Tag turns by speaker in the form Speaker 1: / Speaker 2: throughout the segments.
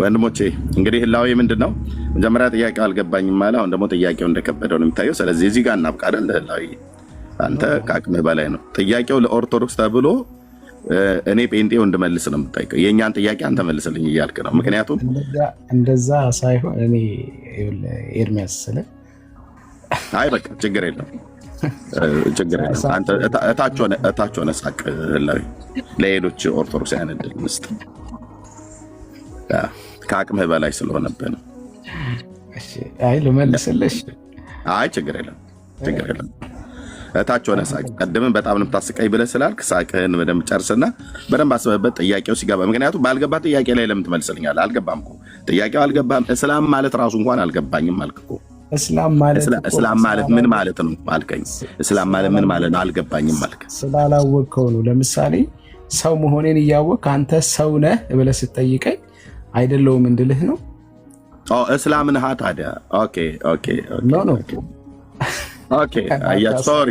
Speaker 1: ወንድሞቼ እንግዲህ ህላዌ ምንድነው? መጀመሪያ ጥያቄው አልገባኝም ማለት አሁን ደግሞ ጥያቄው እንደከበደው ነው የሚታየው። ስለዚህ እዚህ ጋር እናብቃ አይደል? ህላዌ አንተ ከአቅምህ በላይ ነው ጥያቄው። ለኦርቶዶክስ ተብሎ እኔ ጴንጤው እንድመልስ ነው የምጠይቀው። የእኛን ጥያቄ አንተ መልስልኝ እያልክ ነው። ምክንያቱም
Speaker 2: እንደዛ ሳይሆን እኔ ኤርሚያስ ስለ
Speaker 1: አይ በቃ ችግር የለም ችግር የለም። አንተ እታች ሆነ ሳቅ ህላዌ ለሌሎች ኦርቶዶክሳውያን እድል ምስጥ ከአቅምህ በላይ ስለሆነብህ ነው።
Speaker 2: አይ ልመልስልሽ።
Speaker 1: አይ ችግር የለም ችግር የለም። እታች ሆነ ሳቅ። ቀድምን በጣም ነው የምታስቀኝ ብለህ ስላልክ ሳቅህን በደንብ ጨርስና በደንብ አስበህበት ጥያቄው ሲገባ። ምክንያቱም ባልገባ ጥያቄ ላይ ለምን ትመልስልኛለህ? አልገባም እኮ ጥያቄው አልገባም። እስላም ማለት ራሱ እንኳን አልገባኝም አልክ እኮ። እስላም ማለት ምን ማለት ነው አልከኝ። እስላም ማለት ምን ማለት ነው አልገባኝም አልክ።
Speaker 2: ስላላወቅከው ነው። ለምሳሌ ሰው መሆኔን እያወቅህ አንተ ሰው ነህ ብለህ ስትጠይቀኝ አይደለውም እንድልህ ነው።
Speaker 1: እስላም ነህ ታዲያ? ኦኬ ኦኬ
Speaker 2: ኖ ኖ
Speaker 1: ኦኬ አያ ሶሪ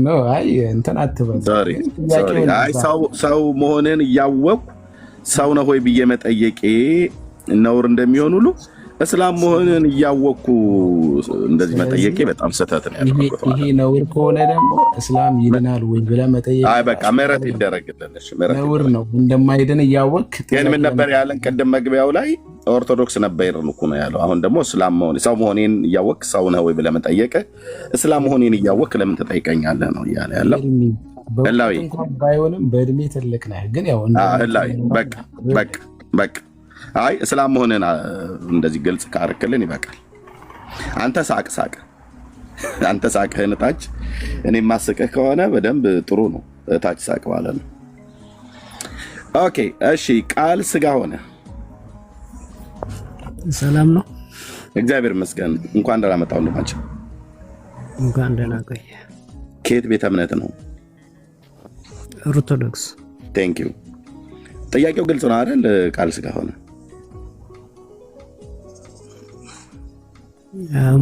Speaker 2: ኖ አይ እንትን አትበል።
Speaker 1: ሶሪ አይ ሰው መሆንን እያወቅሁ ሰው ነህ ወይ ብዬ መጠየቄ ነውር እንደሚሆን ሁሉ እስላም መሆንን እያወቅሁ እንደዚህ መጠየቄ በጣም ስህተት ነው ያደረኩት።
Speaker 2: ይሄ ነውር ከሆነ ደግሞ እስላም ይድናል ወይ ብለህ መጠየቅ
Speaker 1: አይ በቃ ምህረት ይደረግልሽ።
Speaker 2: ነውር ነው እንደማይድን እያወቅህ።
Speaker 1: ግን ምን ነበር ያለን ቅድም መግቢያው ላይ? ኦርቶዶክስ ነበር እኮ ነው ያለው። አሁን ደግሞ እስላም ሰው መሆኔን እያወቅህ ሰው ነህ ወይ ብለህ መጠየቅ እስላም መሆኔን እያወቅህ ለምን ትጠይቀኛለህ ነው እያለ ያለው ህላዌ።
Speaker 2: ባይሆንም በእድሜ ትልቅ ነህ። ግን ያው
Speaker 1: ህላዌ በቃ አይ እስላም መሆንን እንደዚህ ግልጽ ካርክልን ይበቃል። አንተ ሳቅ አንተ ሳቅህን እታች እኔ ማስቀህ ከሆነ በደንብ ጥሩ ነው። እታች ሳቅ ማለት ነው። ኦኬ እሺ። ቃል ስጋ ሆነ።
Speaker 3: ሰላም ነው?
Speaker 1: እግዚአብሔር ይመስገን። እንኳን ደህና መጣሁ እንደማንቺ።
Speaker 3: እንኳን ደህና ቆየ።
Speaker 1: ከየት ቤተ እምነት ነው?
Speaker 3: ኦርቶዶክስ።
Speaker 1: ቴንክ ዩ። ጥያቄው ግልጽ ነው አይደል? ቃል ስጋ ሆነ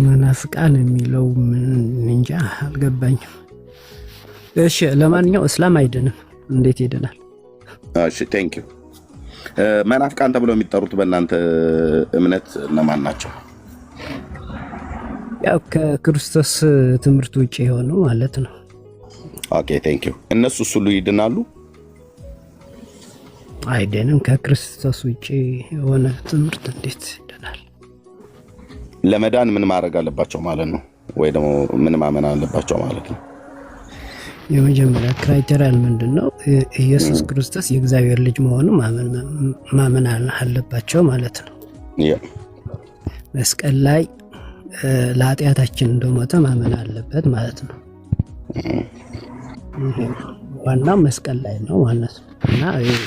Speaker 3: መናፍቃን የሚለው ምን እንጃ አልገባኝም። እሺ ለማንኛውም እስላም አይድንም። እንዴት ይድናል?
Speaker 1: እሺ ቴንክ ዩ። መናፍቃን ተብለው የሚጠሩት በእናንተ እምነት እነማን ናቸው?
Speaker 3: ያው ከክርስቶስ ትምህርት ውጪ የሆኑ ማለት ነው።
Speaker 1: ኦኬ ቴንክ ዩ። እነሱስ ሁሉ ይድናሉ?
Speaker 3: አይድንም። ከክርስቶስ ውጪ የሆነ ትምህርት እንዴት ይድናል?
Speaker 1: ለመዳን ምን ማድረግ አለባቸው ማለት ነው? ወይ ደግሞ ምን ማመን አለባቸው ማለት ነው?
Speaker 3: የመጀመሪያ ክራይቴሪያ ምንድነው? ኢየሱስ ክርስቶስ የእግዚአብሔር ልጅ መሆኑ ማመን አለባቸው ማለት ነው። መስቀል ላይ ለኃጢአታችን እንደሞተ ማመን አለበት ማለት ነው። ዋናው መስቀል ላይ ነው ማለት ነው። እና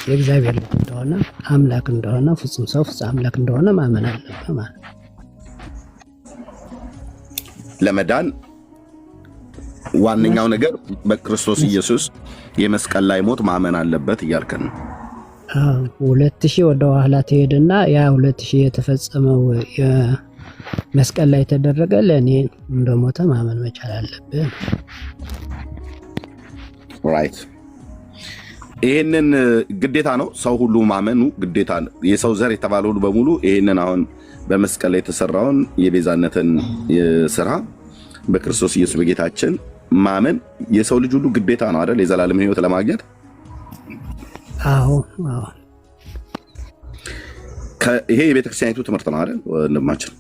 Speaker 3: የእግዚአብሔር ልጅ እንደሆነ አምላክ እንደሆነ ፍጹም ሰው ፍጹም አምላክ እንደሆነ ማመን አለበት ማለት ነው።
Speaker 1: ለመዳን ዋነኛው ነገር በክርስቶስ ኢየሱስ የመስቀል ላይ ሞት ማመን አለበት እያልከን ነው።
Speaker 3: 2000 ወደ ኋላ ትሄድና ያ 2000 የተፈጸመው መስቀል ላይ ተደረገ ለኔ እንደሞተ ማመን መቻል አለብን።
Speaker 1: ራይት። ይሄንን ግዴታ ነው። ሰው ሁሉ ማመኑ ግዴታ ነው። የሰው ዘር የተባለ ሁሉ በሙሉ ይሄንን አሁን በመስቀል ላይ የተሰራውን የቤዛነትን ስራ በክርስቶስ ኢየሱስ በጌታችን ማመን የሰው ልጅ ሁሉ ግዴታ ነው አይደል? የዘላለም ሕይወት ለማግኘት።
Speaker 3: አዎ።
Speaker 1: ይሄ የቤተክርስቲያኒቱ ትምህርት ነው አይደል? ወንድማችን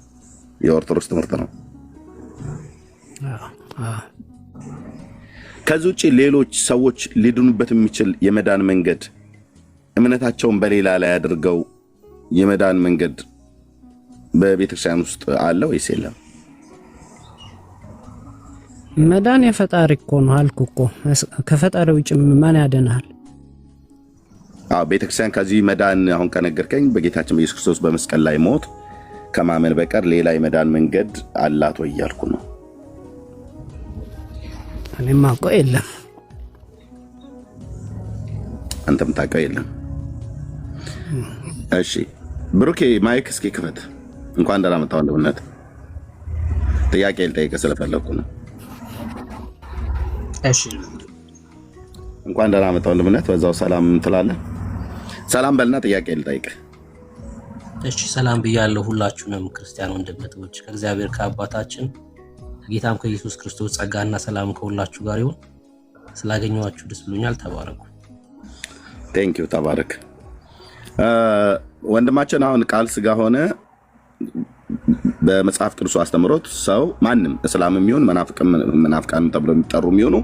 Speaker 1: የኦርቶዶክስ ትምህርት ነው። ከዚህ ውጭ ሌሎች ሰዎች ሊድኑበት የሚችል የመዳን መንገድ እምነታቸውን በሌላ ላይ አድርገው የመዳን መንገድ በቤተክርስቲያን ውስጥ አለ ወይስ የለም?
Speaker 3: መዳን የፈጣሪ እኮ ነው አልኩ እኮ። ከፈጣሪ ውጭ ማን ያድናል?
Speaker 1: ቤተክርስቲያን ከዚህ መዳን አሁን ከነገርከኝ በጌታችን በኢየሱስ ክርስቶስ በመስቀል ላይ ሞት ከማመን በቀር ሌላ የመዳን መንገድ አላት ወይ እያልኩ ነው።
Speaker 3: እኔም አውቀው የለም።
Speaker 1: አንተም ታውቀው የለም። እሺ ብሩኬ ማይክ እስኪ ክፈት። እንኳን ደህና መጣህ ወንድምነት። ጥያቄ ልጠይቅህ ስለፈለኩ ነው።
Speaker 2: እሺ
Speaker 1: እንኳን ደህና መጣህ ወንድምነት። በዛው ሰላም ትላለህ። ሰላም በልና ጥያቄ ልጠይቅ።
Speaker 4: እሺ ሰላም ብያለሁ ሁላችሁንም ክርስቲያን ወንድሞች ከእግዚአብሔር ከአባታችን ከጌታም ከኢየሱስ ክርስቶስ ጸጋና ሰላም ከሁላችሁ ጋር ይሁን። ስላገኘኋችሁ ደስ ብሎኛል። ተባረኩ።
Speaker 1: ቴንክ ዩ ተባረክ። ወንድማችን አሁን ቃል ስጋ ሆነ በመጽሐፍ ቅዱስ አስተምሮት ሰው ማንም እስላምም ይሁን መናፍቃንም ተብሎ የሚጠሩ የሚሆኑ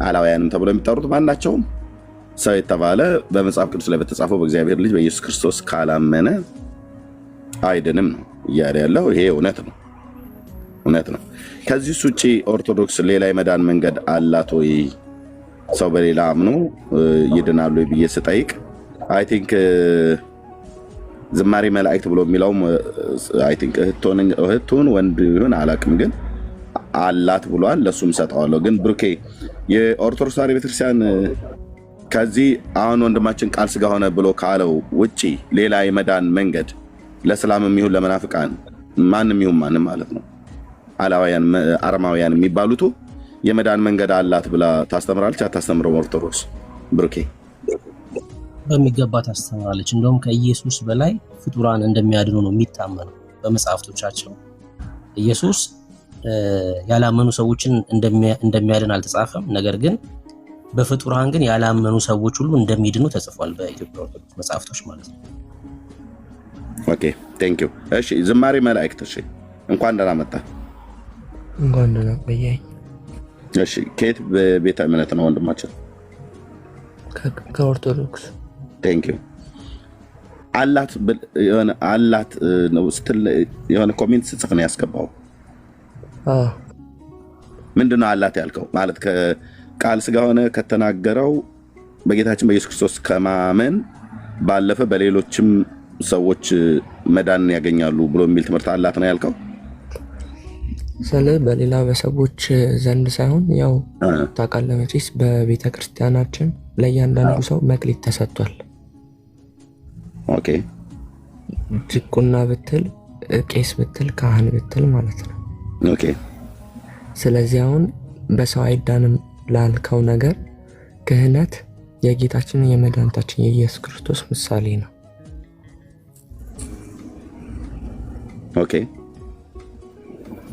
Speaker 1: አላውያንም ተብሎ የሚጠሩት ማናቸውም ሰው የተባለ በመጽሐፍ ቅዱስ ላይ በተጻፈው በእግዚአብሔር ልጅ በኢየሱስ ክርስቶስ ካላመነ አይድንም ነው እያለ ያለው። ይሄ እውነት ነው። ከዚህ ውጪ ኦርቶዶክስ ሌላ የመዳን መንገድ አላት ወይ? ሰው በሌላ አምኖ ይድናሉ ብዬ ስጠይቅ አይ ቲንክ ዝማሬ መላእክት ብሎ የሚለውም አይ ቲንክ እህቱን ወንድ ይሁን አላውቅም፣ ግን አላት ብሏል። ለሱም ሰጠዋለሁ። ግን ብሩኬ የኦርቶዶክስ ተዋሕዶ ቤተክርስቲያን ከዚህ አሁን ወንድማችን ቃል ስጋ ሆነ ብሎ ካለው ውጪ ሌላ የመዳን መንገድ ለእስላምም ይሁን ለመናፍቃን ማንም ይሁን ማንም ማለት ነው አላውያን አረማውያን የሚባሉት የመዳን መንገድ አላት ብላ ታስተምራለች አታስተምረው? ኦርቶዶክስ ብሩኬ
Speaker 4: በሚገባ ታስተምራለች። እንደውም ከኢየሱስ በላይ ፍጡራን እንደሚያድኑ ነው የሚታመነው በመጽሐፍቶቻቸው። ኢየሱስ ያላመኑ ሰዎችን እንደሚያድን አልተጻፈም። ነገር ግን በፍጡራን ግን ያላመኑ ሰዎች ሁሉ እንደሚድኑ ተጽፏል በኢትዮጵያ ኦርቶዶክስ መጽሐፍቶች ማለት ነው።
Speaker 1: ኦኬ ቴንክ ዩ። እሺ ዝማሬ መላእክት፣ እሺ እንኳን ደህና መጣ።
Speaker 5: እንኳን ደህና ቆየኝ።
Speaker 1: እሺ ከየት ቤተ እምነት ነው ወንድማችን?
Speaker 5: ከኦርቶዶክስ።
Speaker 1: ቴንክ ዩ። አላት ነው ስትል የሆነ ኮሜንት ስጽፍ ነው ያስገባው። ምንድነው አላት ያልከው? ማለት ከቃል ስጋ ሆነ ከተናገረው በጌታችን በኢየሱስ ክርስቶስ ከማመን ባለፈ በሌሎችም ሰዎች መዳን ያገኛሉ ብሎ የሚል ትምህርት አላት ነው ያልከው?
Speaker 5: ስለ በሌላ በሰዎች ዘንድ ሳይሆን ያው ታውቃለህ መቼስ በቤተ ክርስቲያናችን ለእያንዳንዱ ሰው መክሊት ተሰጥቷል።
Speaker 1: ኦኬ
Speaker 5: ዲቁና ብትል፣ ቄስ ብትል፣ ካህን ብትል ማለት ነው።
Speaker 1: ኦኬ
Speaker 5: ስለዚህ አሁን በሰው አይዳንም ላልከው ነገር ክህነት የጌታችን የመድኃኒታችን የኢየሱስ ክርስቶስ ምሳሌ ነው።
Speaker 1: ኦኬ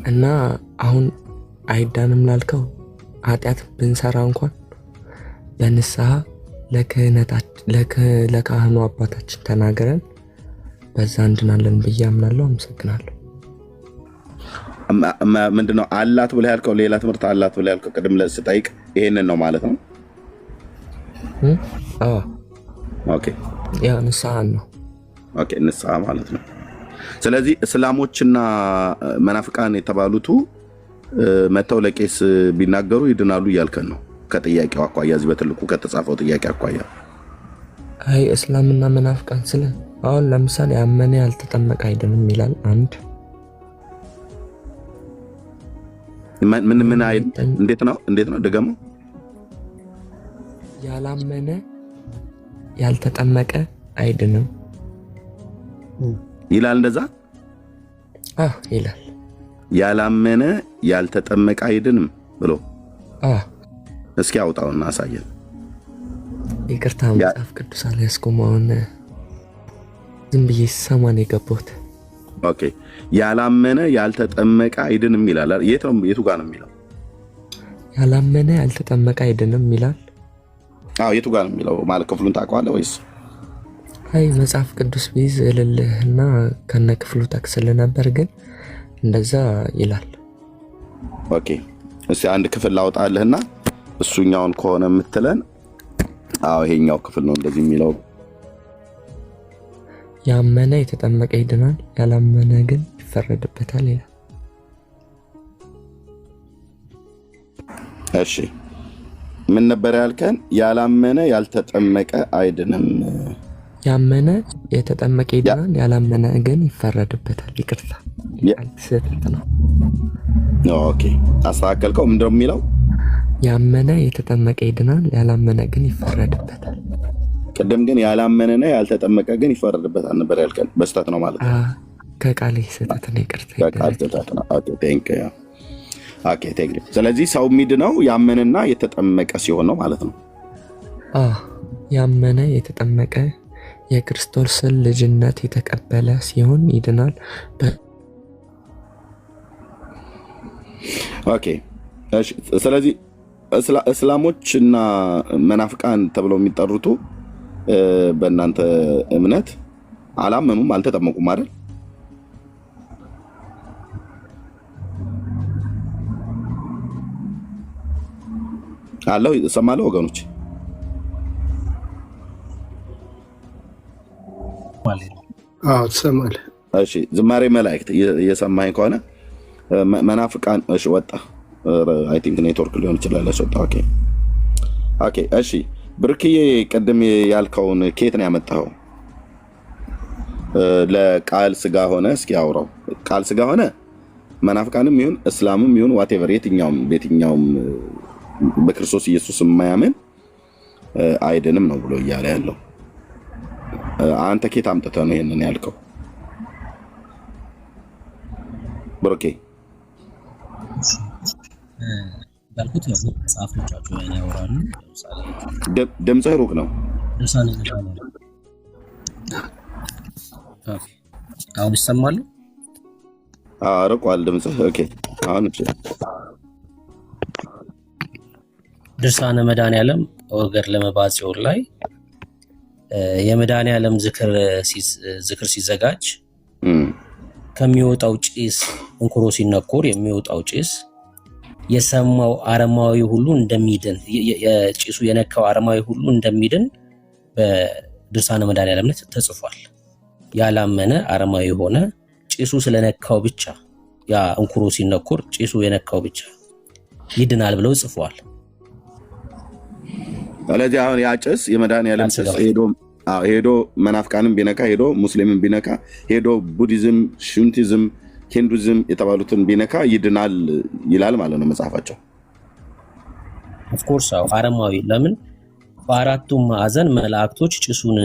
Speaker 5: እና አሁን አይዳንም ላልከው ኃጢአት ብንሰራ እንኳን በንስሐ ለካህኑ አባታችን ተናገረን በዛ እንድናለን ብዬ አምናለሁ። አመሰግናለሁ።
Speaker 1: ምንድነው አላት ብለህ ያልከው? ሌላ ትምህርት አላት ብለህ ያልከው ቅድም ስጠይቅ ይሄንን ነው ማለት ነው? ኦኬ
Speaker 5: ያ ንስሐ ነው።
Speaker 1: ኦኬ ንስሐ ማለት ነው። ስለዚህ እስላሞችና መናፍቃን የተባሉቱ መተው ለቄስ ቢናገሩ ይድናሉ እያልከን ነው? ከጥያቄው አኳያ እዚህ በትልቁ ከተጻፈው ጥያቄ አኳያ
Speaker 5: አይ እስላምና መናፍቃን ስለ አሁን ለምሳሌ ያመነ ያልተጠመቀ አይድንም ይላል። አንድ
Speaker 1: ምን አይል እንዴት ነው ደገሙ?
Speaker 5: ያላመነ ያልተጠመቀ አይድንም
Speaker 1: ይላል። እንደዛ
Speaker 5: ይላል።
Speaker 1: ያላመነ ያልተጠመቀ አይድንም ብሎ እስኪ አውጣውና አሳየን።
Speaker 5: ይቅርታ መጽሐፍ ቅዱስ አልያዝኩም። አሁን ዝም ብዬ ሰማን የገባሁት።
Speaker 1: ኦኬ ያላመነ ያልተጠመቀ አይድንም ይላል። የቱ ጋር ነው የሚለው?
Speaker 5: ያላመነ ያልተጠመቀ አይድንም ይላል።
Speaker 1: የቱ ጋር ነው የሚለው? ማለት ክፍሉን ታውቀዋለህ ወይስ?
Speaker 5: አይ መጽሐፍ ቅዱስ ቢይዝ እልልህና ከነ ክፍሉ ጠቅስል ነበር፣ ግን እንደዛ ይላል።
Speaker 1: ኦኬ እስቲ አንድ ክፍል ላውጣልህና እሱኛውን ከሆነ የምትለን ይሄኛው ክፍል ነው እንደዚህ የሚለው።
Speaker 5: ያመነ የተጠመቀ ይድናል፣ ያላመነ ግን ይፈረድበታል ይላል።
Speaker 1: እሺ ምን ነበር ያልከን? ያላመነ ያልተጠመቀ አይድንም።
Speaker 5: ያመነ የተጠመቀ ይድናል፣ ያላመነ ግን ይፈረድበታል። ይቅርታ ስህተት ነው።
Speaker 1: ኦኬ አስተካከልከው። ምንድነው የሚለው?
Speaker 5: ያመነ የተጠመቀ ይድናል፣ ያላመነ ግን ይፈረድበታል።
Speaker 1: ቅድም ግን ያላመነና ያልተጠመቀ ግን ይፈረድበታል ነበር ያልከን። በስተት ነው ማለት ነው።
Speaker 5: ከቃሌ ስህተት ነው። ይቅርታ።
Speaker 1: ኦኬ ቴንክ ዩ። ስለዚህ ሰው የሚድነው ያመነና የተጠመቀ ሲሆን ነው ማለት ነው።
Speaker 5: ያመነ የተጠመቀ የክርስቶስን ልጅነት የተቀበለ ሲሆን ይድናል።
Speaker 1: ኦኬ እሺ። ስለዚህ እስላሞችና መናፍቃን ተብለው የሚጠሩቱ በእናንተ እምነት አላመኑም፣ አልተጠመቁም አይደል? አለው ሰማለው ወገኖች
Speaker 2: ትሰማለህ?
Speaker 1: እሺ ዝማሬ መላእክት እየሰማኸኝ ከሆነ መናፍቃን እሺ ወጣ አይ ቲንክ ኔትወርክ ሊሆን ይችላል ያስወጣ። ኦኬ ኦኬ እሺ ብርክዬ ቅድም ያልከውን ኬት ነው ያመጣኸው? ለቃል ስጋ ሆነ እስኪ አውራው። ቃል ስጋ ሆነ መናፍቃንም ይሁን እስላምም ይሁን ዋቴቨር የትኛውም በክርስቶስ ኢየሱስ የማያምን አይድንም ነው ብሎ እያለ ያለው። አንተ ኬት አምጥተህ ነው ይሄንን ያልከው ብሩኬ?
Speaker 4: ባልኩት ያው መጽሐፎቻቸው ላይ ያወራሉ። ለምሳሌ
Speaker 1: ድምፅህ ሩቅ ነው።
Speaker 4: አሁን ይሰማል?
Speaker 1: ርቋል ድምፅህ። ኦኬ አሁን እሺ።
Speaker 4: ድርሳነ መድኃኔዓለም ወገር ለመባጽዮን ላይ የመድኃኔዓለም ዝክር ሲዘጋጅ ከሚወጣው ጭስ እንኩሮ ሲነኮር የሚወጣው ጭስ የሰማው አረማዊ ሁሉ እንደሚድን የጭሱ የነካው አረማዊ ሁሉ እንደሚድን በድርሳነ መድኃኔዓለም ላይ ተጽፏል። ያላመነ አረማዊ ሆነ ጭሱ ስለነካው ብቻ ያ እንኩሮ ሲነኮር ጭሱ የነካው ብቻ ይድናል ብለው ጽፈዋል።
Speaker 1: ስለዚህ አሁን ያ ጭስ የመድኃኔዓለም ጭስ ሄዶ መናፍቃንም ቢነካ ሄዶ ሙስሊምን ቢነካ ሄዶ ቡዲዝም፣ ሹንቲዝም፣ ሂንዱዝም የተባሉትን ቢነካ ይድናል ይላል ማለት ነው መጽሐፋቸው። ኦፍ ኮርስ
Speaker 4: አረማዊ ለምን በአራቱም ማዕዘን መላእክቶች ጭሱን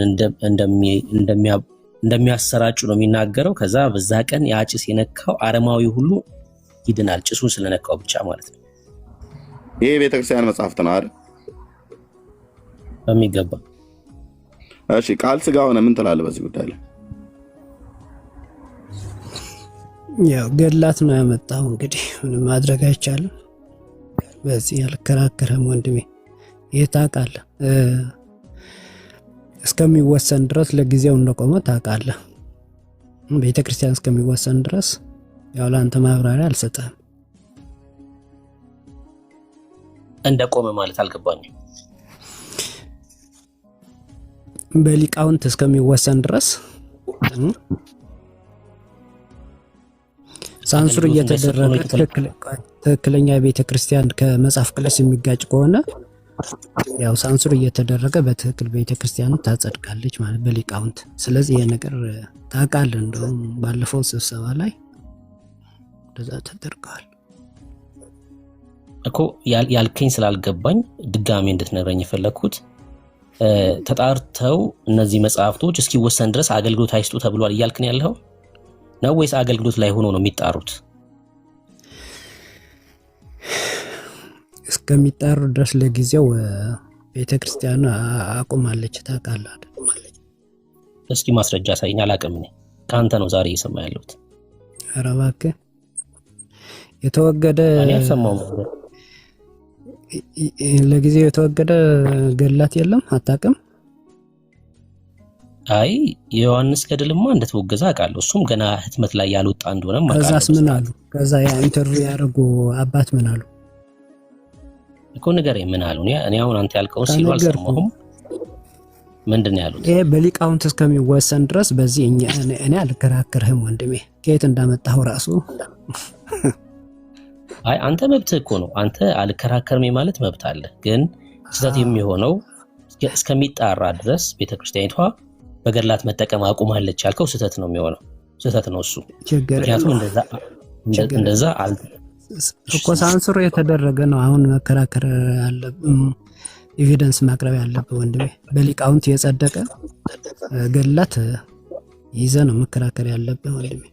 Speaker 4: እንደሚያሰራጩ ነው የሚናገረው። ከዛ በዛ ቀን ያ ጭስ የነካው አረማዊ ሁሉ ይድናል ጭሱን ስለነካው ብቻ ማለት ነው።
Speaker 1: ይሄ ቤተክርስቲያን መጽሐፍት ነው አይደል?
Speaker 4: በሚገባ።
Speaker 1: እሺ ቃል ስጋ ሆነ ምን ትላለህ በዚህ ጉዳይ ላይ?
Speaker 3: ያው ገድላት ነው ያመጣው እንግዲህ ምንም ማድረግ አይቻልም። በዚህ አልከራከረም ወንድሜ። ይሄ ታውቃለህ እስከሚወሰን ድረስ ለጊዜው እንደቆመ ታውቃለህ። ቤተክርስቲያን እስከሚወሰን ድረስ ያው ለአንተ ማብራሪያ አልሰጠህም።
Speaker 4: እንደቆመ ማለት አልገባኝም።
Speaker 3: በሊቃውንት እስከሚወሰን ድረስ ሳንሱር እየተደረገ ትክክለኛ ቤተክርስቲያን ከመጽሐፍ ቅዱስ የሚጋጭ ከሆነ ያው ሳንሱር እየተደረገ በትክክል ቤተክርስቲያኑ ታጸድቃለች ማለት በሊቃውንት። ስለዚህ ይሄ ነገር ታውቃለህ፣ እንደውም ባለፈው ስብሰባ ላይ እንደዛ ተደርጓል
Speaker 4: እኮ። ያልከኝ ስላልገባኝ ድጋሜ እንድትነግረኝ የፈለኩት ተጣርተው እነዚህ መጽሐፍቶች እስኪወሰን ድረስ አገልግሎት አይስጡ ተብሏል እያልከኝ ያለው ነው ወይስ አገልግሎት ላይ ሆኖ ነው የሚጣሩት?
Speaker 3: እስከሚጣሩ ድረስ ለጊዜው ቤተክርስቲያኑ አቁማለች ታውቃለህ አይደል?
Speaker 4: እስኪ ማስረጃ ሳይኝ። አላውቅም እኔ ከአንተ ነው ዛሬ እየሰማ ያለሁት።
Speaker 3: ኧረ እባክህ የተወገደ
Speaker 4: እኔ አልሰማሁም።
Speaker 3: ለጊዜው የተወገደ ገድላት የለም አታውቅም?
Speaker 4: አይ የዮሐንስ ገድልማ እንደተወገዘ አውቃለሁ። እሱም ገና ህትመት ላይ ያልወጣ እንደሆነ ማለት ነው።
Speaker 3: ከዛስ ምን አሉ? ከዛ ያ ኢንተርቪው ያደረጉ አባት ምን አሉ
Speaker 4: እኮ ንገረኝ። ምን አሉ? እኔ አሁን አንተ ያልከውን ሲሉ አልሰማሁም። ምንድን ነው ያሉት?
Speaker 3: ይሄ በሊቃውንት እስከሚወሰን ድረስ በዚህ እኔ አልከራከርህም ወንድሜ። ከየት እንዳመጣው ራሱ
Speaker 4: አይ አንተ መብትህ እኮ ነው። አንተ አልከራከርም ማለት መብት አለ። ግን ስህተት የሚሆነው እስከሚጣራ ድረስ ቤተክርስቲያኒቷ በገድላት መጠቀም አቁማለች ያልከው ስህተት ነው የሚሆነው። ስህተት ነው እሱ። ምክንያቱም እንደዛ
Speaker 3: እኮ ሳንሱር የተደረገ ነው። አሁን መከራከር ያለብህ ኤቪደንስ ማቅረብ ያለብህ ወንድሜ። በሊቃውንት የጸደቀ ገድላት ይዘህ ነው መከራከር ያለብህ ወንድሜ።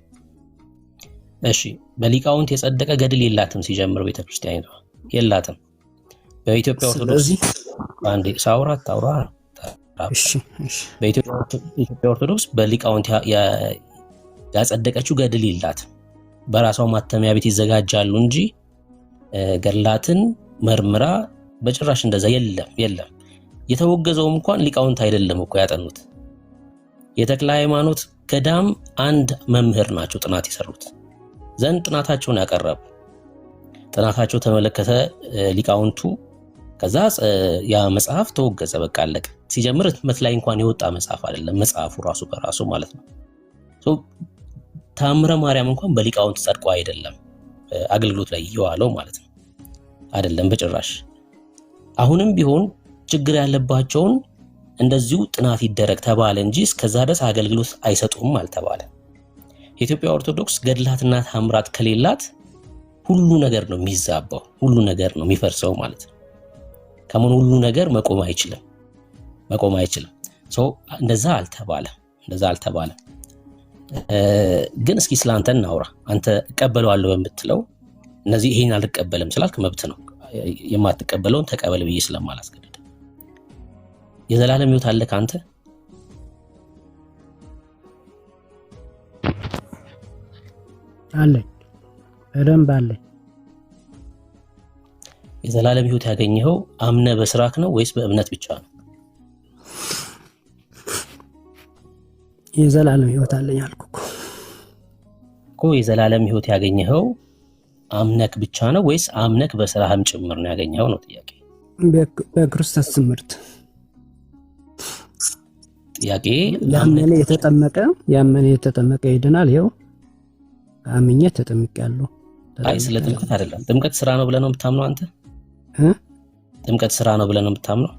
Speaker 4: እሺ በሊቃውንት የጸደቀ ገድል የላትም። ሲጀምር ቤተክርስቲያኒቷ የላትም። በኢትዮጵያ ኦርቶዶክስ አንዴ ሳውራት በኢትዮጵያ ኦርቶዶክስ በሊቃውንት ያጸደቀችው ገድል የላትም። በራሷ ማተሚያ ቤት ይዘጋጃሉ እንጂ ገድላትን መርምራ በጭራሽ እንደዛ የለም። የተወገዘውም እንኳን ሊቃውንት አይደለም እኮ ያጠኑት። የተክለ ሃይማኖት ገዳም አንድ መምህር ናቸው ጥናት የሰሩት ዘንድ ጥናታቸውን ያቀረቡ። ጥናታቸው ተመለከተ ሊቃውንቱ። ከዛ ያ መጽሐፍ ተወገዘ፣ በቃ አለቀ። ሲጀምር ህትመት ላይ እንኳን የወጣ መጽሐፍ አይደለም መጽሐፉ ራሱ በራሱ ማለት ነው። ተአምረ ማርያም እንኳን በሊቃውንት ጸድቆ አይደለም አገልግሎት ላይ እየዋለው ማለት ነው። አይደለም በጭራሽ። አሁንም ቢሆን ችግር ያለባቸውን እንደዚሁ ጥናት ይደረግ ተባለ እንጂ እስከዛ ድረስ አገልግሎት አይሰጡም አልተባለ። የኢትዮጵያ ኦርቶዶክስ ገድላትና ተአምራት ከሌላት ሁሉ ነገር ነው የሚዛባው፣ ሁሉ ነገር ነው የሚፈርሰው ማለት ነው። ከመሆኑ ሁሉ ነገር መቆም አይችልም። እንደዛ አልተባለም። ግን እስኪ ስላንተ እናውራ። አንተ እቀበለዋለሁ በምትለው እነዚህ ይሄን አልቀበልም ስላልክ መብት ነው። የማትቀበለውን ተቀበል ብዬ ስለማላስገድድ የዘላለም ሕይወት አለ ካንተ?
Speaker 3: አለኝ፣ በደንብ አለኝ።
Speaker 4: የዘላለም ሕይወት ያገኘኸው አምነ በስራክ ነው ወይስ በእምነት ብቻ ነው?
Speaker 3: የዘላለም ሕይወት አለኝ አልኩ
Speaker 4: እኮ። የዘላለም ሕይወት ያገኘኸው አምነክ ብቻ ነው ወይስ አምነክ በስራህም ጭምር ነው ያገኘኸው ነው ጥያቄ።
Speaker 3: በክርስቶስ ትምህርት
Speaker 4: ጥያቄ
Speaker 3: ያመነ የተጠመቀ ይድናል። ይኸው አምኜ ተጠምቄያለሁ።
Speaker 4: አይ ስለ ጥምቀት አይደለም። ጥምቀት ስራ ነው ብለህ ነው የምታምነው አንተ? ጥምቀት ስራ ነው ብለህ ነው የምታምነው?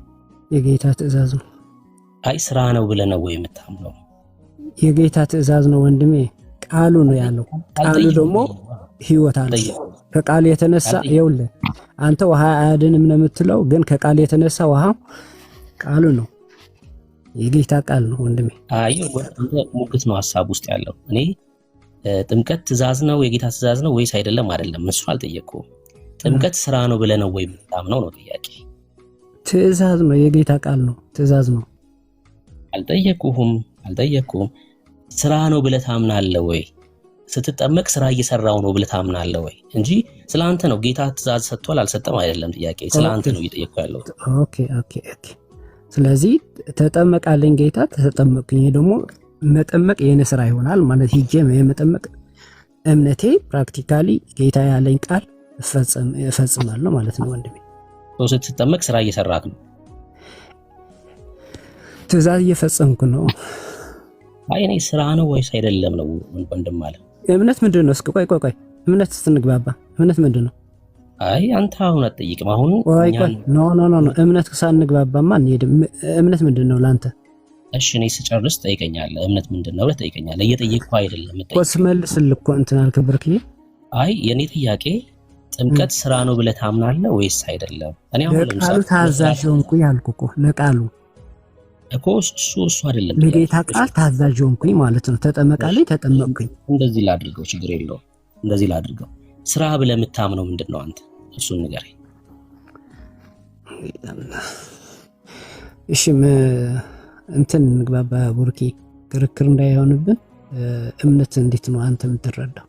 Speaker 3: የጌታ ትእዛዝ ነው።
Speaker 4: አይ ስራ ነው ብለህ ነው ወይ የምታምነው?
Speaker 3: የጌታ ትእዛዝ ነው ወንድሜ። ቃሉ ነው ያለው። ቃሉ ደግሞ ህይወት አለ። ከቃል የተነሳ ይኸውልህ አንተ ውሃ አያድንም ነው የምትለው፣ ግን ከቃል የተነሳ ውሃ ቃሉ ነው፣ የጌታ ቃል ነው ወንድሜ።
Speaker 4: አይ አንተ ሙግት ነው ሐሳብ ውስጥ ያለው። እኔ ጥምቀት ትእዛዝ ነው የጌታ ትእዛዝ ነው ወይስ አይደለም እሱ አልጠየቅኩም። ጥምቀት ስራ ነው ብለህ ነው ወይ የምታምነው ነው ጥያቄ።
Speaker 3: ትእዛዝ ነው፣ የጌታ ቃል ነው፣ ትእዛዝ ነው።
Speaker 4: አልጠየቅኩም። ስራ ነው ብለህ ታምናለህ ወይ? ስትጠመቅ ስራ እየሰራው ነው ብለህ ታምናለህ ወይ? እንጂ ስለአንተ ነው። ጌታ ትእዛዝ ሰጥቷል አልሰጠም አይደለም ጥያቄ። ስለአንተ ነው እየጠየቅኩ ያለው።
Speaker 3: ኦኬ። ስለዚህ ተጠመቃለኝ ጌታ፣ ተጠመቅኝ። ደግሞ መጠመቅ የኔ ስራ ይሆናል ማለት ሂጄ የመጠመቅ እምነቴ ፕራክቲካሊ ጌታ ያለኝ ቃል እፈጽማለሁ ማለት ነው ወንድሜ።
Speaker 4: ስትጠመቅ ስራ እየሰራክ ነው፣
Speaker 3: ትእዛዝ እየፈጸምኩ ነው።
Speaker 4: አይ እኔ ስራ ነው ወይስ አይደለም ነው ወንድም አለ።
Speaker 3: እምነት ምንድን ነው? እስኪ ቆይ እምነት ስትንግባባ እምነት ምንድን ነው?
Speaker 4: አይ አንተ አሁን አትጠይቅም። አሁን
Speaker 3: ኖ እምነት ሳንግባባማ እንሄድም። እምነት ምንድን ነው ለአንተ?
Speaker 4: እሺ እኔ ስጨርስ ጠይቀኛለህ። እምነት ምንድን ነው ብለህ ጠይቀኛለህ። እየጠየቅኩ አይደለም
Speaker 3: ስመልስልህ እኮ እንትን አልከበርክኝ።
Speaker 4: አይ የኔ ጥያቄ ጥምቀት ስራ ነው ብለህ ታምናለህ ወይስ አይደለም? እኔ አሁን
Speaker 3: ለቃሉ ታዛዥ ሆንኩኝ አልኩ እኮ። ለቃሉ
Speaker 4: እኮ እሱ አይደለም
Speaker 3: ለጌታ ቃል ታዛዥ ሆንኩኝ ማለት ነው። ተጠመቃለኝ፣ ተጠመቅኩኝ።
Speaker 4: እንደዚህ ላድርገው፣ ችግር የለውም። እንደዚህ ላድርገው። ስራ ብለህ የምታምነው ምንድን ነው አንተ? እሱን ንገረኝ።
Speaker 3: እሺ እንትን እንግባባ ቡርኪ፣ ክርክር እንዳይሆንብን። እምነት እንዴት ነው አንተ የምትረዳው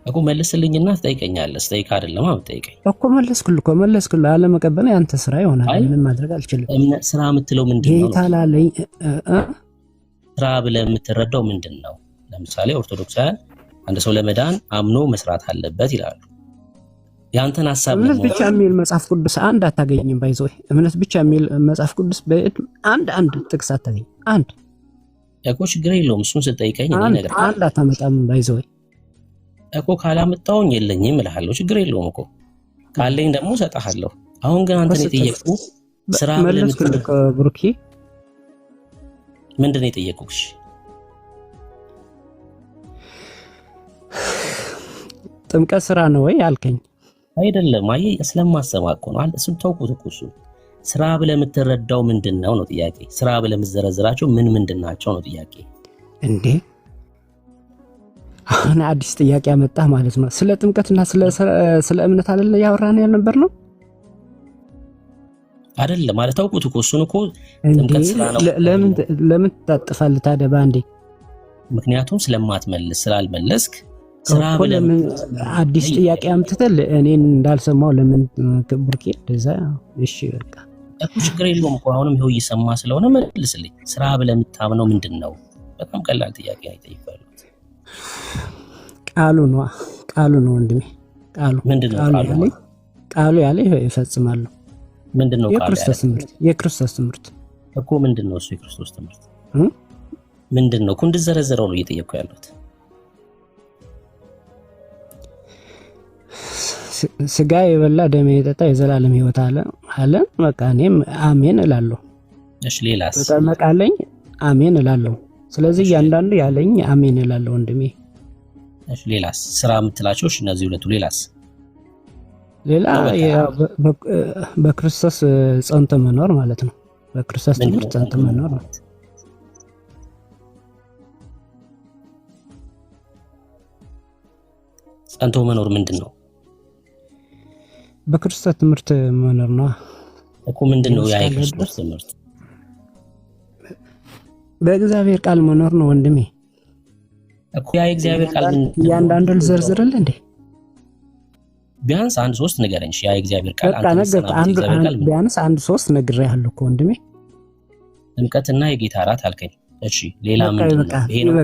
Speaker 4: እኮ? መልስልኝና ትጠይቀኛለህ። ስጠይቅ አይደለም የምትጠይቀኝ
Speaker 3: እኮ። መለስኩልህ። አለመቀበል ያንተ ስራ ይሆናል። ምንም ማድረግ አልችልም።
Speaker 4: እምነት ስራ የምትለው ምንድን ነው?
Speaker 3: ጌታ ላለኝ
Speaker 4: ስራ ብለህ የምትረዳው ምንድን ነው? ለምሳሌ ኦርቶዶክሳውያን አንድ ሰው ለመዳን አምኖ መስራት አለበት ይላሉ። ያንተን ሐሳብ ነው።
Speaker 3: እምነት ብቻ የሚል መጽሐፍ ቅዱስ አንድ አታገኝም። ባይዘው እምነት ብቻ የሚል መጽሐፍ ቅዱስ አንድ ጥቅስ አታገኝ። አንድ
Speaker 4: እኮ ችግር የለውም። እሱን ስጠይቀኝ እኔ ነገር
Speaker 3: አንድ አታመጣም። ባይዘው
Speaker 4: እኮ ካላመጣውኝ የለኝም እልሃለሁ። ችግር የለውም እኮ ካለኝ ደግሞ እሰጥሃለሁ። አሁን ግን አንተን የጠየቅኩ ስራ ብለህ
Speaker 3: ብሩኪ
Speaker 4: ምንድን ነው የጠየቅኩሽ?
Speaker 3: ጥምቀት ስራ ነው ወይ አልከኝ።
Speaker 4: አይደለም። አይ ስለማሰማ እኮ ነው። እሱን ተውኩት እኮ። እሱ ስራ ብለህ የምትረዳው ምንድን ነው ነው ጥያቄ። ስራ ብለህ የምትዘረዝራቸው ምንድን ናቸው ነው ጥያቄ።
Speaker 3: እንዴ አሁን አዲስ ጥያቄ አመጣህ ማለት ነው። ስለ ጥምቀትና ስለ እምነት አይደለ ያወራን ያልነበር ነው
Speaker 4: አይደለም ማለት ታውቁት እኮ እሱን እኮ ጥምቀት ስራ ነው።
Speaker 3: ለምን ታጥፋለህ ታዲያ ባንዴ?
Speaker 4: ምክንያቱም ስለማትመልስ ስላልመለስክ ስራ ብለህ
Speaker 3: አዲስ ጥያቄ አምጥተህ እኔን እንዳልሰማው ለምን ብሩኬ እንደዛ? እሺ በቃ
Speaker 4: እኮ ችግር የለውም እኮ አሁንም ይኸው እየሰማ ስለሆነ መልስልኝ። ስራ ብለህ የምታምነው ምንድን ነው? በጣም ቀላል ጥያቄ ነው የጠየቀው። ቃሉ ነው ወንድሜ። ቃሉ ያለ ይፈጽማል። ምንድነው ቃሉ? የክርስቶስ ትምህርት እኮ ምንድነው? እሱ የክርስቶስ ትምህርት ምንድነው? እኮ እንድዘረዘረው ነው እየጠየቅኩ ያለሁት። ስጋ የበላ ደም የጠጣ የዘላለም ሕይወት አለ። በቃ እኔም አሜን እላለሁ። እሺ ሌላስ? ተጠመቃለኝ አሜን እላለሁ። ስለዚህ እያንዳንዱ ያለኝ አሜን እላለሁ ወንድሜ። እሺ ሌላስ? ስራ የምትላቸው እሺ እነዚህ ሁለቱ ሌላስ? ሌላ በክርስቶስ ጸንቶ መኖር ማለት ነው። በክርስቶስ ትምህርት ጸንቶ መኖር ማለት ጸንቶ መኖር ምንድነው? በክርስቶስ ትምህርት መኖር ነው እኮ። ምንድነው ያ የክርስቶስ ትምህርት? በእግዚአብሔር ቃል መኖር ነው ወንድሜ እኮ። ያ የእግዚአብሔር ቃል ያንዳንዱን ዘርዝርልህ እንዴ? ቢያንስ አንድ 3 ንገረኝ። ያ የእግዚአብሔር ቃል ቢያንስ አንድ 3 ነግሬሃለሁ እኮ ወንድሜ። ጥምቀትና የጌታ እራት አልከኝ። እሺ ሌላ ምንድነው? ይሄ ነው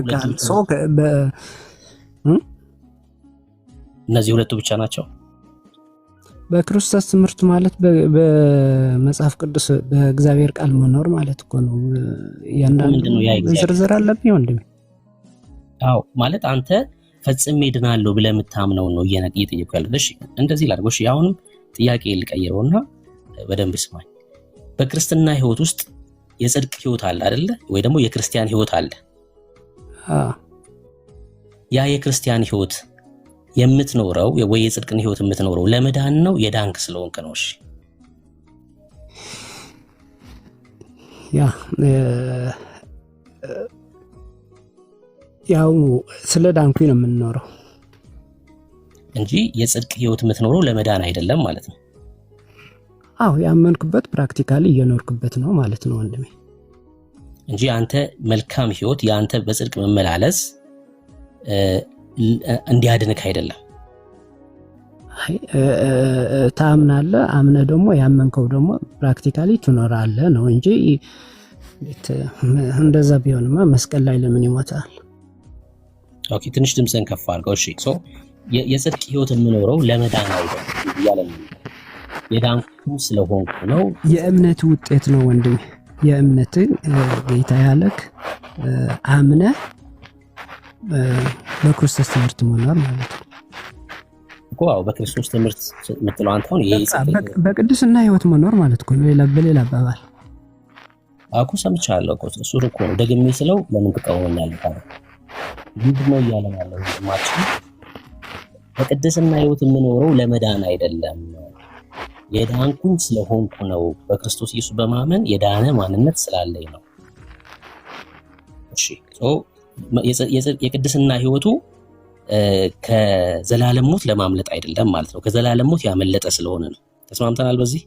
Speaker 4: እነዚህ ሁለቱ ብቻ ናቸው? በክርስቶስ ትምህርት ማለት በመጽሐፍ ቅዱስ በእግዚአብሔር ቃል መኖር ማለት እኮ ነው። ያንዳንዱ ዝርዝር አለብኝ ወንድሜ። አዎ ማለት አንተ ፈጽሜ ድናለሁ ብለህ የምታምነው ነው እየጠየቁ ያለው። እሺ እንደዚህ ላድርገው። እሺ አሁንም ጥያቄ ልቀይረውና በደንብ ስማኝ። በክርስትና ህይወት ውስጥ የጽድቅ ህይወት አለ አይደለ? ወይ ደግሞ የክርስቲያን ህይወት አለ። ያ የክርስቲያን ህይወት የምትኖረው ወይ የጽድቅን ህይወት የምትኖረው ለመዳን ነው የዳንክ ስለሆንክ ነው? እሺ ያው ስለ ዳንኩኝ ነው የምንኖረው እንጂ የጽድቅ ህይወት የምትኖረው ለመዳን አይደለም ማለት ነው። አዎ ያመንኩበት ፕራክቲካሊ እየኖርኩበት ነው ማለት ነው ወንድሜ፣ እንጂ አንተ መልካም ህይወት ያንተ በጽድቅ መመላለስ እንዲያድንክ አይደለም። ታምናለህ፣ አምነህ ደግሞ ያመንከው ደግሞ ፕራክቲካሊ ትኖራለህ ነው እንጂ እንደዛ ቢሆንማ መስቀል ላይ ለምን ይሞታል? ኦኬ ትንሽ ድምፅን ከፍ አድርገው። እሺ የጽድቅ ህይወት የምኖረው ለመዳን አይደለም እያለ ነው። የዳንኩ ስለሆንኩ ነው። የእምነት ውጤት ነው ወንድሜ። የእምነትን ጌታ ያለክ አምነህ በክርስቶስ ትምህርት መኖር ማለት ነው እኮ። አዎ በክርስቶስ ትምህርት የምትለው አንተ አሁን በቅድስና ህይወት መኖር ማለት እኮ ነው። በሌላ አባባል አኩ ሰምቻለሁ እኮ እሱ እኮ ነው ደግሜ ስለው ለምን ትቃወመኛለህ ታዲያ? ምንድነው እያለ ያለው? ማችን በቅድስና ህይወት የምኖረው ለመዳን አይደለም የዳንኩኝ ስለሆንኩ ነው። በክርስቶስ ኢየሱስ በማመን የዳነ ማንነት ስላለኝ ነው። እሺ የቅድስና ህይወቱ ከዘላለም ሞት ለማምለጥ አይደለም ማለት ነው። ከዘላለም ሞት ያመለጠ ስለሆነ ነው። ተስማምተናል? በዚህ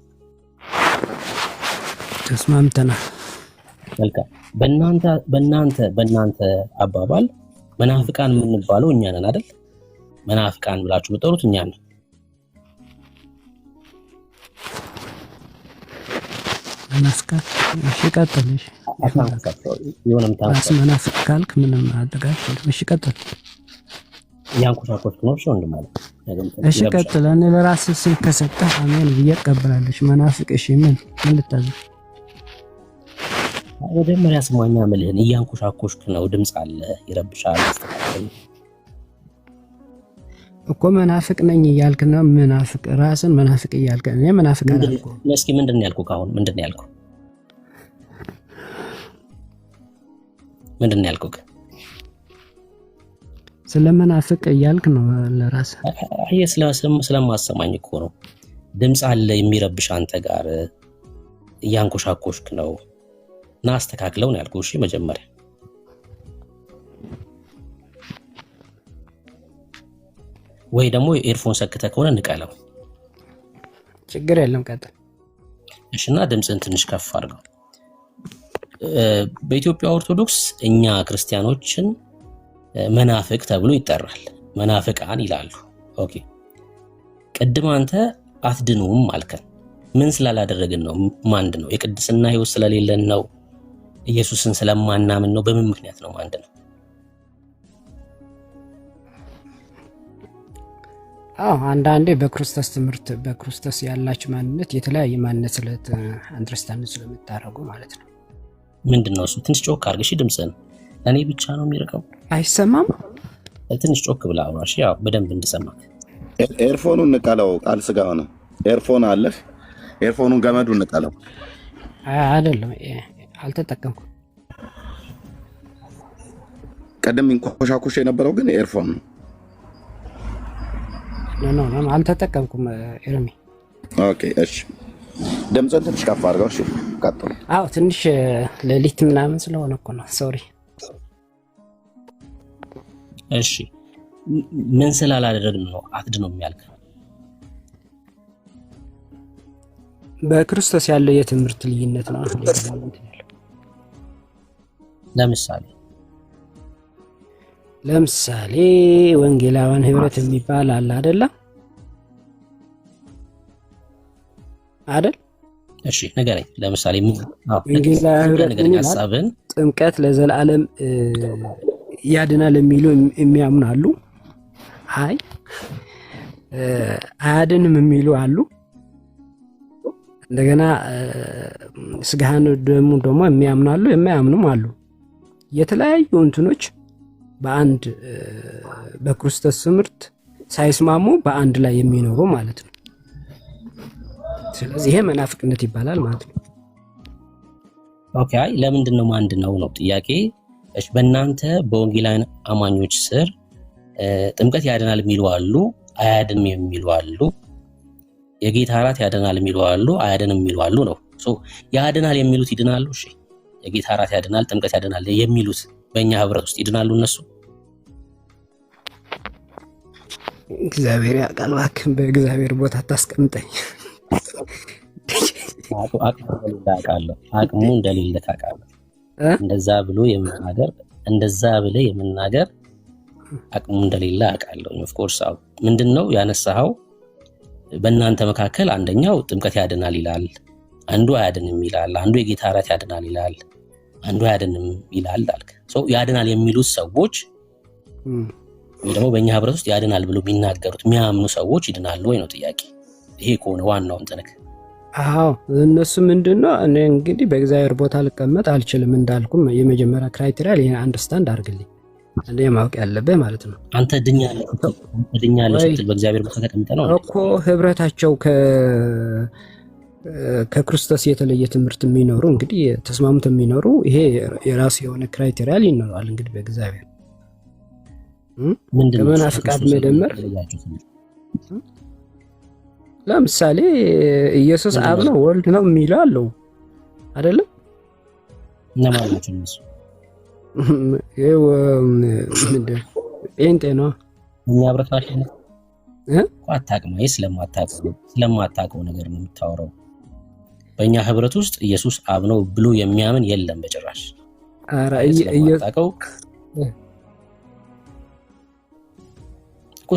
Speaker 4: ተስማምተናል። መልካም። በእናንተ አባባል መናፍቃን የምንባለው እኛ ነን አይደል? መናፍቃን ብላችሁ የምትጠሩት እኛ ነን። መናፍቃን እሺ፣ ቀጥልሽ። የሆነም ታውቃለህ መናፍቅ ካልክ ምንም አደጋች። እሺ ቀጥል። ያንኩሻኮች ነው እሺ ወንድም ማለት እሺ ቀጥል። እኔ ለራስህ ስም ከሰጠህ አሜን ብዬ እቀበላለሁ። መናፍቅ እሺ ምን ልታዘዝ? መጀመሪያ ስማኛ መልህን እያንኩሻኮሽክ ነው። ድምጽ አለ ይረብሻል። አስተካክል እኮ መናፍቅ ነኝ እያልክ ነው። መናፍቅ ራስን መናፍቅ እያልክ እኔ መናፍቅ ነኝ። እስኪ ምንድነው ያልኩህ? አሁን ምንድነው ያልኩህ? ምንድነው ያልኩህ? ስለመናፍቅ እያልክ ነው ለራስ። አይ ስለማሰማኝ እኮ ነው። ድምጽ አለ የሚረብሽ አንተ ጋር እያንኩሻኮሽክ ነው። ና አስተካክለው ነው ያልኩህ። እሺ መጀመሪያ ወይ ደግሞ ኤርፎን ሰክተህ ከሆነ ንቀለው። ችግር የለም ቀጥል። እሺና ድምፅን ትንሽ ከፍ አድርገው። በኢትዮጵያ ኦርቶዶክስ እኛ ክርስቲያኖችን መናፍቅ ተብሎ ይጠራል። መናፍቃን ይላሉ። ኦኬ ቅድም አንተ አትድኑም አልከን። ምን ስላላደረግን ነው? ማንድ ነው? የቅድስና ህይወት ስለሌለን ነው? ኢየሱስን ስለማናምን ነው? በምን ምክንያት ነው ማንድ ነው?
Speaker 3: አንዳንዴ በክርስቶስ ትምህርት በክርስቶስ ያላችሁ ማንነት የተለያየ ማንነት አንደርስታንድ ስለምታደርጉ ማለት ነው።
Speaker 4: ምንድነው እሱ? ትንሽ ጮክ አድርገሽ ድምፅህን። እኔ ብቻ ነው የሚርቀው?
Speaker 3: አይሰማም?
Speaker 4: ትንሽ ጮክ ብላ አውራሽ፣ ያው በደንብ እንድሰማክ።
Speaker 1: ኤርፎኑን ንቀለው። ቃል ስጋ ሆነ። ኤርፎን አለህ? ኤርፎኑን ገመዱን ንቀለው።
Speaker 3: አይደለም አልተጠቀምኩም።
Speaker 1: ቀደም ኮሻኮሽ የነበረው ግን ኤርፎን ነው።
Speaker 3: ኖ አልተጠቀምኩም ኤርሚ።
Speaker 1: ኦኬ እሺ፣ ድምፅህን ትንሽ ከፍ አድርገው። እሺ ቀጥሉ።
Speaker 3: አዎ ትንሽ ሌሊት ምናምን ስለሆነ እኮ ነው። ሶሪ።
Speaker 4: እሺ ምን ስላላደረግን ነው አትድነው የሚያልክ?
Speaker 3: በክርስቶስ ያለው የትምህርት ልዩነት ነው። ለምሳሌ ወንጌላውያን ህብረት የሚባል አለ አይደል?
Speaker 4: እሺ ንገረኝ። ለምሳሌ
Speaker 3: ወንጌላውያን ህብረት ሐሳብን ጥምቀት ለዘላለም ያድናል የሚሉ የሚያምኑ አሉ። አይ አያድንም የሚሉ አሉ። እንደገና ስጋህን ደሙ ደግሞ የሚያምኑ አሉ፣ የማያምኑም አሉ። የተለያዩ እንትኖች በአንድ በክርስቶስ ትምህርት ሳይስማሙ በአንድ ላይ የሚኖሩ ማለት ነው። ስለዚህ ይሄ መናፍቅነት ይባላል ማለት ነው።
Speaker 4: ኦኬ ለምንድን ነው አንድ ነው ጥያቄ። እሺ በእናንተ በወንጌላውያን አማኞች ስር ጥምቀት ያድናል የሚሉ አሉ፣ አያድንም የሚሉ አሉ። የጌታ እራት ያድናል የሚሉ አሉ፣ አያድንም የሚሉ አሉ ነው። ያድናል የሚሉት ይድናሉ። እሺ የጌታ እራት ያድናል፣ ጥምቀት ያድናል የሚሉት በእኛ ህብረት ውስጥ ይድናሉ እነሱ?
Speaker 3: እግዚአብሔር ያውቃል። እባክህን በእግዚአብሔር ቦታ አታስቀምጠኝ።
Speaker 4: አቅሙ እንደሌለ ታውቃለህ። እንደዛ ብሎ የመናገር አቅሙ እንደሌለ አውቃለሁ። ኦፍ ኮርስ ምንድነው ያነሳኸው? በእናንተ መካከል አንደኛው ጥምቀት ያድናል ይላል፣ አንዱ አያድንም ይላል፣ አንዱ የጌታ እራት ያድናል ይላል፣ አንዱ አያድንም ይላል አልክ። ያድናል የሚሉት ሰዎች ወይ ደግሞ በእኛ ህብረት ውስጥ ያድናል ብሎ የሚናገሩት የሚያምኑ ሰዎች ይድናሉ ወይ ነው ጥያቄ። ይሄ ከሆነ ዋናው እንጥነክ።
Speaker 3: አዎ እነሱ ምንድነው? እኔ እንግዲህ በእግዚአብሔር ቦታ ልቀመጥ አልችልም እንዳልኩም የመጀመሪያ ክራይቴሪያ ይሄን አንደርስታንድ አድርግልኝ። አንዴ ማወቅ ያለብህ ማለት ነው።
Speaker 4: አንተ ድኛለህ ስትል በእግዚአብሔር ቦታ ተቀምጠህ ነው
Speaker 3: እኮ ህብረታቸው ከክርስቶስ የተለየ ትምህርት የሚኖሩ እንግዲህ ተስማሙት የሚኖሩ ይሄ የራሱ የሆነ ክራይቴሪያ ይኖራል። እንግዲህ በእግዚአብሔር ከመናፍቃት መደመር ለምሳሌ ኢየሱስ አብ ነው ወልድ ነው የሚለው አለው አይደለም?
Speaker 4: እነማናቸው እነሱ?
Speaker 3: ምንድን ጴንጤ ነው።
Speaker 4: እኛ ህብረታችን አታውቅም። ስለማታውቀው ነገር ነው የምታወራው። በእኛ ህብረት ውስጥ ኢየሱስ አብ ነው ብሎ የሚያምን የለም በጭራሽ።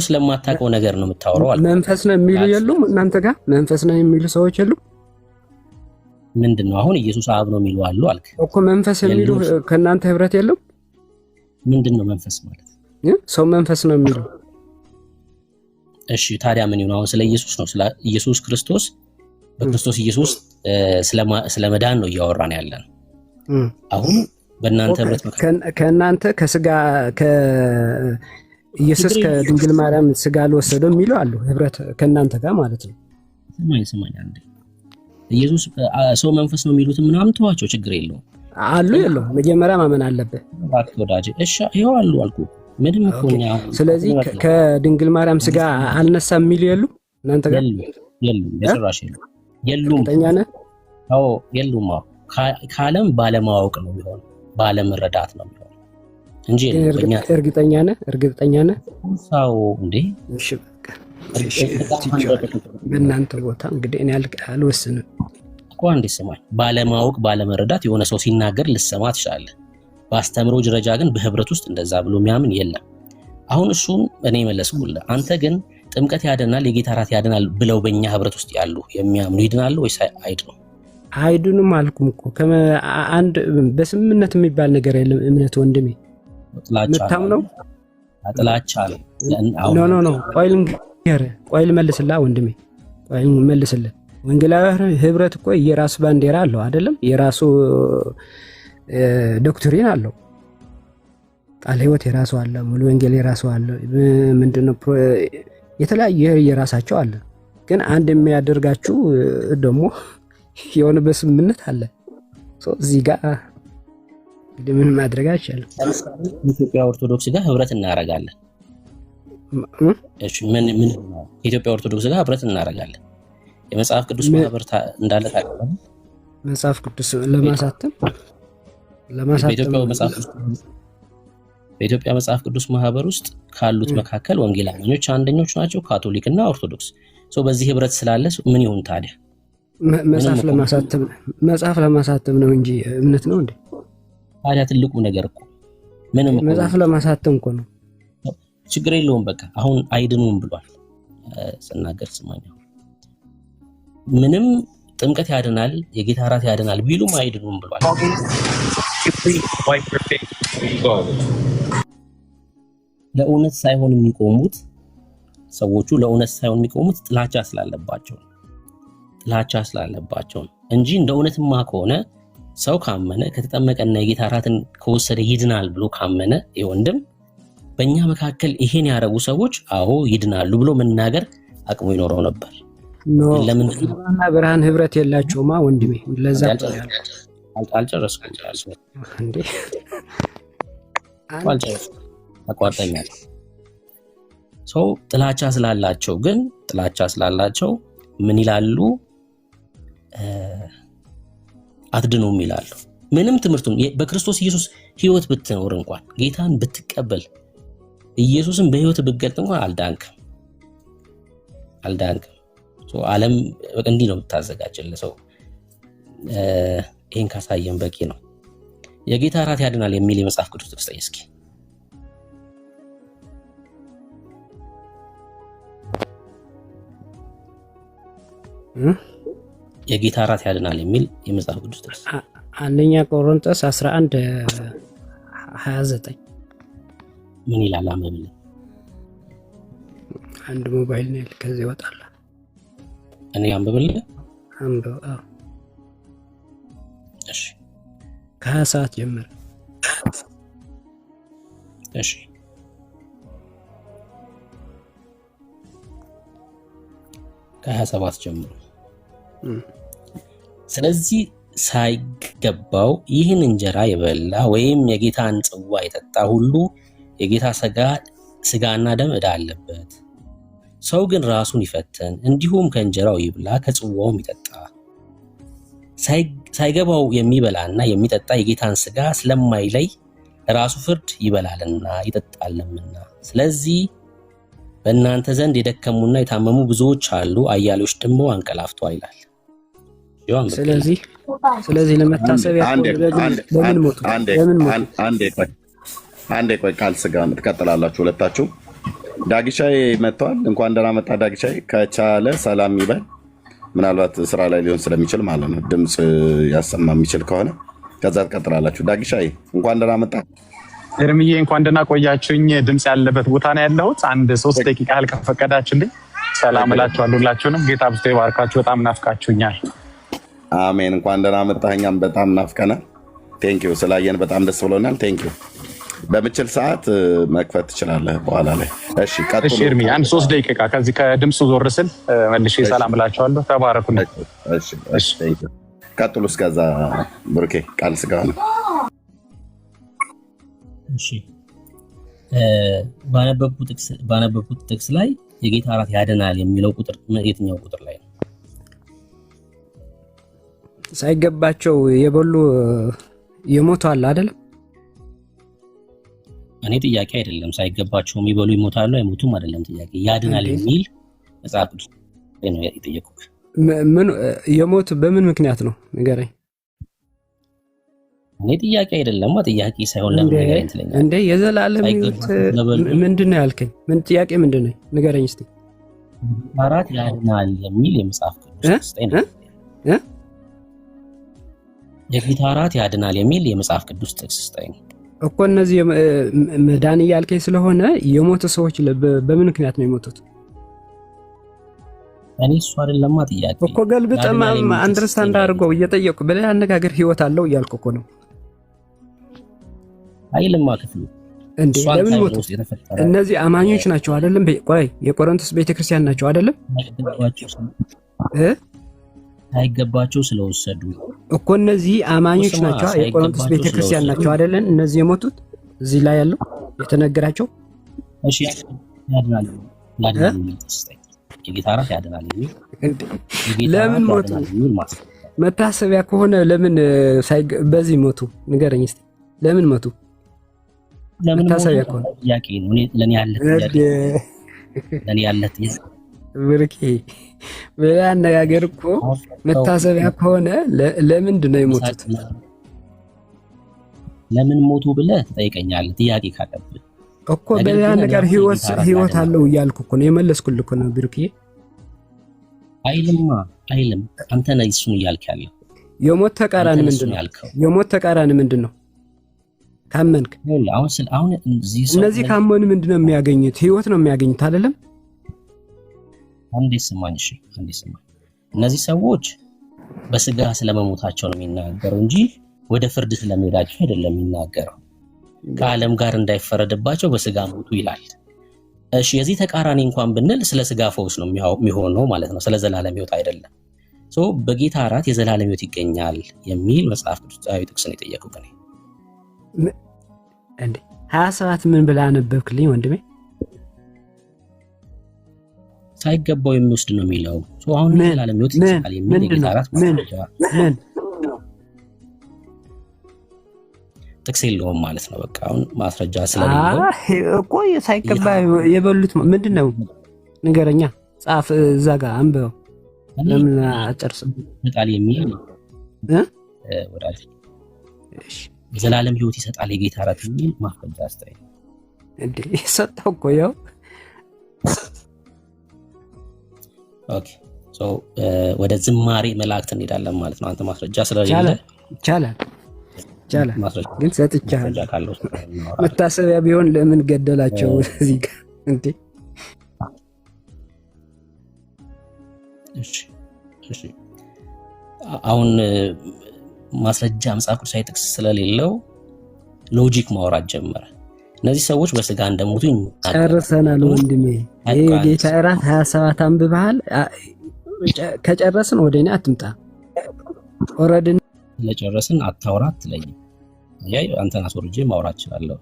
Speaker 4: ስለማታውቀው ነገር ነው የምታወራው።
Speaker 3: መንፈስ ነው የሚሉ የሉም እናንተ ጋር? መንፈስ ነው የሚሉ ሰዎች የሉም?
Speaker 4: ምንድነው አሁን ኢየሱስ አብ ነው የሚሉ አሉ አልክ
Speaker 3: እኮ። መንፈስ የሚሉ ከእናንተ ህብረት የለም?
Speaker 4: ምንድነው መንፈስ ማለት?
Speaker 3: ሰው መንፈስ ነው የሚሉ።
Speaker 4: እሺ ታዲያ ምን ይሁን? አሁን ስለ ኢየሱስ ነው፣ ስለ ኢየሱስ ክርስቶስ በክርስቶስ ኢየሱስ ስለመዳን ነው እያወራን ያለን። አሁን በእናንተ ህብረት
Speaker 3: ከእናንተ ከስጋ ኢየሱስ ከድንግል ማርያም ስጋ አልወሰደው የሚሉ አሉ ህብረት ከእናንተ ጋር ማለት ነው።
Speaker 4: ሰማኝ አንዴ ኢየሱስ ሰው መንፈስ ነው የሚሉት ምናምን ተዋቸው፣ ችግር የለውም
Speaker 3: አሉ። የለውም መጀመሪያ ማመን አለበት።
Speaker 4: እባክህ ወዳጄ። እሺ ይሄው አሉ አልኩህ። ምንም እኮ ነው።
Speaker 3: ስለዚህ ከድንግል ማርያም ስጋ አልነሳም የሚሉ የሉ እናንተ ጋር?
Speaker 4: የሉም በጭራሽ የሉም።
Speaker 3: እርግጠኛ ነህ?
Speaker 4: አዎ የሉም። ከዓለም ባለማወቅ ነው የሚሆነው፣ ባለመረዳት ነው የሚሆነው እንጂ
Speaker 3: እርግጠኛ ነህ?
Speaker 4: ሳው እንዴ?
Speaker 3: እሺ በቃ በእናንተ ቦታ እንግዲህ እኔ አልወስንም
Speaker 4: እኮ አንዴ ስማኝ፣ ባለማወቅ ባለመረዳት የሆነ ሰው ሲናገር ልሰማ ትችላለህ። በአስተምሮ ደረጃ ግን በህብረት ውስጥ እንደዛ ብሎ የሚያምን የለም። አሁን እሱን እኔ መለስኩልህ። አንተ ግን ጥምቀት ያድናል፣ የጌታ እራት ያድናል ብለው በእኛ ህብረት ውስጥ ያሉ የሚያምኑ ይድናሉ ወይስ አይድኑም?
Speaker 3: አይድኑም አልኩም እኮ። አንድ በስምምነት የሚባል ነገር የለም። እምነት ወንድሜ የምታምነው
Speaker 4: ጥላቻ ነው።
Speaker 3: ኖ ቆይ ልመልስልህ ወንድሜ፣ ቆይ ልመልስልህ። ወንጌላዊ ህብረት እኮ የራሱ ባንዲራ አለው አይደለም? የራሱ ዶክትሪን አለው። ቃለ ሕይወት የራሱ አለ፣ ሙሉ ወንጌል የራሱ አለ። ምንድነው የተለያየ የራሳቸው አለ። ግን አንድ የሚያደርጋችሁ ደግሞ የሆነ በስምምነት አለ። እዚህ ጋር ምን ማድረግ አይቻልም።
Speaker 4: ኢትዮጵያ ኦርቶዶክስ ጋር ህብረት እናረጋለን። እሺ ምን ኢትዮጵያ ኦርቶዶክስ ጋር ህብረት እናረጋለን። የመጽሐፍ ቅዱስ ማህበር እንዳለ ታውቃለህ?
Speaker 3: መጽሐፍ ቅዱስ ለማሳተም
Speaker 4: በኢትዮጵያ መጽሐፍ ቅዱስ ማህበር ውስጥ ካሉት መካከል ወንጌላውያኖች አንደኞች ናቸው፣ ካቶሊክና ኦርቶዶክስ። በዚህ ህብረት ስላለ ምን ይሁን ታዲያ?
Speaker 3: መጽሐፍ ለማሳተም ነው እንጂ እምነት ነው እንዴ?
Speaker 4: ታዲያ ትልቁ ነገር እኮ ምንም
Speaker 3: መጽሐፍ ለማሳተም እኮ ነው።
Speaker 4: ችግር የለውም። በቃ አሁን አይድኑም ብሏል ስናገር ስማኝ። ምንም ጥምቀት ያድናል፣ የጌታ እራት ያድናል ቢሉም አይድኑም ብሏል። ለእውነት ሳይሆን የሚቆሙት ሰዎቹ ለእውነት ሳይሆን የሚቆሙት ጥላቻ ስላለባቸው እንጂ እንደ እውነትማ ከሆነ ሰው ካመነ ከተጠመቀና የጌታ እራትን ከወሰደ ይድናል ብሎ ካመነ ወንድም በእኛ መካከል ይሄን ያደረጉ ሰዎች አዎ ይድናሉ ብሎ መናገር አቅሙ ይኖረው ነበር።
Speaker 3: ለምንድነውና ብርሃን ህብረት የላቸውማ ወንድሜ? ለዛ
Speaker 4: አልጨረስኩም እንዴ? አቋርጠኛል። ጥላቻ ስላላቸው ምን ይላሉ? አትድኑም ይላሉ። ምንም ትምህርቱም በክርስቶስ ኢየሱስ ህይወት ብትኖር እንኳን ጌታን ብትቀበል ኢየሱስን በህይወት ብትገልጥ እንኳን አልዳንክም። ዓለም እንዲህ ነው የምታዘጋጀልህ ሰው። ይሄን ካሳየን በቂ ነው። የጌታ እራት ያድናል የሚል የመጽሐፍ ቅዱስ ጥቅስ እስኪ የጌታ እራት ያድናል የሚል የመጽሐፍ ቅዱስ ጥቅስ
Speaker 3: አንደኛ ቆሮንቶስ 11:29
Speaker 4: ምን ይላል? አንብብልኝ።
Speaker 3: አንድ ሞባይል ነው ከዚህ ይወጣል።
Speaker 4: እኔ አንብብልኝ።
Speaker 3: አንብብ።
Speaker 4: እሺ
Speaker 3: ከ20 ሰዓት ጀምሮ።
Speaker 4: እሺ ከ27 ጀምሮ። ስለዚህ ሳይገባው ይህን እንጀራ የበላ ወይም የጌታን ጽዋ የጠጣ ሁሉ የጌታ ስጋና ደም ዕዳ አለበት። ሰው ግን ራሱን ይፈትን፣ እንዲሁም ከእንጀራው ይብላ ከጽዋውም ይጠጣ። ሳይገባው የሚበላና የሚጠጣ የጌታን ስጋ ስለማይለይ ራሱ ፍርድ ይበላልና ይጠጣልምና። ስለዚህ በእናንተ ዘንድ የደከሙና የታመሙ ብዙዎች አሉ፣ አያሌዎች ደግሞ አንቀላፍተዋል ይላል።
Speaker 3: ስለዚህ ለመታሰቢያ ለምን ሞቱ?
Speaker 1: አንዴ ቆይ፣ ቃል ስጋ ትቀጥላላችሁ ሁለታችሁ። ዳግሻይ መጥተዋል። እንኳን ደህና መጣ ዳግሻይ። ከቻለ ሰላም ይበል። ምናልባት ስራ ላይ ሊሆን ስለሚችል ማለት ነው፣ ድምፅ ያሰማ የሚችል ከሆነ ከዛ ትቀጥላላችሁ። ዳግሻይ እንኳን ደህና መጣ።
Speaker 6: እርምዬ እንኳን ደህና ቆያችሁኝ። ድምፅ ያለበት ቦታ ነው ያለሁት። አንድ 3 ደቂቃ ያህል ከፈቀዳችሁልኝ ሰላም እላችኋለሁ ሁላችሁንም። ጌታ ብስቶ ይባርካችሁ። በጣም ናፍቃችሁኛል።
Speaker 1: አሜን። እንኳን ደህና መጣህ። እኛም በጣም ናፍቀናል። ቴንኪው ስላየን በጣም ደስ ብሎናል። ቴንኪው። በምችል ሰዓት መክፈት ትችላለህ በኋላ ላይ። እሺ ቀጥሉ።
Speaker 6: እሺ እርምዬ አንድ 3 ደቂቃ ከዚህ ከድምፁ ዞር ስል መልሼ ሰላም እላችኋለሁ። ተባረኩ።
Speaker 1: እሺ ቀጥሉ። እስከዛ ብሩኬ ቃል ስጋ ነው።
Speaker 4: እሺ ባነበብኩት ጥቅስ ላይ የጌታ እራት ያድናል የሚለው ቁጥር የትኛው ቁጥር ላይ ነው?
Speaker 3: ሳይገባቸው የበሉ የሞቱ አለ አይደለም?
Speaker 4: እኔ ጥያቄ አይደለም ሳይገባቸው የሚበሉ ይሞታሉ አይሞቱም አይደለም ጥያቄ። ያድናል የሚል መጽሐፍ ቅዱስ ነው የጠየቁት።
Speaker 3: ምን የሞት በምን ምክንያት ነው ንገረኝ።
Speaker 4: እኔ ጥያቄ አይደለም ጥያቄ ሳይሆን ለምን ንገረኝ ትለኛለህ
Speaker 3: እንዴ? የዘላለም ሕይወት ምንድነው ያልከኝ? ምን ጥያቄ ምንድነው ንገረኝ እስቲ።
Speaker 4: አራት ያድናል የሚል የመጽሐፍ ቅዱስ ጥቅስ ነው። የጌታ እራት ያድናል የሚል የመጽሐፍ ቅዱስ ጥቅስ ስጠኝ
Speaker 3: እኮ። እነዚህ መዳን እያልከኝ ስለሆነ የሞቱ ሰዎች በምን ምክንያት ነው የሞቱት?
Speaker 4: እኔ እሱ አይደለም ጥያቄ
Speaker 3: እኮ ገልብጠማ አንደርስታንድ አድርገው እየጠየቁ በሌላ አነጋገር ህይወት አለው እያልኩ እኮ ነው።
Speaker 4: አይልማ ክፍሉ
Speaker 3: እንዴ ለምን ሞቱ? እነዚህ አማኞች ናቸው አይደለም? ቆይ የቆሮንቶስ ቤተክርስቲያን ናቸው አይደለም?
Speaker 4: አይገባቸው ስለወሰዱ
Speaker 3: እኮ እነዚህ አማኞች ናቸው። የቆሮንቶስ ቤተክርስቲያን ናቸው አይደለም? እነዚህ የሞቱት እዚህ ላይ ያለው የተነገራቸው።
Speaker 4: እሺ ያድናል የጌታ እራት ያድናል የሚል
Speaker 3: ለምን ሞቱ? መታሰቢያ ከሆነ ለምን በዚህ ሞቱ? ንገረኝ እስቲ ለምን ሞቱ? መታሰቢያ ከሆነ ጥያቄ ነው። ለኔ ያለ ብርኬ በሌላ አነጋገር እኮ መታሰቢያ ከሆነ ለምንድን ነው የሞቱት?
Speaker 4: ለምን ሞቱ ብለህ ትጠይቀኛለህ ጥያቄ ካለብህ
Speaker 3: እኮ። በሌላ ነገር ህይወት አለው እያልኩ እኮ ነው የመለስኩልህ እኮ ነው ብርኬ። አይልም አንተ ነህ እሱን እያልክ ያለው። የሞት ተቃራኒ ምንድን ነው? የሞት ተቃራኒ ምንድን ነው? ካመንክ
Speaker 4: አሁን
Speaker 3: እነዚህ ካመኑ ምንድን ነው የሚያገኙት? ህይወት ነው የሚያገኙት አይደለም?
Speaker 4: አንዴ ስማኝ። እነዚህ ሰዎች በስጋ ስለመሞታቸው ነው የሚናገረው እንጂ ወደ ፍርድ ስለመሄዳቸው አይደለም የሚናገረው። ከዓለም ጋር እንዳይፈረድባቸው በስጋ ሞቱ ይላል። እሺ የዚህ ተቃራኒ እንኳን ብንል ስለ ስጋ ፈውስ ነው የሚሆነው ማለት ነው፣ ስለ ዘላለም ህይወት አይደለም። በጌታ እራት የዘላለም ህይወት ይገኛል የሚል መጽሐፍ ቅዱሳዊ ጥቅስ ነው የጠየቁት።
Speaker 3: እንዴ 27 ምን ብላ አነበብክልኝ ወንድሜ?
Speaker 4: ሳይገባው የሚወስድ ነው የሚለው። አሁን ዘላለም ህይወት ይገኛል የሚል የጌታ እራት ምን ጥቅስ የለውም ማለት ነው። በቃ አሁን ማስረጃ ስለሌለው
Speaker 3: እኮ ሳይገባ የበሉት ምንድነው? ንገረኛ፣ ጻፍ እዛ ጋር አንብበው። ለምን አጨርስም
Speaker 4: ይጣል የሚል ወዳጅ እሺ ዘላለም ህይወት ይሰጣል የጌታ እራት የሚል ማስረጃ አስተያየት
Speaker 3: እንዴ ሰጣው እኮ ያው።
Speaker 4: ኦኬ ወደ ዝማሬ መላእክት እንሄዳለን ማለት ነው። አንተ ማስረጃ ስለሌለ
Speaker 3: ይቻላል ግን ሰጥቻለሁ። መታሰቢያ ቢሆን ለምን ገደላቸው እዚህ ጋር እንዴ?
Speaker 4: እሺ አሁን ማስረጃ መጽሐፍ ቅዱሳዊ ጥቅስ ስለሌለው ሎጂክ ማውራት ጀመረ። እነዚህ ሰዎች በስጋ እንደሞቱ
Speaker 3: ጨርሰናል ወንድሜ። የጌታ እራት 27 አንብበሃል። ከጨረስን ወደ እኔ አትምጣ። ኦሬዲ
Speaker 4: ለጨረስን አታውራት ትለኝ። አንተን አስወርጄ ማውራት እችላለሁ።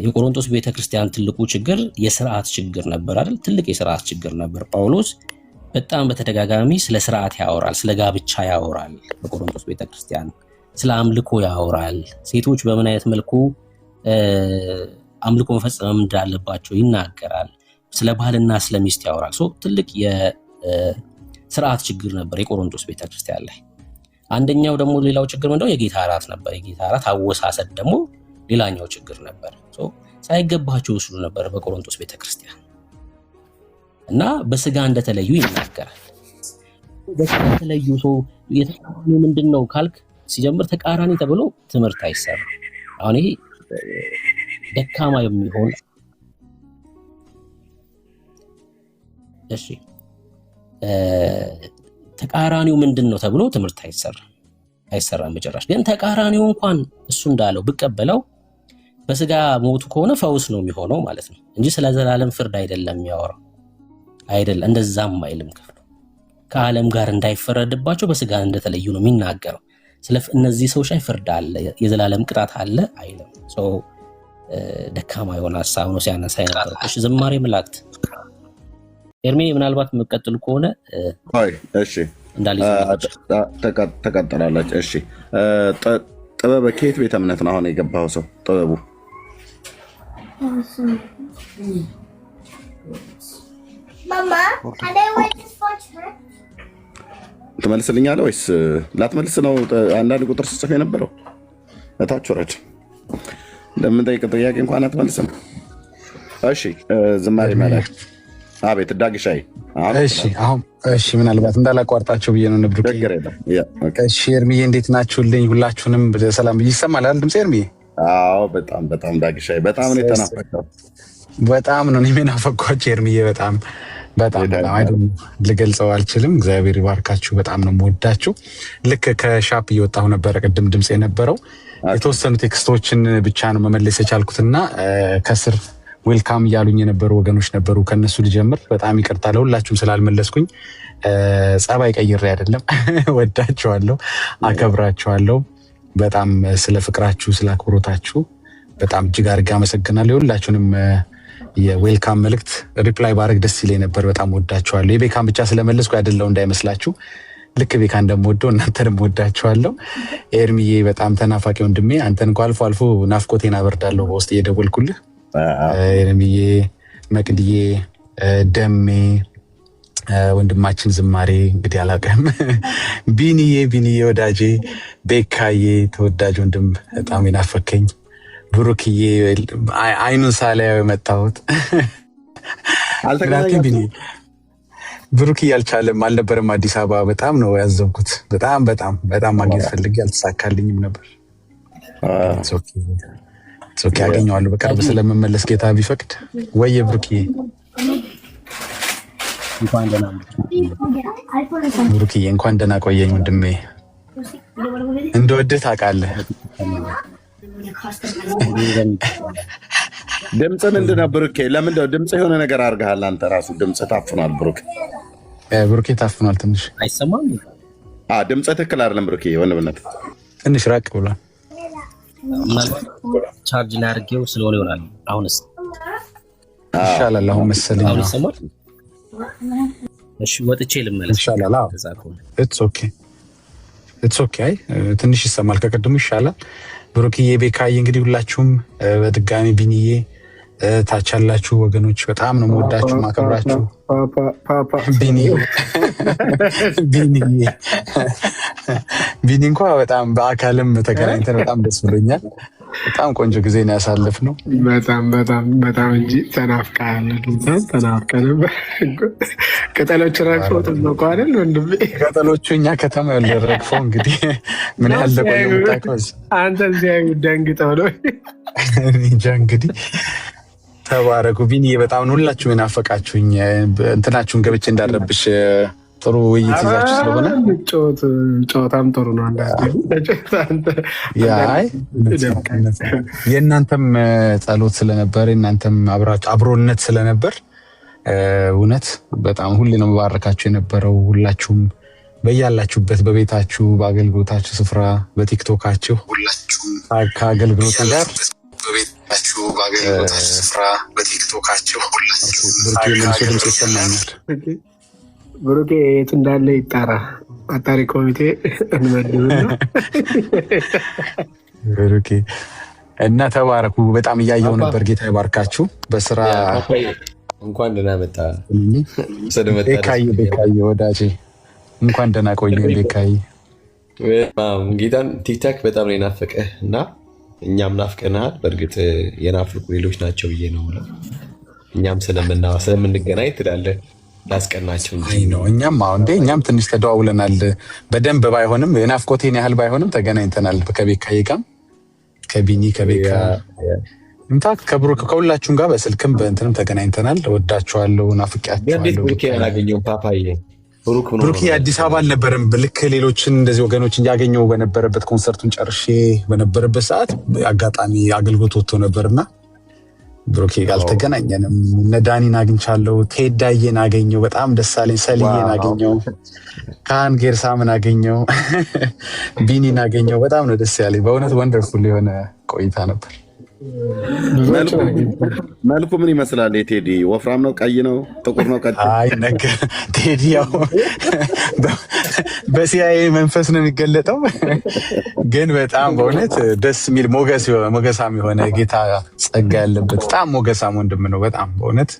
Speaker 4: የቆሮንቶስ ቤተክርስቲያን ትልቁ ችግር የሥርዓት ችግር ነበር አይደል? ትልቅ የሥርዓት ችግር ነበር። ጳውሎስ በጣም በተደጋጋሚ ስለ ሥርዓት ያወራል፣ ስለ ጋብቻ ያወራል። በቆሮንቶስ ቤተክርስቲያን ስለ አምልኮ ያወራል። ሴቶች በምን አይነት መልኩ አምልኮ መፈጸም እንዳለባቸው ይናገራል። ስለ ባህልና ስለ ሚስት ያወራል። ትልቅ የሥርዓት ችግር ነበር የቆሮንቶስ ቤተክርስቲያን ላይ። አንደኛው ደግሞ ሌላው ችግር ምንድነው? የጌታ እራት ነበር። የጌታ እራት አወሳሰድ ደግሞ ሌላኛው ችግር ነበር። ሳይገባቸው ወስዱ ነበር በቆሮንቶስ ቤተክርስቲያን እና በስጋ እንደተለዩ ይናገራል። በስጋ ተለዩ የተቃራኒ ምንድነው ካልክ ሲጀምር ተቃራኒ ተብሎ ትምህርት አይሰራም። አሁን ይሄ ደካማ የሚሆን እሺ ተቃራኒው ምንድነው ተብሎ ትምህርት አይሰራም መጨረሻ። ግን ተቃራኒው እንኳን እሱ እንዳለው ብቀበለው በስጋ ሞቱ ከሆነ ፈውስ ነው የሚሆነው ማለት ነው እንጂ ስለ ዘላለም ፍርድ አይደለም የሚያወራው። አይደለም እንደዛም አይልም ክፍሉ። ከዓለም ጋር እንዳይፈረድባቸው በስጋ እንደተለዩ ነው የሚናገረው። ስለ እነዚህ ሰዎች ላይ ፍርድ አለ፣ የዘላለም ቅጣት አለ አይልም። ደካማ የሆነ ሐሳብ ነው ሲያነሳ የነበረው። እሺ ዝማሬ መላእክት ኤርሜ ምናልባት የምትቀጥሉ ከሆነ
Speaker 1: እሺ ተቀጥላለች። እሺ ጥበብ ከየት ቤተ እምነት ነው አሁን የገባው ሰው? ጥበቡ ትመልስልኛለህ ወይስ ላትመልስ ነው? አንዳንድ ቁጥር ስጽፍ የነበረው እታች ወረድ እንደምንጠይቅ ጥያቄ እንኳን አትመልስም። እሺ ዝማሬ ማለት አቤት ዳግሻይ
Speaker 2: እሺ ምናልባት እንዳላቋርጣቸው ብዬ ነው። ንብሩ እሺ ኤርሚዬ እንዴት ናችሁልኝ? ሁላችሁንም ሰላም ብዬ ይሰማል አይደል ድምጼ ኤርሚዬ?
Speaker 1: አዎ በጣም ዳግሻይ በጣም ነው የተናፈቀው።
Speaker 2: በጣም ነው የምናፈቋቸው ኤርሚዬ በጣም ልገልጸው አልችልም። እግዚአብሔር ይባርካችሁ። በጣም ነው የምወዳችሁ። ልክ ከሻፕ እየወጣሁ ነበረ ቅድም ድምጽ የነበረው የተወሰኑ ቴክስቶችን ብቻ ነው መመለስ የቻልኩትና ከስር ዌልካም እያሉኝ የነበሩ ወገኖች ነበሩ። ከነሱ ልጀምር። በጣም ይቅርታ ለሁላችሁም ስላልመለስኩኝ። ጸባይ ቀይሬ አይደለም። ወዳችኋለሁ፣ አከብራችኋለሁ። በጣም ስለ ፍቅራችሁ ስለ አክብሮታችሁ በጣም እጅግ አድርጌ አመሰግናለሁ። ሁላችሁንም የዌልካም መልእክት ሪፕላይ ባረግ ደስ ይለኝ ነበር። በጣም ወዳችኋለሁ። የቤካን ብቻ ስለመለስኩ አይደለም እንዳይመስላችሁ። ልክ ቤካ እንደምወደው እናንተንም ወዳችኋለሁ። ኤርሚዬ በጣም ተናፋቂ ወንድሜ፣ አንተን እንኳ አልፎ አልፎ ናፍቆቴን አበርዳለሁ በውስጥ እየደወልኩልህ። ኤርሚዬ፣ መቅድዬ፣ ደሜ፣ ወንድማችን ዝማሬ እንግዲህ አላውቅም፣ ቢኒዬ ወዳጄ፣ ቤካዬ ተወዳጅ ወንድም በጣም የናፈከኝ፣ ብሩክዬ አይኑን ሳላየው የመጣሁት ብሩክዬ አልቻለም አልነበረም አዲስ አበባ። በጣም ነው ያዘንኩት። በጣም ማግኘት ፈልጌ አልተሳካልኝም ነበር። ኦኬ አገኘዋለሁ በቅርብ ስለምመለስ ጌታ ቢፈቅድ። ወየ ብሩክዬ እንኳን ደህና ቆየኝ ወንድሜ። እንደወድህ ታውቃለህ።
Speaker 1: ድምፅ ምንድን ነው ብሩኬ? ለምን ድምፅ የሆነ ነገር አድርገሃል አንተ ራሱ። ድምፅ ታፍኗል
Speaker 2: ብሩኬ ታፍኗል። ትንሽ
Speaker 4: አይሰማም።
Speaker 1: ድምፅ ትክክል አይደለም ብሩኬ። ወንድምነት
Speaker 2: ትንሽ ራቅ ብሏል።
Speaker 4: ቻርጅ ላይ አድርጌው ስለሆነ ይሆናል። አሁንስ
Speaker 2: ይሻላል። አሁን መሰለኝ
Speaker 4: አሁን ይሰማል። እሺ ወጥቼ ልመለስ
Speaker 2: ይሻላል። ኢትስ ኦኬ። ትንሽ ይሰማል፣ ከቅድሙ ይሻላል። ብሩክዬ፣ ቤካዬ እንግዲህ ሁላችሁም በድጋሚ ቢኒዬ፣ ታች ያላችሁ ወገኖች በጣም ነው የምወዳችሁ ማከብራችሁ። ቢኒ እንኳ በጣም በአካልም ተገናኝተን በጣም ደስ ብሎኛል። በጣም ቆንጆ ጊዜ ነው ያሳለፍነው።
Speaker 7: በጣም እንጂ ተናፍቀሃል። ተናፍቀን ቅጠሎች ረግፈው ጥበቁ አይደል ወንድሜ?
Speaker 2: ቅጠሎቹ እኛ ከተማ ያለ ረግፈው እንግዲህ ምን ያህል ለቆየ ምታቀዝ
Speaker 7: አንተ እዚያ ደንግጠው ነው
Speaker 2: እንጃ። እንግዲህ ተባረኩ። ቢኒ በጣም ነው ሁላችሁም የናፈቃችሁኝ። እንትናችሁን ገብቼ እንዳረብሽ ጥሩ ውይይት ይዛችሁ ስለሆነ
Speaker 7: ጨዋታም ጥሩ ነው።
Speaker 2: የእናንተም ጸሎት ስለነበር የእናንተም አብሮነት ስለነበር እውነት በጣም ሁሌ ነው መባረካችሁ የነበረው። ሁላችሁም በያላችሁበት በቤታችሁ በአገልግሎታችሁ ስፍራ በቲክቶካችሁ ሁላችሁም ከአገልግሎት ጋር በቤታችሁ በአገልግሎታችሁ ስፍራ በቲክቶካችሁ ሁላችሁ ድምፅ ይሰማኛል።
Speaker 7: ብሩኬ የቱ እንዳለ ይጣራ። አጣሪ ኮሚቴ እንመድብና
Speaker 2: ብሩኬ እና ተባረኩ። በጣም እያየው ነበር። ጌታ ይባርካችሁ። በስራ
Speaker 8: እንኳን ደህና መጣ
Speaker 2: ቤካዬ ወዳጄ፣ እንኳን ደህና ቆየ ቤካዬ።
Speaker 8: ጌታን ቲክታክ በጣም ነው የናፈቀህ እና እኛም ናፍቀናል። በእርግጥ የናፍቁ ሌሎች ናቸው ብዬ ነው። እኛም ስለምንገናኝ ትላለህ ላስቀናቸው እንጂ
Speaker 2: ነው። እኛም ትንሽ ተደዋውለናል። በደንብ ባይሆንም የናፍቆቴን ያህል ባይሆንም ተገናኝተናል። ከቤካዬ ጋር ከቢኒ ከቤካ እንታክ ከብሩክ ከሁላችሁም ጋር በስልክም በእንትንም ተገናኝተናል። ወዳችኋለሁ፣ ናፍቄያችኋለሁ። ብሩክ አዲስ አበባ አልነበረም። ልክ ሌሎችን እንደዚህ ወገኖች እያገኘው በነበረበት ኮንሰርቱን ጨርሼ በነበረበት ሰዓት አጋጣሚ አገልግሎት ወጥቶ ነበርና ብሩኬ አልተገናኘንም። እነ ዳኒን አግኝቻለሁ፣ ቴዳዬን አገኘው፣ በጣም ደስ አለኝ። ሰልዬን አገኘው፣ ካህን ጌርሳምን አገኘው፣ ቢኒን አገኘው። በጣም ነው ደስ ያለኝ በእውነት። ወንደርፉል የሆነ ቆይታ ነበር።
Speaker 1: መልኩ ምን ይመስላል? የቴዲ ወፍራም ነው? ቀይ ነው? ጥቁር ነው?
Speaker 2: አይ ነገር ቴዲ ያው በሲአይኤ መንፈስ ነው የሚገለጠው፣ ግን በጣም በእውነት ደስ የሚል ሞገሳም የሆነ ጌታ ጸጋ ያለበት በጣም ሞገሳም ወንድም ነው። በጣም በእውነት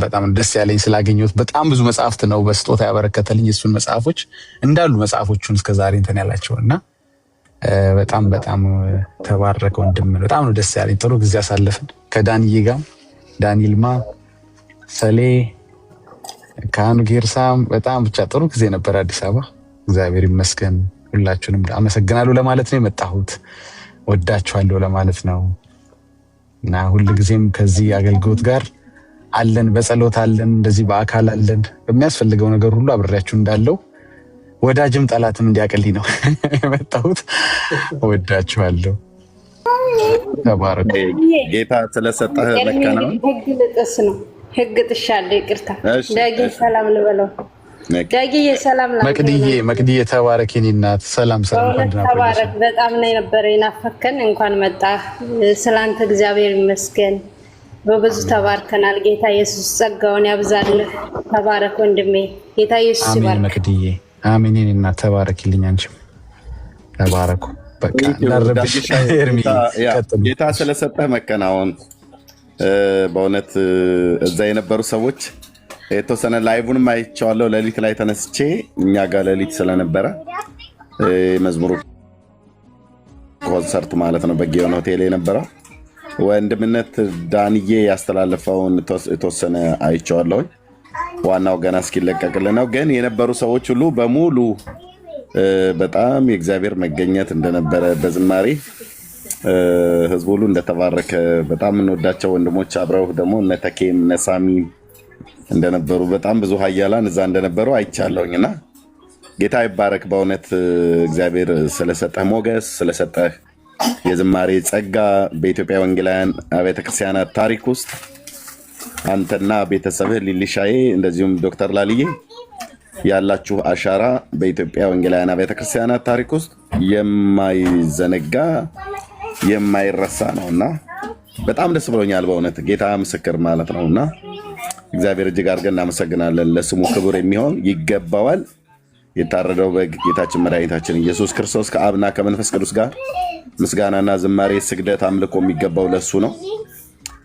Speaker 2: በጣም ደስ ያለኝ ስላገኘሁት። በጣም ብዙ መጽሐፍት ነው በስጦታ ያበረከተልኝ። እሱን መጽሐፎች እንዳሉ መጽሐፎቹን እስከዛሬ እንትን ያላቸውና በጣም ተባረከ ወንድም። በጣም ነው ደስ ያለኝ። ጥሩ ጊዜ አሳለፍን ከዳንዬ ጋር፣ ዳንኤልማ፣ ሰሌ፣ ካህኑ ጌርሳም በጣም ብቻ ጥሩ ጊዜ ነበር አዲስ አበባ። እግዚአብሔር ይመስገን። ሁላችሁንም አመሰግናለሁ ለማለት ነው የመጣሁት። ወዳችኋለሁ ለማለት ነው እና ሁልጊዜም ከዚህ አገልግሎት ጋር አለን፣ በጸሎት አለን፣ እንደዚህ በአካል አለን። በሚያስፈልገው ነገር ሁሉ አብሬያችሁ እንዳለው ወዳጅም ጠላትም እንዲያቀልኝ ነው የመጣሁት። ወዳችኋለሁ። ተባረኩ።
Speaker 1: ጌታ ስለሰጠህ መከናወን
Speaker 9: ህግ ልጥስ ነው። ህግ ጥሻለሁ። ይቅርታ ዳጊ ሰላም ልበለው። ዳጊ ሰላም
Speaker 2: መቅድዬ ተባረክ የኔ እናት። ሰላም
Speaker 9: ተባረክ። በጣም ነው የነበረ የናፈከን። እንኳን መጣ። ስላንተ እግዚአብሔር ይመስገን። በብዙ ተባርከናል። ጌታ ኢየሱስ ጸጋውን ያብዛልህ። ተባረክ ወንድሜ። ጌታ ኢየሱስ ይባርክ።
Speaker 2: አሜን መቅድዬ፣ አሜን የኔ እናት። ተባረክልኝ አንቺም ተባረኩ። በቃ እንዳረብሽ ኤርሚ
Speaker 1: ጌታ ስለሰጠህ መከናወን በእውነት እዛ የነበሩ ሰዎች የተወሰነ ላይቭንም አይቼዋለሁ። ሌሊት ላይ ተነስቼ እኛ ጋር ሌሊት ስለነበረ መዝሙሩ ኮንሰርት ማለት ነው በጊዮን ሆቴል የነበረው ወንድምነት ዳንዬ ያስተላለፈውን የተወሰነ አይቼዋለሁ። ዋናው ገና እስኪለቀቅልን ነው። ግን የነበሩ ሰዎች ሁሉ በሙሉ በጣም የእግዚአብሔር መገኘት እንደነበረ በዝማሬ ህዝቡ ሁሉ እንደተባረከ በጣም እንወዳቸው ወንድሞች አብረው ደግሞ እነ ተኬም እነ ሳሚ እንደነበሩ በጣም ብዙ ሀያላን እዛ እንደነበሩ አይቻለሁኝና ጌታ ይባረክ። በእውነት እግዚአብሔር ስለሰጠህ ሞገስ ስለሰጠህ የዝማሬ ጸጋ በኢትዮጵያ ወንጌላውያን አብያተ ክርስቲያናት ታሪክ ውስጥ አንተና ቤተሰብህ ሊሊሻዬ እንደዚሁም ዶክተር ላልዬ ያላችሁ አሻራ በኢትዮጵያ ወንጌላውያን አብያተ ክርስቲያናት ታሪክ ውስጥ የማይዘነጋ የማይረሳ ነውና በጣም ደስ ብሎኛል። በእውነት ጌታ ምስክር ማለት ነውና እግዚአብሔር እጅግ አድርገን እናመሰግናለን። ለስሙ ክብር የሚሆን ይገባዋል። የታረደው በግ ጌታችን መድኃኒታችን ኢየሱስ ክርስቶስ ከአብና ከመንፈስ ቅዱስ ጋር ምስጋናና ዝማሬ፣ ስግደት፣ አምልኮ የሚገባው ለሱ ነው።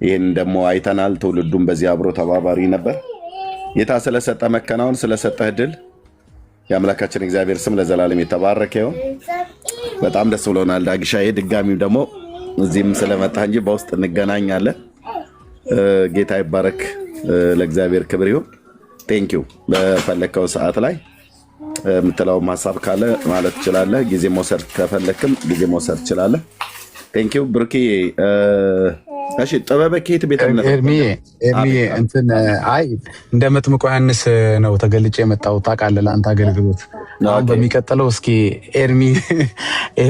Speaker 1: ይህን ደግሞ አይተናል። ትውልዱም በዚህ አብሮ ተባባሪ ነበር። ጌታ ስለሰጠ መከናወን ስለሰጠህ ድል የአምላካችን እግዚአብሔር ስም ለዘላለም የተባረከ ይሁን። በጣም ደስ ብሎናል ዳግሻዬ። ድጋሚም ደግሞ እዚህም ስለመጣ እንጂ በውስጥ እንገናኛለን። ጌታ ይባረክ። ለእግዚአብሔር ክብር ይሁን። ቴንኪው። በፈለከው ሰዓት ላይ የምትለውም ሀሳብ ካለ ማለት ትችላለህ። ጊዜ መውሰድ ከፈለክም ጊዜ መውሰድ ትችላለህ። ቴንኪው ብሩኬ። እሺ ጥበበ ከየት ቤተ እምነት
Speaker 2: ኤርሚዬ እንትን አይ እንደ መጥምቁ ዮሐንስ ነው ተገልጬ የመጣው ታውቃለህ፣ ለአንተ አገልግሎት። አሁን በሚቀጥለው እስኪ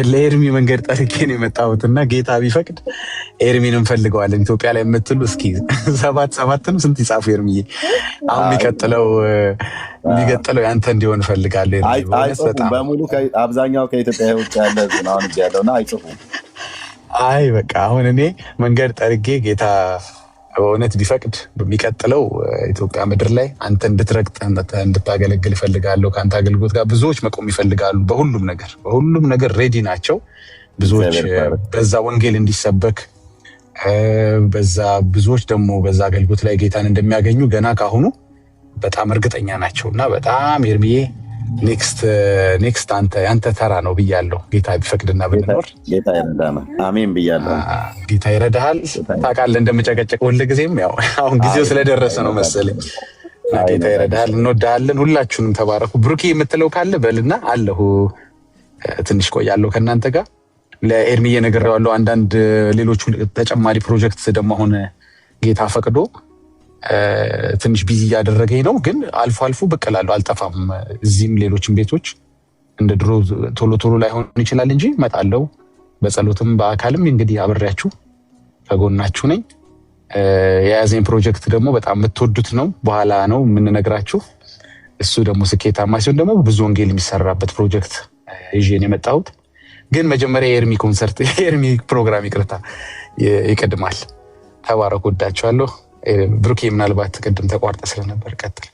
Speaker 2: ለኤርሚ መንገድ ጠርቄ ነው የመጣሁትና ጌታ ቢፈቅድ ኤርሚን እንፈልገዋለን ኢትዮጵያ ላይ የምትሉ እስኪ ሰባትም ስንት ይጻፉ ኤርሚዬ። አሁን የሚቀጥለው ያንተ እንዲሆን እፈልጋለሁ።
Speaker 1: በጣም በሙሉ አብዛኛው ከኢትዮጵያ ውጭ ያለ አሁን እዚህ ያለውና አይጽፉም።
Speaker 2: አይ በቃ አሁን እኔ መንገድ ጠርጌ ጌታ በእውነት ቢፈቅድ በሚቀጥለው ኢትዮጵያ ምድር ላይ አንተ እንድትረግጥ እንድታገለግል ይፈልጋለሁ። ከአንተ አገልግሎት ጋር ብዙዎች መቆም ይፈልጋሉ። በሁሉም ነገር ሬዲ ናቸው። ብዙዎች በዛ ወንጌል እንዲሰበክ በዛ ብዙዎች ደግሞ በዛ አገልግሎት ላይ ጌታን እንደሚያገኙ ገና ካሁኑ በጣም እርግጠኛ ናቸው እና በጣም ኤርሚዬ ኔክስት አንተ ተራ ነው ብያለሁ። ጌታ ቢፈቅድና ብንኖር
Speaker 1: ጌታ ይረዳናል። አሜን ብያለሁ።
Speaker 2: ጌታ ይረዳሃል። ታውቃለህ እንደምጨቀጨቅ ሁልጊዜም ያው አሁን ጊዜው ስለደረሰ ነው መሰለኝ። ጌታ ይረዳሃል። እንወዳለን። ሁላችሁንም ተባረኩ። ብሩኬ የምትለው ካለ በልና አለሁ። ትንሽ ቆያለሁ ከእናንተ ጋር። ለኤርሚዬ ነግሬዋለሁ። አንዳንድ ሌሎቹ ተጨማሪ ፕሮጀክት ደግሞ አሁን ጌታ ፈቅዶ ትንሽ ቢዚ እያደረገኝ ነው። ግን አልፎ አልፎ ብቅ እላለሁ፣ አልጠፋም። እዚህም ሌሎችም ቤቶች እንደ ድሮ ቶሎ ላይሆን ይችላል እንጂ እመጣለሁ። በጸሎትም በአካልም እንግዲህ አብሬያችሁ ከጎናችሁ ነኝ። የያዘኝ ፕሮጀክት ደግሞ በጣም የምትወዱት ነው። በኋላ ነው የምንነግራችሁ። እሱ ደግሞ ስኬታማ ሲሆን ደግሞ ብዙ ወንጌል የሚሰራበት ፕሮጀክት ይዤ ነው የመጣሁት። ግን መጀመሪያ የኤርሚ ፕሮግራም ይቅርታ ይቀድማል። ተባረኩ። ወዳችኋለሁ። ብሩኬ ምናልባት ቅድም ተቋርጠ ስለነበር ቀጥል።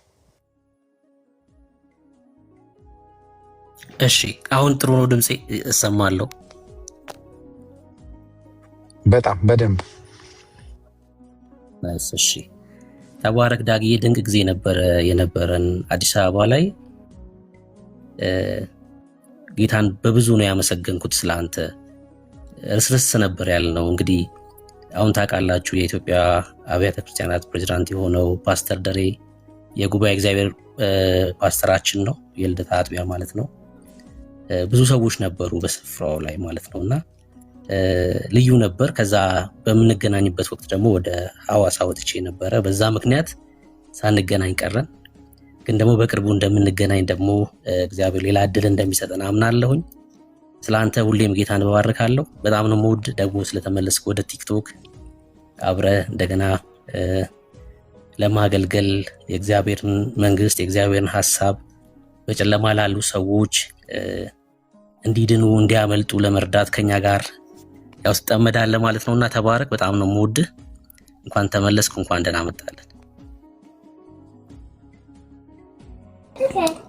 Speaker 4: እሺ አሁን ጥሩ ነው፣ ድምጼ እሰማለሁ
Speaker 2: በጣም በደንብ።
Speaker 4: እሺ ተባረክ ዳግዬ። ድንቅ ጊዜ ነበረ የነበረን አዲስ አበባ ላይ። ጌታን በብዙ ነው ያመሰገንኩት። ስለአንተ እርስርስ ነበር ያልነው። እንግዲህ አሁን ታውቃላችሁ የኢትዮጵያ አብያተ ክርስቲያናት ፕሬዚዳንት የሆነው ፓስተር ደሬ የጉባኤ እግዚአብሔር ፓስተራችን ነው፣ የልደታ አጥቢያ ማለት ነው። ብዙ ሰዎች ነበሩ በስፍራው ላይ ማለት ነውና ልዩ ነበር። ከዛ በምንገናኝበት ወቅት ደግሞ ወደ ሐዋሳ ወጥቼ ነበረ። በዛ ምክንያት ሳንገናኝ ቀረን። ግን ደግሞ በቅርቡ እንደምንገናኝ ደግሞ እግዚአብሔር ሌላ እድል እንደሚሰጠን አምናለሁኝ። ስለአንተ ሁሌም ጌታን እባርካለሁ። በጣም ነው የምወድ። ደግሞ ስለተመለስክ ወደ ቲክቶክ አብረህ እንደገና ለማገልገል የእግዚአብሔርን መንግስት የእግዚአብሔርን ሐሳብ በጨለማ ላሉ ሰዎች እንዲድኑ እንዲያመልጡ ለመርዳት ከኛ ጋር ያው ትጠመዳለህ ማለት ነውና ተባረክ። በጣም ነው የምወድህ። እንኳን ተመለስክ፣ እንኳን ደህና መጣለን።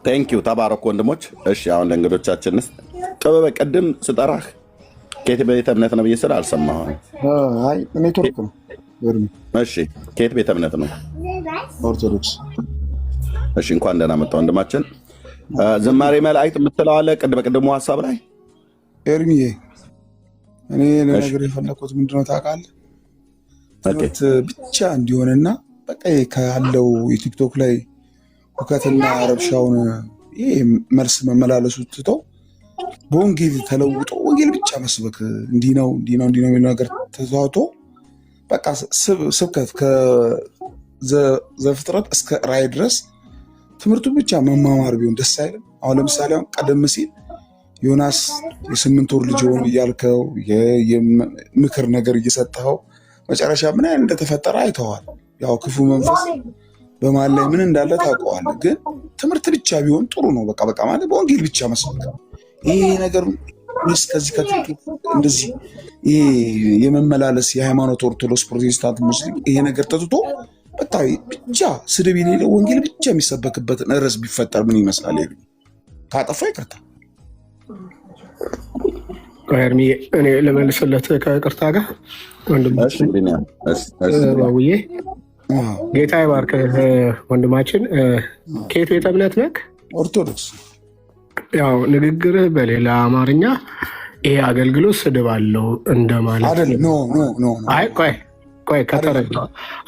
Speaker 1: ቴንኪው ተባረኩ ወንድሞች። እሺ አሁን ለእንግዶቻችንስ ጥበበ ቅድም ስጠራህ ከየት ቤተ እምነት ነው ብዬ ስል አልሰማሁም።
Speaker 10: አይ ኔትወርክ ነው።
Speaker 1: እሺ ከየት ቤተ እምነት ነው?
Speaker 10: ኦርቶዶክስ።
Speaker 1: እሺ እንኳን ደህና መጣ ወንድማችን። ዝማሬ መላእክት የምትለው አለ በቅድሙ ሀሳብ ላይ
Speaker 10: ኤርሚዬ፣ እኔ ለነገር የፈለኩት ምንድነው ታውቃለህ? ትምህርት ብቻ እንዲሆንና በቃ ካለው የቲክቶክ ላይ ሁከትና ረብሻውን ይሄ መልስ መመላለሱ ትተው በወንጌል ተለውጦ ወንጌል ብቻ መስበክ እንዲህ ነው የሚለው ነገር ተዛውቶ በቃ ስብከት ከዘፍጥረት እስከ ራዕይ ድረስ ትምህርቱ ብቻ መማማር ቢሆን ደስ አይልም? አሁን ለምሳሌ አሁን ቀደም ሲል ዮናስ የ8 ወር ልጅ ሆኖ እያልከው የምክር ነገር እየሰጠኸው መጨረሻ ምን አይነት እንደተፈጠረ አይተዋል። ያው ክፉ መንፈስ በማን ላይ ምን እንዳለ ታውቀዋለህ። ግን ትምህርት ብቻ ቢሆን ጥሩ ነው። በቃ ማለት በወንጌል ብቻ መስበክ ይሄ ነገር ከዚህ እንደዚህ ይሄ የመመላለስ የሃይማኖት ኦርቶዶክስ፣ ፕሮቴስታንት፣ ሙስሊም ይሄ ነገር ተትቶ በቃ ብቻ ስድብ የሌለው ወንጌል ብቻ የሚሰበክበትን ርዕስ ቢፈጠር ምን ይመስላል? ካጠፋ ይቅርታ
Speaker 7: እኔ ልመልስለት ከይቅርታ ጋር ወንድማውዬ ጌታ ይባርክህ ወንድማችን። ከየት ቤተ እምነት ነህ?
Speaker 10: ኦርቶዶክስ።
Speaker 7: ያው ንግግርህ በሌላ አማርኛ ይሄ አገልግሎት ስድብ አለው እንደማለት
Speaker 10: አይደለም።
Speaker 7: አይ ቆይ ከተረዳ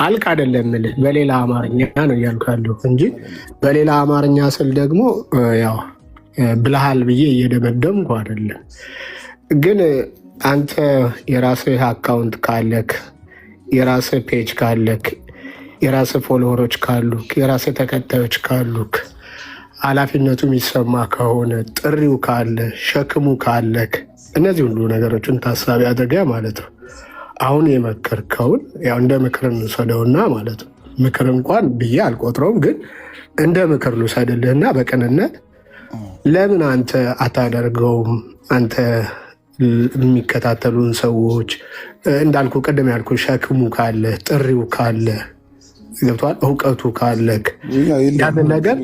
Speaker 7: አልክ አይደለም የምልህ በሌላ አማርኛ ነው እያልኩ ያለሁ እንጂ በሌላ አማርኛ ስል ደግሞ ያው ብለሃል ብዬ እየደመደምኩ አይደለም። ግን አንተ የራስህ አካውንት ካለክ፣ የራስህ ፔጅ ካለክ፣ የራስህ ፎሎወሮች ካሉክ፣ የራስህ ተከታዮች ካሉክ፣ ኃላፊነቱ የሚሰማ ከሆነ ጥሪው ካለ ሸክሙ ካለክ እነዚህ ሁሉ ነገሮችን ታሳቢ አድርገህ ማለት ነው አሁን የመከርከውን ያው እንደ ምክር እንውሰደውና ማለት ነው። ምክር እንኳን ብዬ አልቆጥረውም፣ ግን እንደ ምክር ልውሰድልህና በቅንነት ለምን አንተ አታደርገውም? አንተ የሚከታተሉን ሰዎች እንዳልኩ ቅድም ያልኩ ሸክሙ ካለ ጥሪው ካለ ገብቷል፣ እውቀቱ ካለክ ያንን ነገር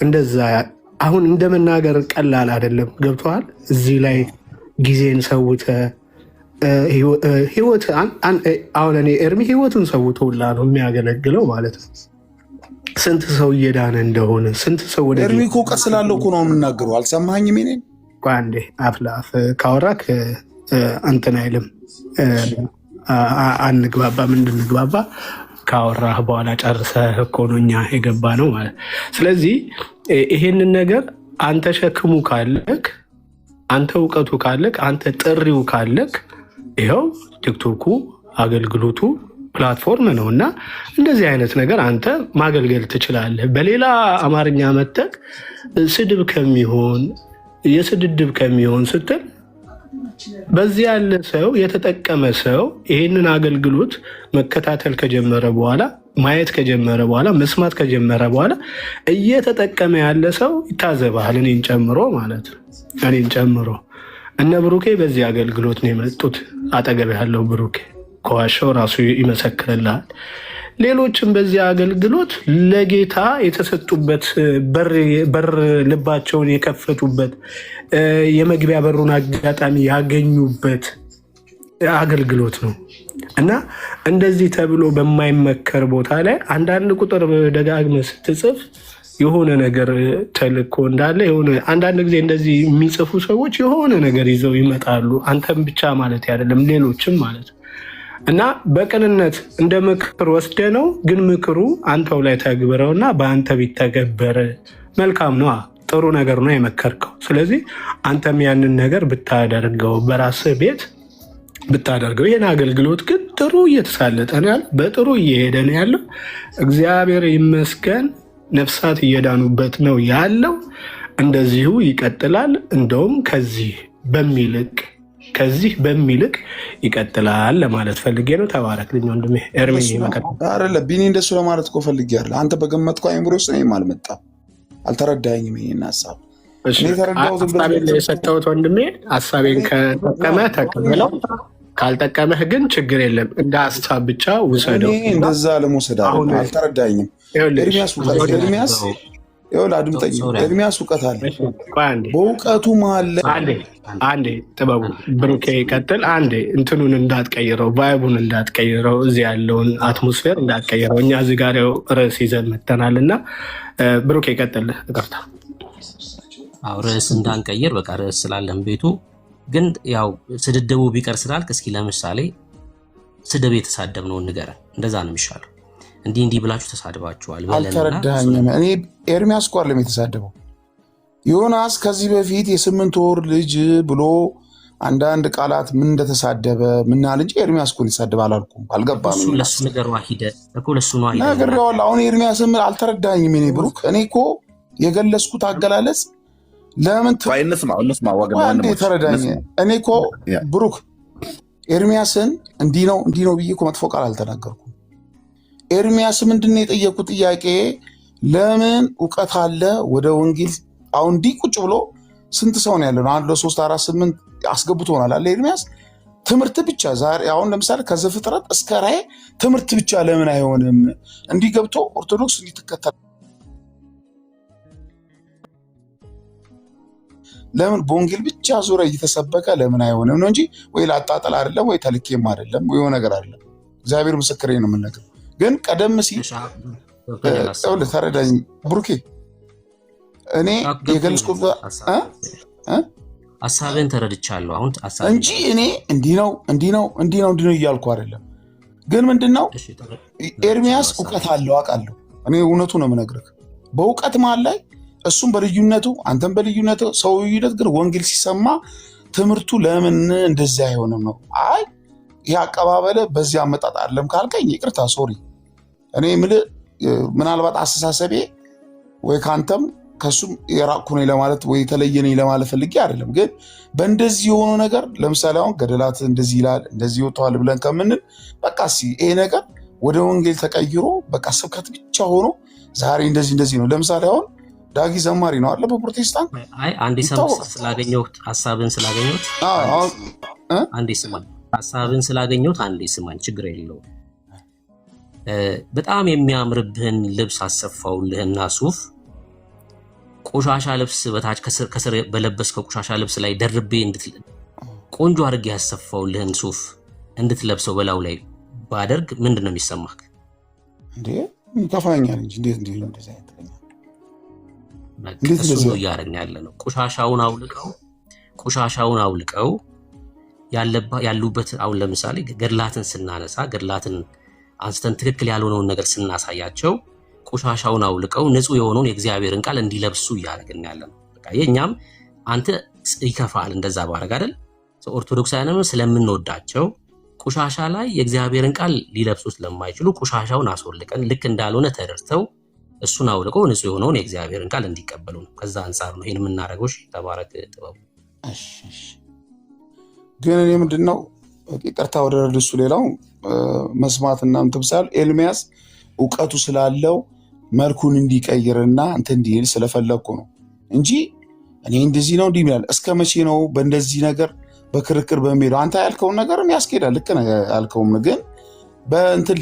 Speaker 7: እንደዛ አሁን እንደመናገር ቀላል አይደለም። ገብቷል። እዚህ ላይ ጊዜን ሰውተ ህይወት አሁን እኔ ኤርሚ ህይወቱን ሰውቶ ሁላ ነው የሚያገለግለው ማለት ነው። ስንት ሰው እየዳነ እንደሆነ ስንት ሰው ወደ
Speaker 10: ኤርሚ እኮ እውቀት ስላለው እኮ ነው የምናገረው። አልሰማኸኝም? እኔ
Speaker 7: አንዴ አፍ ለአፍ ካወራክ እንትን አይልም፣ አንግባባም። እንድንግባባ ካወራህ በኋላ ጨርሰህ እኮ ነው እኛ የገባ ነው ማለት። ስለዚህ ይሄንን ነገር አንተ ሸክሙ ካለክ፣ አንተ እውቀቱ ካለክ፣ አንተ ጥሪው ካለክ ይኸው ቲክቶኩ አገልግሎቱ ፕላትፎርም ነው እና እንደዚህ አይነት ነገር አንተ ማገልገል ትችላለህ። በሌላ አማርኛ መጠቅ ስድብ ከሚሆን የስድድብ ከሚሆን ስትል በዚህ ያለ ሰው የተጠቀመ ሰው ይህንን አገልግሎት መከታተል ከጀመረ በኋላ ማየት ከጀመረ በኋላ መስማት ከጀመረ በኋላ እየተጠቀመ ያለ ሰው ይታዘባል። እኔን ጨምሮ ማለት ነው። እኔን ጨምሮ እነ ብሩኬ በዚህ አገልግሎት ነው የመጡት። አጠገብ ያለው ብሩኬ ከዋሻው ራሱ ይመሰክርልሃል። ሌሎችም በዚህ አገልግሎት ለጌታ የተሰጡበት በር ልባቸውን የከፈቱበት የመግቢያ በሩን አጋጣሚ ያገኙበት አገልግሎት ነው እና እንደዚህ ተብሎ በማይመከር ቦታ ላይ አንዳንድ ቁጥር ደጋግመህ ስትጽፍ የሆነ ነገር ተልኮ እንዳለ የሆነ አንዳንድ ጊዜ እንደዚህ የሚጽፉ ሰዎች የሆነ ነገር ይዘው ይመጣሉ። አንተም ብቻ ማለት አይደለም ሌሎችም ማለት ነው። እና በቅንነት እንደ ምክር ወስደ ነው፣ ግን ምክሩ አንተው ላይ ተግብረውና በአንተ ቢተገበር መልካም ነው። ጥሩ ነገር ነው የመከርከው። ስለዚህ አንተም ያንን ነገር ብታደርገው በራስህ ቤት ብታደርገው። ይህን አገልግሎት ግን ጥሩ እየተሳለጠ ነው ያለው፣ በጥሩ እየሄደ ነው ያለው። እግዚአብሔር ይመስገን። ነፍሳት እየዳኑበት ነው ያለው። እንደዚሁ ይቀጥላል። እንደውም ከዚህ በሚልቅ ይቀጥላል ለማለት ፈልጌ ነው። ተባረክልኝ ወንድሜ ኤርሚ።
Speaker 10: አይደለ ቢኒ፣ እንደሱ ለማለት እኮ ፈልጌ አይደለ። አንተ በገመትኩ አይምሮ ውስጥ እኔም አልመጣም። አልተረዳኸኝም ይሄን ሀሳብ።
Speaker 7: ሀሳቤን የሰጠሁት ወንድሜ፣ ሀሳቤን ከጠቀመ ተቀበለው፣ ካልጠቀመህ ግን ችግር የለም። እንደ ሀሳብ ብቻ ውሰደው።
Speaker 10: እንደዛ ለመውሰድ አልተረዳኝም። ኤርሚያስ ይኸውልህ አድምጠኝ። ኤርሚያስ እውቀት አለ። በእውቀቱ መሀል
Speaker 7: አንዴ ጥበቡ ብሩኬ ይቀጥል። አንዴ እንትኑን እንዳትቀይረው፣ ቫይቡን እንዳትቀይረው፣ እዚህ ያለውን አትሞስፌር እንዳትቀይረው። እኛ እዚህ ጋር ርዕስ ይዘን መተናል እና ብሩኬ ይቀጥል። እቀርታ
Speaker 4: ርዕስ እንዳንቀይር በቃ ርዕስ ስላለን ቤቱ ግን ያው ስድድቡ ቢቀር ስላልክ እስኪ ለምሳሌ ስድብ የተሳደብነውን ንገረን። እንደዛ ነው የሚሻለው። እንዲህ ብላችሁ ተሳድባችኋል።
Speaker 10: አልተረዳኸኝም። እኔ ኤርሚያስ እኮ አይደለም የተሳደበው። ዮናስ ከዚህ በፊት የ8 ወር ልጅ ብሎ አንዳንድ ቃላት ምን እንደተሳደበ ምናል እንጂ ኤርሚያስ እኮ ሊሳደብ አላልኩም። አልገባም።
Speaker 4: ለሱ ነገር ዋሂደ እኮ ለሱ ነው አይደል?
Speaker 10: ነግሬዋለሁ። አሁን ኤርሚያስም አልተረዳኸኝም። እኔ ብሩክ፣ እኔ እኮ የገለጽኩት አገላለጽ ለምን ተረዳኝ? እኔ እኮ ብሩክ ኤርሚያስን እንዲህ ነው ብዬ እኮ መጥፎ ቃል አልተናገርኩም። ኤርሚያስ ምንድን ነው የጠየቁት ጥያቄ? ለምን እውቀት አለ ወደ ወንጌል አሁን እንዲህ ቁጭ ብሎ ስንት ሰው ነው ያለው? 1 2 3 4 8 አስገብቶናል አለ ኤርሚያስ። ትምህርት ብቻ ዛሬ አሁን ለምሳሌ ከዘፍጥረት እስከ ራዕይ ትምህርት ብቻ ለምን አይሆንም? እንዲህ ገብቶ ኦርቶዶክስ እንዲትከተል ለምን በወንጌል ብቻ ዙሪያ እየተሰበከ ለምን አይሆንም ነው እንጂ ወይ ላጣጠል አይደለም ወይ ተልኬም አይደለም ወይ ነገር አይደለም። እግዚአብሔር ምስክሬ ነው የምነግርህ። ግን ቀደም ሲል ተረዳኝ ብሩኬ፣ እኔ የገልጽኩት
Speaker 4: ሀሳብን ተረድቻለሁ አሁን
Speaker 10: እንጂ እኔ እንዲህ ነው እያልኩ አይደለም። ግን ምንድነው ኤርሚያስ እውቀት አለው አውቃለሁ። እኔ እውነቱ ነው የምነግርህ። በእውቀት መሀል ላይ እሱም በልዩነቱ አንተም በልዩነቱ ሰው ልዩነት፣ ግን ወንጌል ሲሰማ ትምህርቱ ለምን እንደዚህ አይሆንም ነው። አይ ይህ አቀባበለ በዚህ አመጣጥ አይደለም ካልከኝ ይቅርታ ሶሪ። እኔ የምልህ ምናልባት አስተሳሰቤ ወይ ካንተም ከሱም የራቅኩ ነኝ ለማለት ወይ የተለየ ነኝ ለማለት ፈልጌ አይደለም። ግን በእንደዚህ የሆነው ነገር ለምሳሌ አሁን ገደላት እንደዚህ ይላል እንደዚህ ወጥተዋል ብለን ከምንል በቃ ይሄ ነገር ወደ ወንጌል ተቀይሮ በቃ ስብከት ብቻ ሆኖ ዛሬ እንደዚህ ነው። ለምሳሌ አሁን ዳጊ ዘማሪ ነው አለ በፕሮቴስታንት።
Speaker 4: አይ አንዴ ስላገኘሁት ሀሳብን ስላገኘሁት አንዴ ስማኝ፣ ሀሳብን ስላገኘሁት አንዴ ስማኝ፣ ችግር የለውም። በጣም የሚያምርብህን ልብስ አሰፋውልህና ሱፍ ቆሻሻ ልብስ በታች ከስር በለበስከው ቆሻሻ ልብስ ላይ ደርቤ ቆንጆ አድርጌ ያሰፋውልህን ሱፍ እንድትለብሰው በላው ላይ ባደርግ ምንድን ነው የሚሰማህ?
Speaker 10: እንዴ ይከፋኛል እንጂ እንዴት እንደዚህ አይተኛ
Speaker 4: እሱ ነው እያደረግን ያለ ነው። ቆሻሻውን አውልቀው ያሉበት አሁን ለምሳሌ ገድላትን ስናነሳ ገድላትን አንስተን ትክክል ያልሆነውን ነገር ስናሳያቸው ቆሻሻውን አውልቀው ንጹህ የሆነውን የእግዚአብሔርን ቃል እንዲለብሱ እያደረግን ያለ ነው። በቃ የኛም አንተ ይከፋል እንደዛ ባረግ አይደል? ኦርቶዶክሳውያንም ስለምንወዳቸው ቆሻሻ ላይ የእግዚአብሔርን ቃል ሊለብሱ ስለማይችሉ ቆሻሻውን አስወልቀን ልክ እንዳልሆነ ተደርተው እሱን አውልቀው ንጹህ የሆነውን የእግዚአብሔርን ቃል እንዲቀበሉ ነው። ከዛ አንጻር ነው ይሄን የምናደርገው። ተባረክ ጥበቡ።
Speaker 10: ግን እኔ ምንድነው ይቅርታ ወደ ረድሱ ሌላው መስማትና ምትብሳል ኤርሚያስ እውቀቱ ስላለው መልኩን እንዲቀይርና እንትን እንዲል ስለፈለኩ ነው እንጂ እኔ እንደዚህ ነው እንዲህ ይላል። እስከ መቼ ነው በእንደዚህ ነገር በክርክር በሚለው አንተ ያልከውን ነገርም ያስኬዳል። ልክ ነው ያልከውም፣ ግን በእንትን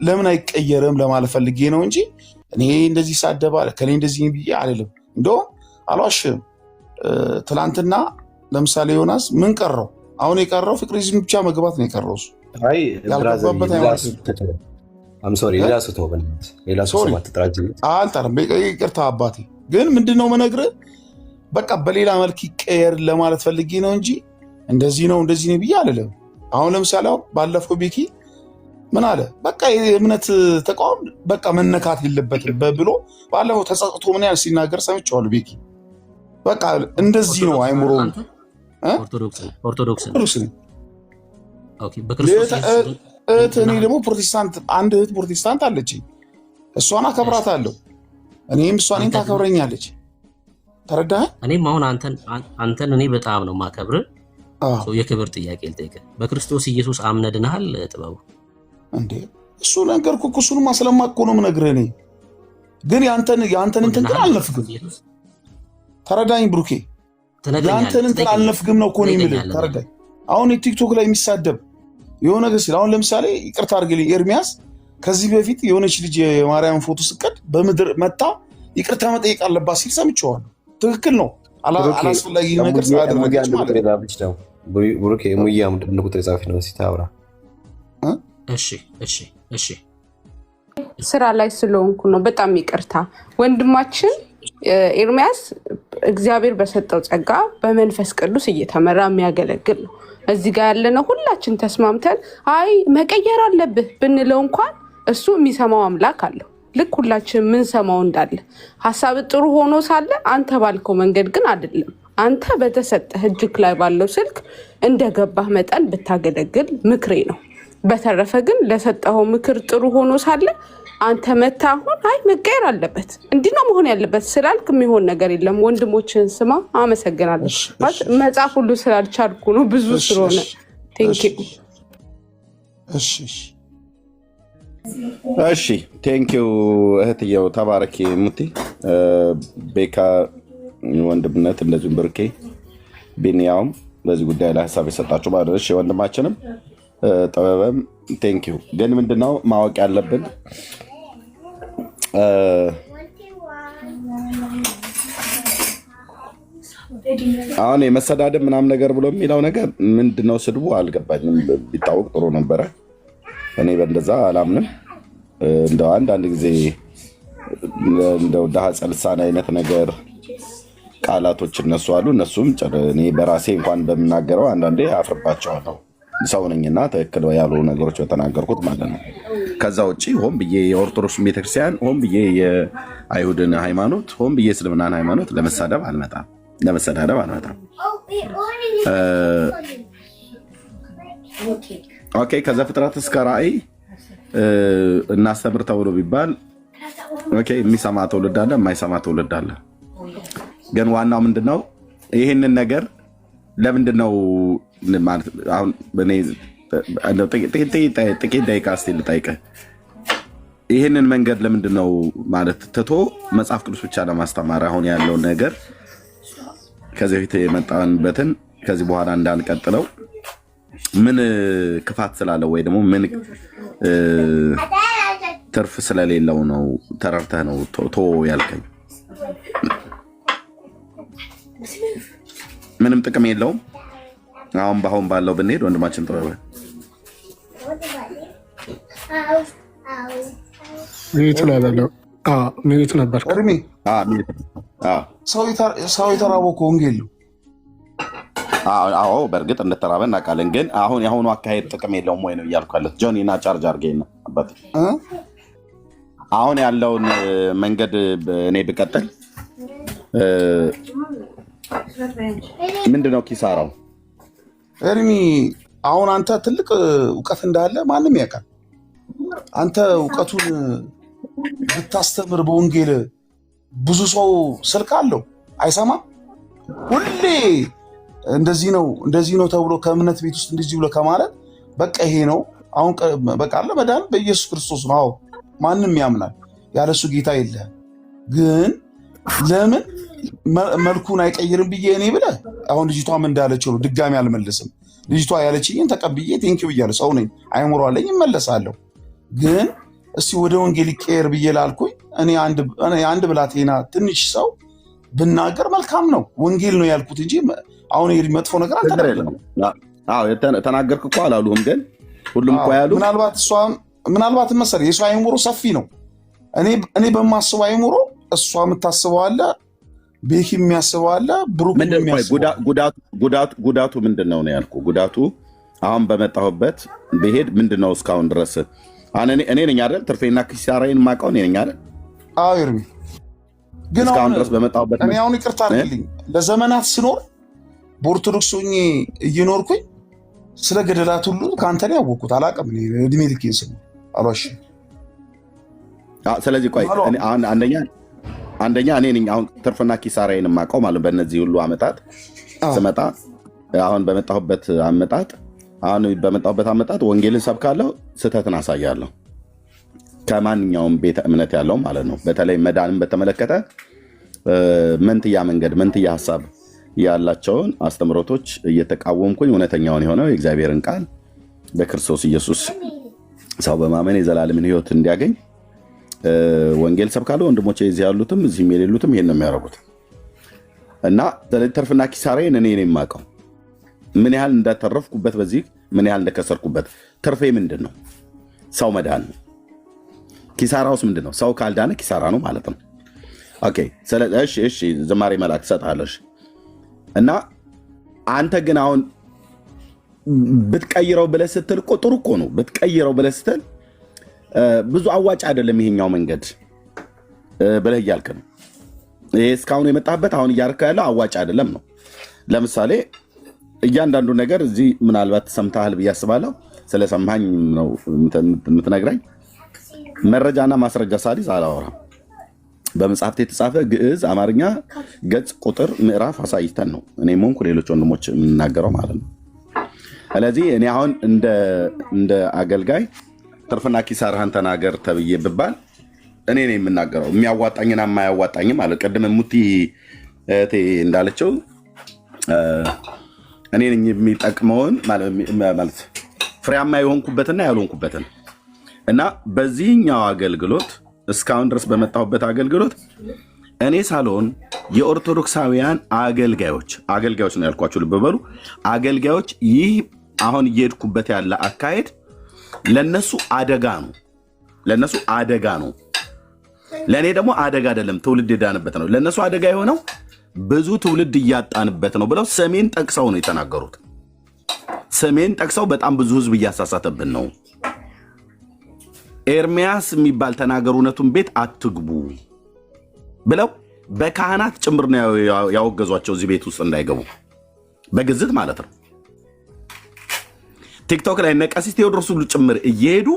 Speaker 10: ለምን አይቀየርም ለማለት ፈልጌ ነው እንጂ እኔ እንደዚህ ሳደባለ ከኔ እንደዚህ ብዬ አይደለም። እንደውም አልዋሽም። ትላንትና ለምሳሌ ዮናስ ምን ቀረው? አሁን የቀረው ፍቅሪዝም ብቻ መግባት ነው የቀረው እሱ ያልገባበት ሃይማኖት
Speaker 8: ሌላ ሰው ተው፣ በእናትህ ሌላ ሰው አትጥራጅ።
Speaker 10: አልጠራም፣ ይቅርታ አባቴ። ግን ምንድነው መነግርህ፣ በቃ በሌላ መልክ ይቀየር ለማለት ፈልጌ ነው እንጂ እንደዚህ ነው ብዬ አልልም። አሁን ለምሳሌ ባለፈው ቤኪ ምን አለ፣ በቃ የእምነት ተቋም በቃ መነካት የለበትም ብሎ ባለፈው ተጸጽቶ ምን ያህል ሲናገር ሰምቼዋለሁ። ቤኪ በቃ እንደዚህ ነው አይምሮ ኦርቶዶክስ ነው። እኔ ደግሞ ፕሮቴስታንት፣ አንድ እህት ፕሮቴስታንት አለችኝ። እሷን አከብራታለሁ፣ እኔም እሷን ታከብረኛለች። ተረዳህ?
Speaker 4: እኔም አሁን አንተን እኔ በጣም ነው ማከብር። የክብር ጥያቄ ልጠይቅህ፣ በክርስቶስ ኢየሱስ አምነህ ድነሃል? ጥበቡ
Speaker 10: እንዴ እሱ ነገርኩህ እኮ፣ እሱንማ ስለማውቅ እኮ ነው የምነግርህ። እኔ ግን ያንተን እንትን ግን አልነፍግም። ተረዳኝ ብሩኬ፣ ያንተን እንትን አልነፍግም ነው እኮ ነው የምልህ። ተረዳኝ። አሁን ቲክቶክ ላይ የሚሳደብ የሆነ ነገር ሲል፣ አሁን ለምሳሌ ይቅርታ አድርግልኝ ኤርሚያስ፣ ከዚህ በፊት የሆነች ልጅ የማርያም ፎቶ ስቀድ በምድር መታ ይቅርታ መጠየቅ አለባት ሲል ሰምቼዋለሁ። ትክክል ነው። አላስፈላጊ ነገር ስላደረገች ማለት ነው።
Speaker 8: ብሩኬ ሙያ ምንድን ነው ቁጥር ጻፊ ነው ሲታወራ።
Speaker 4: እሺ
Speaker 11: ስራ ላይ ስለሆንኩ ነው። በጣም ይቅርታ ወንድማችን ኤርሚያስ። እግዚአብሔር በሰጠው ጸጋ በመንፈስ ቅዱስ እየተመራ የሚያገለግል ነው። እዚህ ጋር ያለነው ሁላችን ተስማምተን አይ መቀየር አለብህ ብንለው እንኳን እሱ የሚሰማው አምላክ አለው። ልክ ሁላችን የምንሰማው እንዳለ ሀሳብ ጥሩ ሆኖ ሳለ አንተ ባልከው መንገድ ግን አይደለም። አንተ በተሰጠህ እጅክ ላይ ባለው ስልክ እንደገባህ መጠን ብታገለግል ምክሬ ነው። በተረፈ ግን ለሰጠኸው ምክር ጥሩ ሆኖ ሳለ አንተ መታ አሁን አይ መቀየር አለበት እንዲህ ነው መሆን ያለበት ስላልክ የሚሆን ነገር የለም። ወንድሞችን ስማ። አመሰግናለሁ። መጽሐፍ ሁሉ ስላልቻልኩ ነው ብዙ ስለሆነ። ቴንኪው።
Speaker 1: እሺ ቴንኪው እህትየው፣ ተባረኪ ሙቲ። ቤካ ወንድምነት፣ እንደዚሁም ብርኬ ቢኒያውም በዚህ ጉዳይ ላይ ሀሳብ የሰጣችሁ ማለት ነው። ወንድማችንም ጥበበም ቴንኪው። ግን ምንድነው ማወቅ ያለብን አሁን የመሰዳደብ ምናምን ነገር ብሎ የሚለው ነገር ምንድነው? ስድቡ አልገባኝም። ቢታወቅ ጥሩ ነበረ። እኔ በእንደዛ አላምንም። እንደው አንዳንድ ጊዜ እንደው ዳህፀ ልሳን አይነት ነገር ቃላቶች እነሱ አሉ። እነሱም እኔ በራሴ እንኳን በምናገረው አንዳንዴ አፍርባቸዋለሁ። ሰው ነኝና ትክክል ያሉ ነገሮች በተናገርኩት ማለት ነው። ከዛ ውጭ ሆን ብዬ የኦርቶዶክስ ቤተክርስቲያን፣ ሆን ብዬ የአይሁድን ሃይማኖት፣ ሆን ብዬ እስልምናን ሃይማኖት ለመሳደብ አልመጣም። ኦኬ። ከዘፍጥረት እስከ ራእይ እናስተምር ተብሎ ቢባል ኦኬ፣ የሚሰማ ትውልድ አለ፣ የማይሰማ ትውልድ አለ። ግን ዋናው ምንድነው? ይህንን ነገር ለምንድነው ማለት አሁን ጥቂት ደቂቃ እስኪ ልጠይቅህ። ይህንን መንገድ ለምንድነው ማለት ትቶ መጽሐፍ ቅዱስ ብቻ ለማስተማር አሁን ያለውን ነገር ከዚህ በፊት የመጣንበትን ከዚህ በኋላ እንዳንቀጥለው ምን ክፋት ስላለው ወይ ደግሞ ምን ትርፍ ስለሌለው ነው? ተረርተህ ነው ቶ ያልከኝ? ምንም ጥቅም የለውም። አሁን ባለው ብንሄድ ወንድማችን ጥበበ
Speaker 7: ሚዩት ነበር።
Speaker 10: ሰው የተራበው እኮ ወንጌል ነው።
Speaker 1: አዎ በእርግጥ እንደተራበ እናውቃለን። ግን አሁን የአሁኑ አካሄድ ጥቅም የለውም ወይ ነው እያልኩ ያለሁት። ጆኒ እና ቻርጅ አድርገኝ አባቴ። አሁን ያለውን መንገድ እኔ ብቀጥል ምንድነው ኪሳራው?
Speaker 10: ኤርሚ አሁን አንተ ትልቅ እውቀት እንዳለ ማንም ያውቃል። አንተ እውቀቱን ብታስተምር በወንጌል ብዙ ሰው ስልክ አለው አይሰማም። ሁሌ እንደዚህ ነው ተብሎ ከእምነት ቤት ውስጥ እንደዚህ ብሎ ከማለት በቃ ይሄ ነው አሁን በቃ አለ መዳን በኢየሱስ ክርስቶስ ነው። አዎ ማንም ያምናል፣ ያለሱ ጌታ የለም። ግን ለምን መልኩን አይቀይርም ብዬ እኔ ብለህ አሁን ልጅቷም እንዳለችው ነው። ድጋሚ አልመልስም። ልጅቷ ያለችኝን ተቀብዬ ቴንኪው ብያለሁ። ሰው ነኝ፣ አይምሮ አለኝ፣ እመለሳለሁ። ግን እስቲ ወደ ወንጌል ይቀየር ብዬ ላልኩኝ እኔ አንድ ብላቴና ትንሽ ሰው ብናገር መልካም ነው። ወንጌል ነው ያልኩት እንጂ አሁን መጥፎ ነገር አልተናገርኩም።
Speaker 1: ተናገርክ እኮ አላሉህም። ግን ሁሉም እኮ ያሉ
Speaker 10: ምናልባት መሰለህ የእሷ አይምሮ ሰፊ ነው። እኔ በማስበው አይምሮ እሷ የምታስበው አለ፣ ቤኪ የሚያስበው አለ፣ ብሩክ
Speaker 1: ጉዳቱ ምንድን ነው ነው ያልኩህ። ጉዳቱ አሁን በመጣሁበት ብሄድ ምንድን ነው እስካሁን ድረስ እኔ ነኝ አይደል ትርፌና ኪሳራዬን የማውቀው እኔ ነኝ አይደል?
Speaker 10: አዎ ኤርሚ፣ ግን
Speaker 1: እስካሁን ድረስ በመጣሁበት
Speaker 10: እኔ አሁን ይቅርታ አድርግልኝ ለዘመናት ስኖር በኦርቶዶክስ ሆኜ እየኖርኩኝ ስለ ገደላት ሁሉ ከአንተ ላይ ያወቅኩት አላውቅም። እድሜ ልኬን ስኖር አልዋሽም።
Speaker 1: ስለዚህ ቆይ አንደኛ እኔ ነኝ አሁን ትርፍና ኪሳራዬን የማውቀው ማለት በእነዚህ ሁሉ ዓመታት ስመጣ አሁን በመጣሁበት አመጣጥ ወንጌልን ሰብካለሁ፣ ስህተትን አሳያለሁ። ከማንኛውም ቤተ እምነት ያለው ማለት ነው። በተለይ መዳንን በተመለከተ መንትያ መንገድ መንትያ ሀሳብ ያላቸውን አስተምሮቶች እየተቃወምኩኝ እውነተኛውን የሆነው የእግዚአብሔርን ቃል በክርስቶስ ኢየሱስ ሰው በማመን የዘላለምን ሕይወት እንዲያገኝ ወንጌል ሰብካለሁ። ወንድሞቼ እዚህ ያሉትም እዚህም የሌሉትም ይሄን ነው የሚያደርጉት እና ትርፍና ኪሳራዬን እኔ ነኝ የማውቀው። ምን ያህል እንዳተረፍኩበት፣ በዚህ ምን ያህል እንደከሰርኩበት። ትርፌ ምንድን ነው? ሰው መዳን ነው። ኪሳራውስ ምንድን ነው? ሰው ካልዳነ ኪሳራ ነው ማለት ነው። ኦኬ፣ እሺ ዝማሬ መልአክ ትሰጣለሽ እና አንተ ግን አሁን ብትቀይረው ብለህ ስትል እኮ ጥሩ እኮ ነው። ብትቀይረው ብለህ ስትል ብዙ አዋጭ አይደለም ይሄኛው መንገድ ብለህ እያልክ ነው። ይሄ እስካሁን የመጣህበት አሁን እያልከው ያለው አዋጭ አይደለም ነው። ለምሳሌ እያንዳንዱ ነገር እዚህ ምናልባት ሰምተሃል ብዬ አስባለሁ። ስለሰማኝ ነው የምትነግረኝ። መረጃና ማስረጃ ሳሊዝ አላወራም። በመጽሐፍት የተጻፈ ግዕዝ፣ አማርኛ፣ ገጽ፣ ቁጥር፣ ምዕራፍ አሳይተን ነው እኔም ሆንኩ ሌሎች ወንድሞች የምናገረው ማለት ነው። ስለዚህ እኔ አሁን እንደ አገልጋይ ትርፍና ኪሳራህን ተናገር ተብዬ ብባል እኔ ነኝ የምናገረው፣ የሚያዋጣኝና የማያዋጣኝም ማለት። ቅድም ሙቲ እህቴ እንዳለችው እኔ ነኝ የሚጠቅመውን ማለት ፍሬያማ የሆንኩበትና ያልሆንኩበትን እና በዚህኛው አገልግሎት እስካሁን ድረስ በመጣሁበት አገልግሎት እኔ ሳልሆን የኦርቶዶክሳውያን አገልጋዮች ነው ያልኳቸው። ልብ በሉ አገልጋዮች፣ ይህ አሁን እየሄድኩበት ያለ አካሄድ ለነሱ አደጋ ነው። ለእኔ ደግሞ አደጋ አይደለም፣ ትውልድ የዳንበት ነው። ለነሱ አደጋ የሆነው ብዙ ትውልድ እያጣንበት ነው ብለው ስሜን ጠቅሰው ነው የተናገሩት። ስሜን ጠቅሰው በጣም ብዙ ህዝብ እያሳሳተብን ነው። ኤርሚያስ የሚባል ተናገር እውነቱን ቤት አትግቡ ብለው በካህናት ጭምር ነው ያወገዟቸው፣ እዚህ ቤት ውስጥ እንዳይገቡ በግዝት ማለት ነው። ቲክቶክ ላይ እነ ቀሲስ ቴዎድሮስ ሁሉ ጭምር እየሄዱ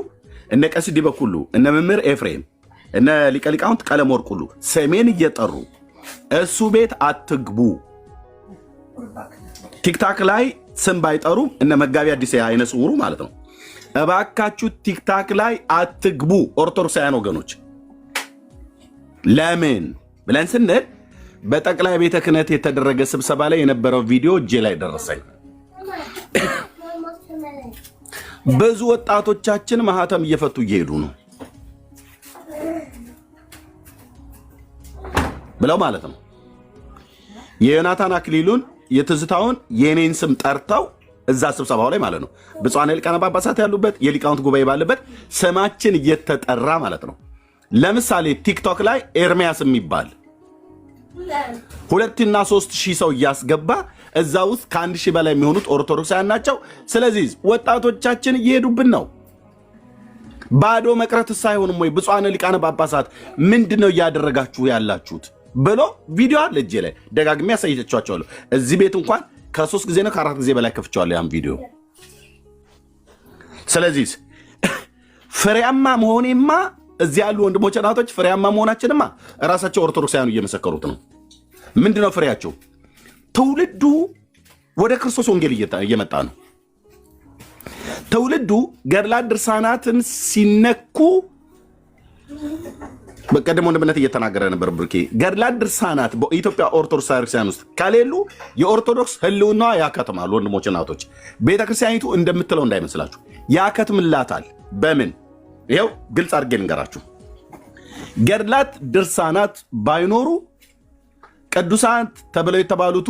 Speaker 1: እነ ቀሲስ ዲበኩሉ፣ እነ መምህር ኤፍሬም፣ እነ ሊቀ ሊቃውንት ቀለም ወርቅ ሁሉ ሰሜን እየጠሩ እሱ ቤት አትግቡ። ቲክታክ ላይ ስም ባይጠሩም እነ መጋቢ አዲስ አይነ ስውሩ ማለት ነው፣ እባካችሁ ቲክታክ ላይ አትግቡ ኦርቶዶክሳውያን ወገኖች። ለምን ብለን ስንል በጠቅላይ ቤተ ክህነት የተደረገ ስብሰባ ላይ የነበረው ቪዲዮ እጄ ላይ ደረሰኝ። ብዙ ወጣቶቻችን ማህተም እየፈቱ እየሄዱ ነው ብለው ማለት ነው። የዮናታን አክሊሉን የትዝታውን የኔን ስም ጠርተው እዛ ስብሰባው ላይ ማለት ነው ብፁዓን ሊቃነ ጳጳሳት ያሉበት የሊቃውንት ጉባኤ ባለበት ስማችን እየተጠራ ማለት ነው። ለምሳሌ ቲክቶክ ላይ ኤርሚያስ የሚባል 2,000 እና 3,000 ሰው እያስገባ እዛ ውስጥ ከ1,000 በላይ የሚሆኑት ኦርቶዶክሳውያን ናቸው። ስለዚህ ወጣቶቻችን እየሄዱብን ነው። ባዶ መቅረት ሳይሆንም ወይ ብፁዓን ሊቃነ ጳጳሳት ምንድነው እያደረጋችሁ ያላችሁት ብሎ ቪዲዮ አለ እጄ ላይ ደጋግሜ ያሳይቻችኋለሁ። እዚህ ቤት እንኳን ከ3 ጊዜ ነው ከ4 ጊዜ በላይ ከፍቼዋለሁ ያን ቪዲዮ። ስለዚህ ፍሬያማ መሆኔማ እዚህ ያሉ ወንድሞች እናቶች ፍሬያማ መሆናችንማ እራሳቸው ኦርቶዶክሳውያኑ እየመሰከሩት ነው። ምንድነው ፍሬያቸው? ትውልዱ ወደ ክርስቶስ ወንጌል እየመጣ ነው። ትውልዱ ገድላት ድርሳናትን ሲነኩ በቀደም ወንድምነት እየተናገረ ነበር ብርኬ። ገድላት ድርሳናት በኢትዮጵያ ኦርቶዶክስ ክርስቲያን ውስጥ ከሌሉ የኦርቶዶክስ ህልውና ያከትማሉ። ወንድሞች እናቶች፣ ቤተክርስቲያኒቱ እንደምትለው እንዳይመስላችሁ ያከትምላታል። በምን? ይኸው ግልጽ አድርጌ ልንገራችሁ። ገድላት ድርሳናት ባይኖሩ ቅዱሳን ተብለው የተባሉቱ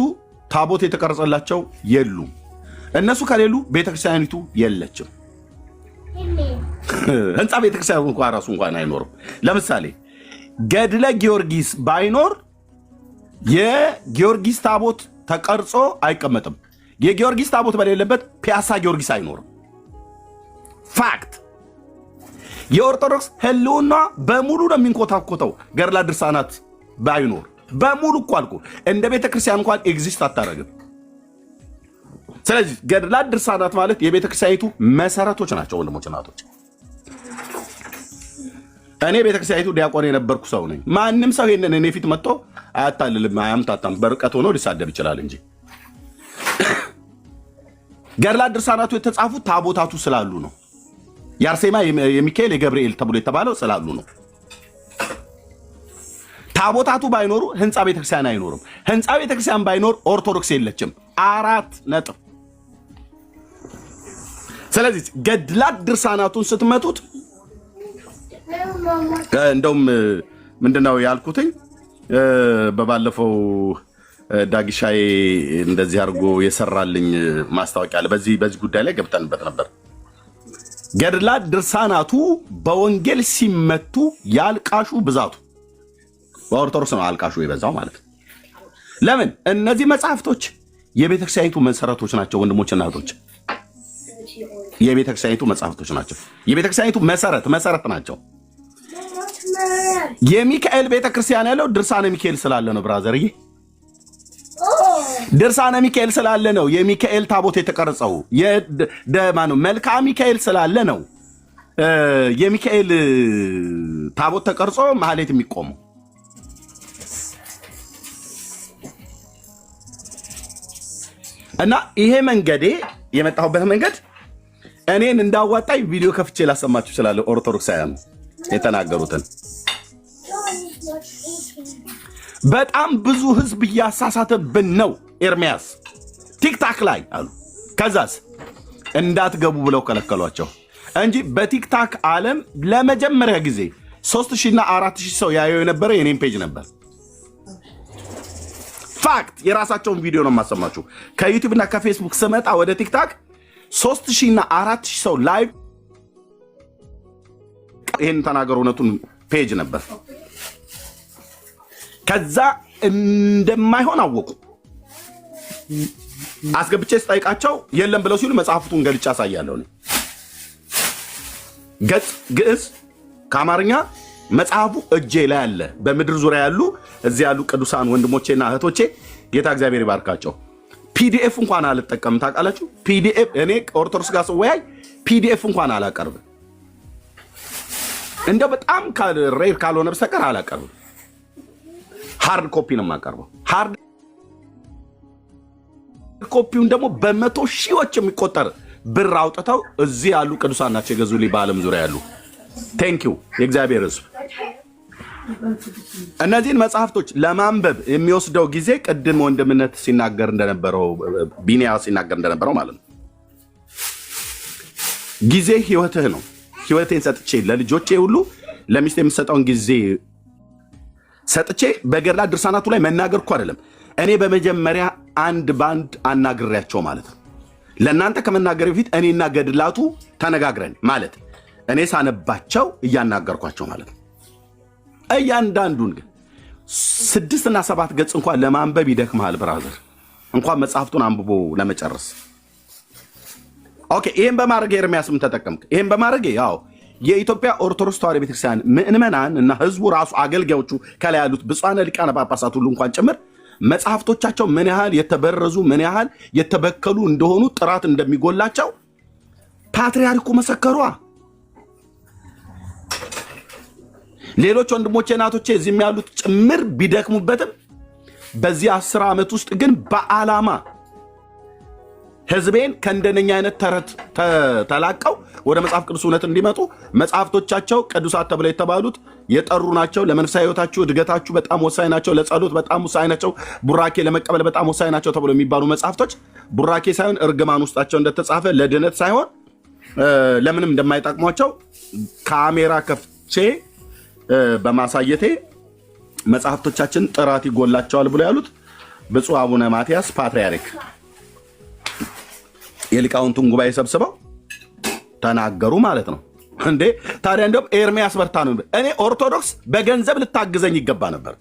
Speaker 1: ታቦት የተቀረጸላቸው የሉም። እነሱ ከሌሉ ቤተክርስቲያኒቱ የለችም። ህንፃ ቤተክርስቲያን እንኳን ራሱ እንኳን አይኖርም። ለምሳሌ ገድለ ጊዮርጊስ ባይኖር የጊዮርጊስ ታቦት ተቀርጾ አይቀመጥም። የጊዮርጊስ ታቦት በሌለበት ፒያሳ ጊዮርጊስ አይኖርም። ፋክት። የኦርቶዶክስ ህልውና በሙሉ ነው የሚንኮታኮተው ገድላ ድርሳናት ባይኖር በሙሉ እኮ አልኩ። እንደ ቤተክርስቲያን እንኳን ኤግዚስት አታረግም። ስለዚህ ገድላት ድርሳናት ማለት የቤተክርስቲያኒቱ መሰረቶች ናቸው። ወንድሞች እናቶች፣ እኔ ቤተክርስቲያኒቱ ዲያቆን የነበርኩ ሰው ነኝ። ማንም ሰው ይሄንን እኔ ፊት መጥቶ አያታልልም፣ አያምታታም። በርቀት ሆኖ ሊሳደብ ይችላል እንጂ ገድላት ድርሳናቱ የተጻፉት ታቦታቱ ስላሉ ነው። የአርሴማ የሚካኤል የገብርኤል ተብሎ የተባለው ስላሉ ነው። ታቦታቱ ባይኖሩ ህንፃ ቤተክርስቲያን አይኖርም። ህንፃ ቤተክርስቲያን ባይኖር ኦርቶዶክስ የለችም። 4 ነጥብ። ስለዚህ ገድላት ድርሳናቱን ስትመቱት እንደውም ምንድነው ያልኩትኝ በባለፈው ዳጊሻዬ እንደዚህ አድርጎ የሰራልኝ ማስታወቂያ አለ። በዚህ ጉዳይ ላይ ገብተንበት ነበር። ገድላት ድርሳናቱ በወንጌል ሲመቱ ያልቃሹ ብዛቱ በኦርቶዶክስ ነው አልቃሹ የበዛው ማለት ነው። ለምን? እነዚህ መጽሐፍቶች የቤተክርስቲያኒቱ መሰረቶች ናቸው። ወንድሞች እናቶች፣ የቤተክርስቲያኒቱ መጽሐፍቶች ናቸው። የቤተክርስቲያኒቱ መሰረት ናቸው። የሚካኤል ቤተክርስቲያን ያለው ድርሳነ ሚካኤል ስላለ ነው። ብራዘርዬ ድርሳነ ሚካኤል ስላለ ነው የሚካኤል ታቦት የተቀረጸው። መልክዓ ሚካኤል ስላለ ነው የሚካኤል ታቦት ተቀርጾ ማህሌት የሚቆመው። እና ይሄ መንገዴ የመጣሁበት መንገድ እኔን እንዳዋጣኝ ቪዲዮ ከፍቼ ላሰማችሁ እችላለሁ። ኦርቶዶክሳውያን የተናገሩትን በጣም ብዙ ህዝብ እያሳሳተብን ነው ኤርሚያስ ቲክታክ ላይ አሉ። ከዛስ እንዳትገቡ ብለው ከለከሏቸው እንጂ በቲክታክ ዓለም ለመጀመሪያ ጊዜ 3000 እና 4000 ሰው ያየው የነበረ የኔም ፔጅ ነበር። ፋክት። የራሳቸውን ቪዲዮ ነው የማሰማችሁ። ከዩቲዩብ እና ከፌስቡክ ስመጣ ወደ ቲክታክ 3000 እና 4000 ሰው ላይቭ ይሄን ተናገሩ እውነቱን ፔጅ ነበር። ከዛ እንደማይሆን አወቁ። አስገብቼ ስጠይቃቸው የለም ብለው ሲሉ መጽሐፍቱን ገልጬ አሳያለሁ። ገጽ ግዕዝ ከአማርኛ መጽሐፉ እጄ ላይ አለ። በምድር ዙሪያ ያሉ እዚህ ያሉ ቅዱሳን ወንድሞቼና እህቶቼ ጌታ እግዚአብሔር ይባርካቸው። ፒዲኤፍ እንኳን አልጠቀምም። ታውቃላችሁ? ፒዲኤፍ እኔ ኦርቶዶክስ ጋር ስወያይ ፒዲኤፍ እንኳን አላቀርብም። እንደው በጣም ሬር ካልሆነ በስተቀር አላቀርብም። ሃርድ ኮፒ ነው የማቀርበው። ሃርድ ኮፒውን ደግሞ በመቶ ሺዎች የሚቆጠር ብር አውጥተው እዚህ ያሉ ቅዱሳን ናቸው የገዙልኝ በዓለም ዙሪያ ያሉ። ቴንኪዩ የእግዚአብሔር ሕዝብ። እነዚህን መጽሐፍቶች ለማንበብ የሚወስደው ጊዜ ቅድም ወንድምነት ሲናገር እንደነበረው ቢኒያ ሲናገር እንደነበረው ማለት ነው። ጊዜ ህይወትህ ነው። ህይወቴን ሰጥቼ ለልጆቼ ሁሉ ለሚስት የምሰጠውን ጊዜ ሰጥቼ በገድላት ድርሳናቱ ላይ መናገር እኮ አይደለም። እኔ በመጀመሪያ አንድ ባንድ አናግሬያቸው ማለት ነው። ለእናንተ ከመናገር በፊት እኔና ገድላቱ ተነጋግረን ማለት እኔ ሳነባቸው እያናገርኳቸው ማለት ነው። እያንዳንዱን ግን 6 እና 7 ገጽ እንኳን ለማንበብ ይደክማል ብራዘር፣ እንኳን መጽሐፍቱን አንብቦ ለመጨረስ። ኦኬ፣ ይሄን በማድረግ ኤርሚያስም ተጠቀምክ። ይሄን በማድረግ ያው የኢትዮጵያ ኦርቶዶክስ ተዋሕዶ ቤተክርስቲያን ምእመናን እና ህዝቡ ራሱ አገልጋዮቹ ከላይ ያሉት ብፁዓን ሊቃነ ጳጳሳት ሁሉ እንኳን ጭምር መጽሐፍቶቻቸው ምን ያህል የተበረዙ ምን ያህል የተበከሉ እንደሆኑ ጥራት እንደሚጎላቸው ፓትርያርኩ መሰከሯ። ሌሎች ወንድሞቼ እናቶቼ እዚህም ያሉት ጭምር ቢደክሙበትም በዚህ 10 ዓመት ውስጥ ግን በዓላማ ህዝቤን ከእንደነኛ አይነት ተረት ተላቀው ወደ መጽሐፍ ቅዱስ እውነት እንዲመጡ መጽሐፍቶቻቸው ቅዱሳት ተብለው የተባሉት የጠሩ ናቸው። ለመንፈሳዊ ህይወታችሁ እድገታችሁ በጣም ወሳኝ ናቸው። ለጸሎት በጣም ወሳኝ ናቸው። ቡራኬ ለመቀበል በጣም ወሳኝ ናቸው ተብለው የሚባሉ መጽሐፍቶች ቡራኬ ሳይሆን እርግማን ውስጣቸው እንደተጻፈ ለድነት ሳይሆን ለምንም እንደማይጠቅሟቸው ካሜራ ከፍቼ በማሳየቴ መጽሐፍቶቻችን ጥራት ይጎላቸዋል ብሎ ያሉት ብፁዕ አቡነ ማትያስ ፓትርያርክ የሊቃውንቱን ጉባኤ ሰብስበው ተናገሩ ማለት ነው። እንዴ ታዲያ እንደውም ኤርሚያስ በርታ ነው። እኔ ኦርቶዶክስ በገንዘብ ልታግዘኝ ይገባ ነበር።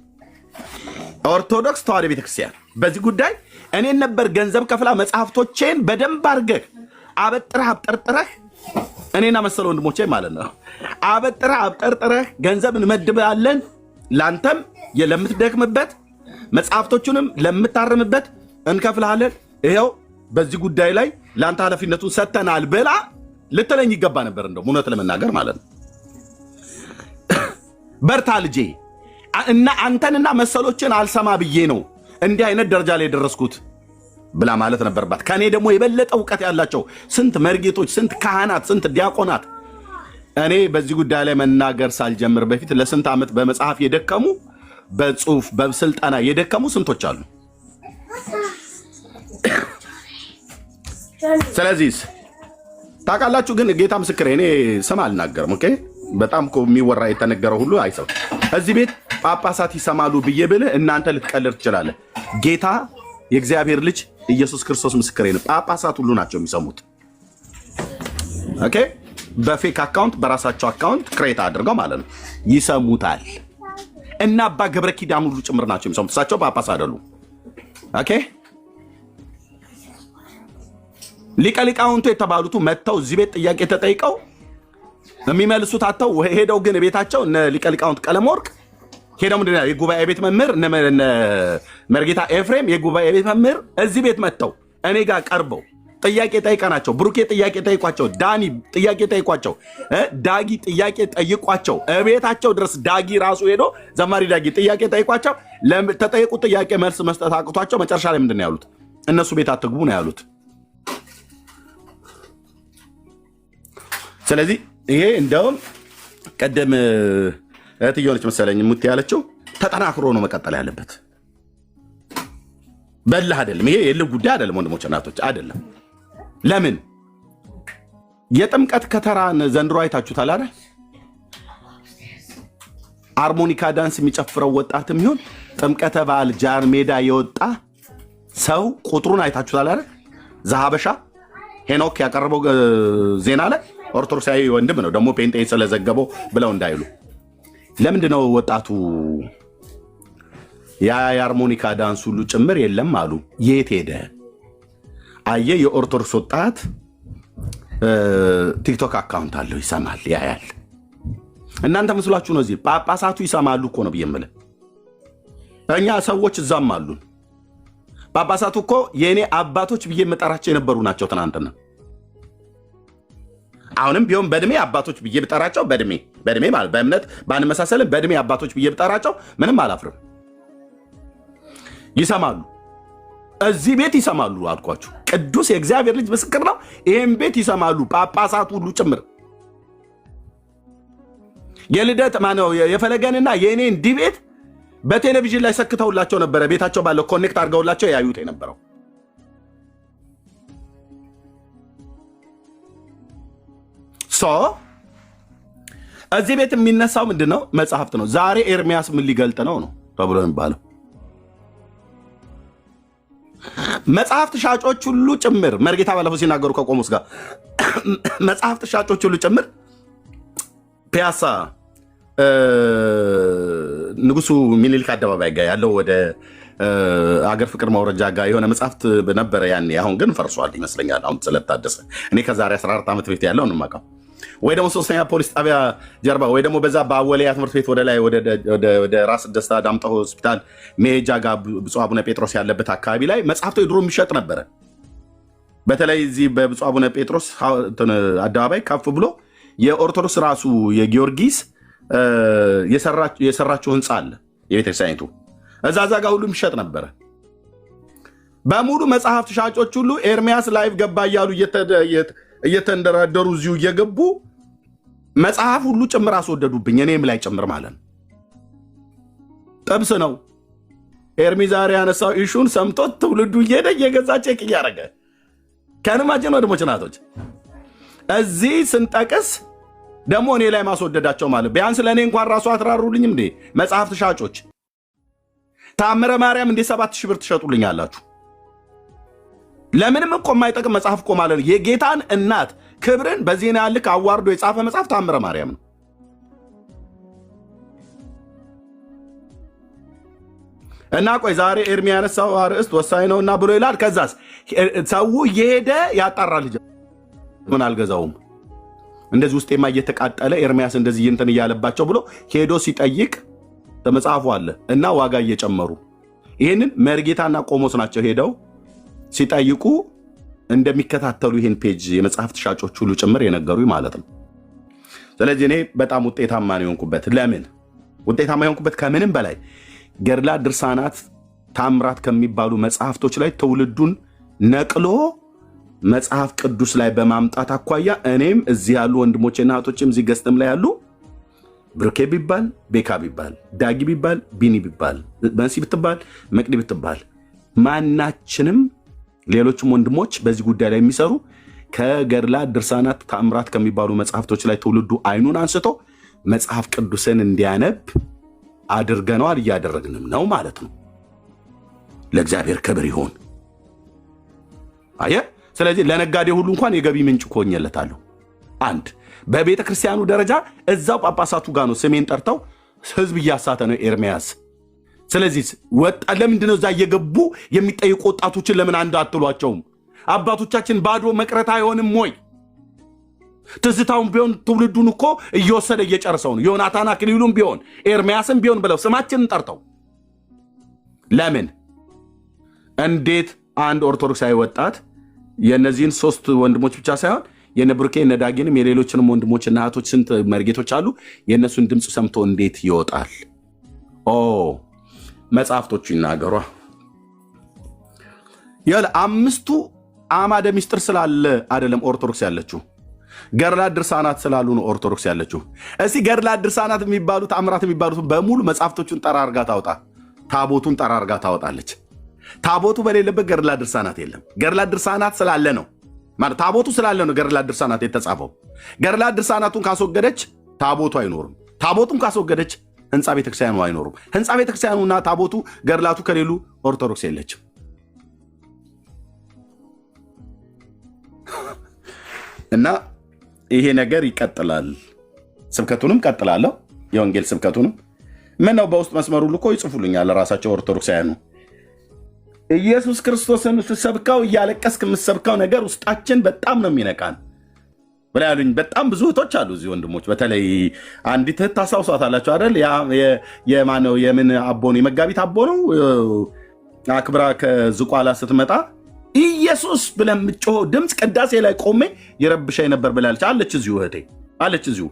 Speaker 1: ኦርቶዶክስ ተዋሕዶ ቤተክርስቲያን በዚህ ጉዳይ እኔን ነበር ገንዘብ ከፍላ መጽሐፍቶቼን በደንብ አድርገህ አበጥረህ አብጠርጥረህ እኔና መሰለ ወንድሞቼ ማለት ነው አበጥረህ አብጠርጥረህ ገንዘብ እንመድባለን ላንተም ለምትደክምበት መጽሐፍቶቹንም ለምታርምበት እንከፍልሃለን። ይሄው በዚህ ጉዳይ ላይ ላንተ ኃላፊነቱን ሰጥተናል ብላ ልትለኝ ይገባ ነበር። እንደው እውነት ለመናገር ማለት ነው በርታ ልጄ እና አንተንና መሰሎችን አልሰማ ብዬ ነው እንዲህ አይነት ደረጃ ላይ የደረስኩት ብላ ማለት ነበርባት። ከኔ ደግሞ የበለጠ እውቀት ያላቸው ስንት መርጌቶች፣ ስንት ካህናት፣ ስንት ዲያቆናት እኔ በዚህ ጉዳይ ላይ መናገር ሳልጀምር በፊት ለስንት ዓመት በመጽሐፍ የደከሙ በጽሁፍ በስልጠና የደከሙ ስንቶች አሉ። ስለዚህ ታውቃላችሁ፣ ግን ጌታ ምስክሬ እኔ ስም አልናገርም። ኦኬ በጣም እኮ የሚወራ የተነገረው ሁሉ አይሰው እዚህ ቤት ጳጳሳት ይሰማሉ ብዬ ብልህ እናንተ ልትቀልር ትችላለህ። ጌታ የእግዚአብሔር ልጅ ኢየሱስ ክርስቶስ ምስክሬ ነው። ጳጳሳት ሁሉ ናቸው የሚሰሙት። ኦኬ በፌክ አካውንት በራሳቸው አካውንት ክሬት አድርገው ማለት ነው ይሰሙታል። እና አባ ገብረ ኪዳን ሁሉ ጭምር ናቸው የሚሰሙት። እሳቸው ጳጳስ አይደሉም። ኦኬ ሊቀ ሊቃውንቱ የተባሉት መጥተው እዚህ ቤት ጥያቄ ተጠይቀው የሚመልሱት አጥተው ሄደው ግን ቤታቸው እነ ሊቀ ሊቃውንት ቀለመወርቅ ሄደው ምንድን ነው የጉባኤ ቤት መምህር እነ መርጌታ ኤፍሬም የጉባኤ ቤት መምህር እዚህ ቤት መጥተው እኔ ጋር ቀርበው ጥያቄ ጠይቀናቸው፣ ብሩኬ ጥያቄ ጠይቋቸው፣ ዳኒ ጥያቄ ጠይቋቸው፣ ዳጊ ጥያቄ ጠይቋቸው፣ እቤታቸው ድረስ ዳጊ ራሱ ሄዶ ዘማሪ ዳጊ ጥያቄ ጠይቋቸው። ተጠየቁት ጥያቄ መልስ መስጠት አቅቷቸው መጨረሻ ላይ ምንድን ነው ያሉት? እነሱ ቤት አትግቡ ነው ያሉት። ስለዚህ ይሄ እንደውም ቀደም እህትዬ ሆነች መሰለኝ ሙት ያለችው ተጠናክሮ ነው መቀጠል ያለበት። በላህ አይደለም። ይሄ የልብ ጉዳይ አይደለም ወንድሞች እናቶች አይደለም። ለምን የጥምቀት ከተራን ዘንድሮ አይታችሁታል አይደል? አርሞኒካ ዳንስ የሚጨፍረው ወጣትም ይሁን ጥምቀተ በዓል ጃር ሜዳ የወጣ ሰው ቁጥሩን አይታችሁታል አይደል? ዘሀበሻ ሄኖክ ያቀረበው ዜና ላይ ኦርቶዶክሳዊ ወንድም ነው ደግሞ ፔንጤ ስለዘገበው ብለው እንዳይሉ። ለምንድነው ወጣቱ የአርሞኒካ ዳንስ ሁሉ ጭምር የለም አሉ? የት ሄደ? አየ የኦርቶዶክስ ወጣት ቲክቶክ አካውንት አለው፣ ይሰማል፣ ያያል። እናንተ መስሏችሁ ነው እዚህ ጳጳሳቱ ይሰማሉ እኮ ነው ብዬ የምልህ። እኛ ሰዎች እዛም አሉን። ጳጳሳቱ እኮ የእኔ አባቶች ብዬ የምጠራቸው የነበሩ ናቸው ትናንትና። አሁንም ቢሆን በእድሜ አባቶች ብዬ ብጠራቸው በእድሜ ማለት በእምነት ባንመሳሰልም በእድሜ አባቶች ብዬ ብጠራቸው ምንም አላፍርም። ይሰማሉ፣ እዚህ ቤት ይሰማሉ አልኳችሁ። ቅዱስ የእግዚአብሔር ልጅ ምስክር ነው። ይህም ቤት ይሰማሉ ጳጳሳት ሁሉ ጭምር። የልደት ማነው የፈለገንና የእኔ እንዲህ ቤት በቴሌቪዥን ላይ ሰክተውላቸው ነበረ። ቤታቸው ባለው ኮኔክት አድርገውላቸው ያዩት የነበረው እዚህ ቤት የሚነሳው ምንድን ነው? መጽሐፍት ነው። ዛሬ ኤርሚያስ ምን ሊገልጥ ነው ተብሎ የሚባለው መጽሐፍት ሻጮች ሁሉ ጭምር መርጌታ ባለፈው ሲናገሩ ከቆሙስ ጋር መጽሐፍት ሻጮች ሁሉ ጭምር ፒያሳ ንጉሱ ሚኒሊክ አደባባይ ጋር ያለው ወደ አገር ፍቅር ማውረጃ ጋር የሆነ መጽሐፍት ነበረ ያኔ። አሁን ግን ፈርሷል ይመስለኛል፣ አሁን ስለታደሰ። እኔ ከዛሬ 14 ዓመት በፊት ያለው ነው የማውቀው። ወይ ደግሞ 3ኛ ፖሊስ ጣቢያ ጀርባ ወይ ደግሞ በዛ በአወሊያ ትምህርት ቤት ወደ ላይ ወደ ራስ ደስታ ዳምጠው ሆስፒታል መሄጃ ጋር ብፁዕ አቡነ ጴጥሮስ ያለበት አካባቢ ላይ መጽሐፍቶ ድሮ የሚሸጥ ነበረ። በተለይ እዚህ በብፁዕ አቡነ ጴጥሮስ አደባባይ ከፍ ብሎ የኦርቶዶክስ ራሱ የጊዮርጊስ የሰራችው ህንፃ አለ የቤተክርስቲያኒቱ፣ እዛ ጋር ሁሉ የሚሸጥ ነበረ። በሙሉ መጽሐፍት ሻጮች ሁሉ ኤርሚያስ ላይቭ ገባ እያሉ እየተንደራደሩ እዚሁ እየገቡ መጽሐፍ ሁሉ ጭምር አስወደዱብኝ፣ እኔም ላይ ጭምር ማለት ነው። ጥብስ ነው። ኤርሚ ዛሬ ያነሳው ኢሹን ሰምቶት ትውልዱ እየሄደ እየገዛ ቼክ እያደረገ ከንማጀን ወድሞች ናቶች እዚህ ስንጠቅስ ደግሞ እኔ ላይ ማስወደዳቸው ማለት ቢያንስ ለእኔ እንኳን ራሱ አትራሩልኝም እንዴ? መጽሐፍት ሻጮች ታምረ ማርያም እንዴ 7000 ብር ትሸጡልኝ አላችሁ? ለምንም እኮ የማይጠቅም መጽሐፍ እኮ ማለት ነው። የጌታን እናት ክብርን በዜና ልክ አዋርዶ የጻፈ መጽሐፍ ተአምረ ማርያም ነው። እና ቆይ ዛሬ ኤርሚ ያነሳው አርእስት ወሳኝ ነውና ብሎ ይላል። ከዛስ ሰው እየሄደ ያጣራል። ምን አልገዛውም እንደዚህ ውስጤማ እየተቃጠለ ኤርሚያስ እንደዚህ እንትን እያለባቸው ብሎ ሄዶ ሲጠይቅ ተመጽሐፉ አለ እና ዋጋ እየጨመሩ ይሄንን መርጌታና ቆሞስ ናቸው ሄደው ሲጠይቁ እንደሚከታተሉ ይሄን ፔጅ የመጽሐፍት ሻጮች ሁሉ ጭምር የነገሩኝ ማለት ነው። ስለዚህ እኔ በጣም ውጤታማ ነው የሆንኩበት። ለምን ውጤታማ የሆንኩበት? ከምንም በላይ ገድላት፣ ድርሳናት፣ ታምራት ከሚባሉ መጽሐፍቶች ላይ ትውልዱን ነቅሎ መጽሐፍ ቅዱስ ላይ በማምጣት አኳያ እኔም እዚህ ያሉ ወንድሞቼና እህቶችም እዚህ ገዝተም ላይ ያሉ ብሩኬ ቢባል፣ ቤካ ቢባል፣ ዳጊ ቢባል፣ ቢኒ ቢባል፣ መንሲ ብትባል፣ መቅዲ ብትባል ማናችንም ሌሎችም ወንድሞች በዚህ ጉዳይ ላይ የሚሰሩ ከገድላት፣ ድርሳናት፣ ታምራት ከሚባሉ መጽሐፍቶች ላይ ትውልዱ አይኑን አንስቶ መጽሐፍ ቅዱስን እንዲያነብ አድርገነዋል፣ እያደረግንም ነው ማለት ነው። ለእግዚአብሔር ክብር ይሁን። አየ ስለዚህ ለነጋዴ ሁሉ እንኳን የገቢ ምንጭ ኮኘለታለሁ። አንድ በቤተ ክርስቲያኑ ደረጃ እዛው ጳጳሳቱ ጋር ነው ስሜን ጠርተው ህዝብ እያሳተ ነው ኤርሚያስ። ስለዚህ ወጣ ለምንድን ነው እዛ እየገቡ የሚጠይቁ ወጣቶችን ለምን አንድ አትሏቸውም? አባቶቻችን ባዶ መቅረት አይሆንም ወይ? ትዝታውን ቢሆን ትውልዱን እኮ እየወሰደ እየጨርሰው ነው። ዮናታን አክሊሉም ቢሆን ኤርሚያስም ቢሆን ብለው ስማችንን ጠርተው ለምን እንዴት አንድ ኦርቶዶክሳዊ ወጣት የነዚህን ሶስት ወንድሞች ብቻ ሳይሆን የነብሩኬ የነዳጊንም የሌሎችንም ወንድሞችና እህቶች ስንት መርጌቶች አሉ የነሱን ድምፅ ሰምቶ እንዴት ይወጣል? መጽሐፍቶቹ ይናገሯ። ያለ አምስቱ አማደ ሚስጥር ስላለ አይደለም ኦርቶዶክስ ያለችው፣ ገድላት ድርሳናት ስላሉ ነው ኦርቶዶክስ ያለችው። እስቲ ገድላት ድርሳናት የሚባሉት ታምራት የሚባሉት በሙሉ መጽሐፍቶቹን ጠራርጋ ታውጣ፣ ታቦቱን ጠራርጋ ታወጣለች። ታቦቱ በሌለበት ገድላት ድርሳናት የለም። ገድላት ድርሳናት ስላለ ነው ማለት ታቦቱ ስላለ ነው ገድላት ድርሳናት የተጻፈው። ገድላት ድርሳናቱን ካስወገደች ታቦቱ አይኖርም። ታቦቱን ካስወገደች ህንፃ ቤተክርስቲያኑ አይኖርም። ህንፃ ቤተክርስቲያኑና ታቦቱ ገድላቱ ከሌሉ ኦርቶዶክስ የለችም። እና ይሄ ነገር ይቀጥላል። ስብከቱንም ቀጥላለሁ። የወንጌል ስብከቱንም ምን ነው በውስጥ መስመሩ ልኮ ይጽፉልኛል ራሳቸው ኦርቶዶክሳውያኑ። ኢየሱስ ክርስቶስን ስትሰብከው እያለቀስክ የምትሰብከው ነገር ውስጣችን በጣም ነው የሚነካን ብላ ያሉኝ በጣም ብዙ እህቶች አሉ እዚህ ወንድሞች። በተለይ አንዲት እህት ታስታውሷታላችሁ አይደል? የማነው የምን አቦ ነው? የመጋቢት አቦ ነው። አክብራ ከዝቋላ ስትመጣ ኢየሱስ ብለን የምትጮኸው ድምፅ ቅዳሴ ላይ ቆሜ የረብሻኝ ነበር ብላለች። አለች እዚሁ እህቴ አለች። እዚሁ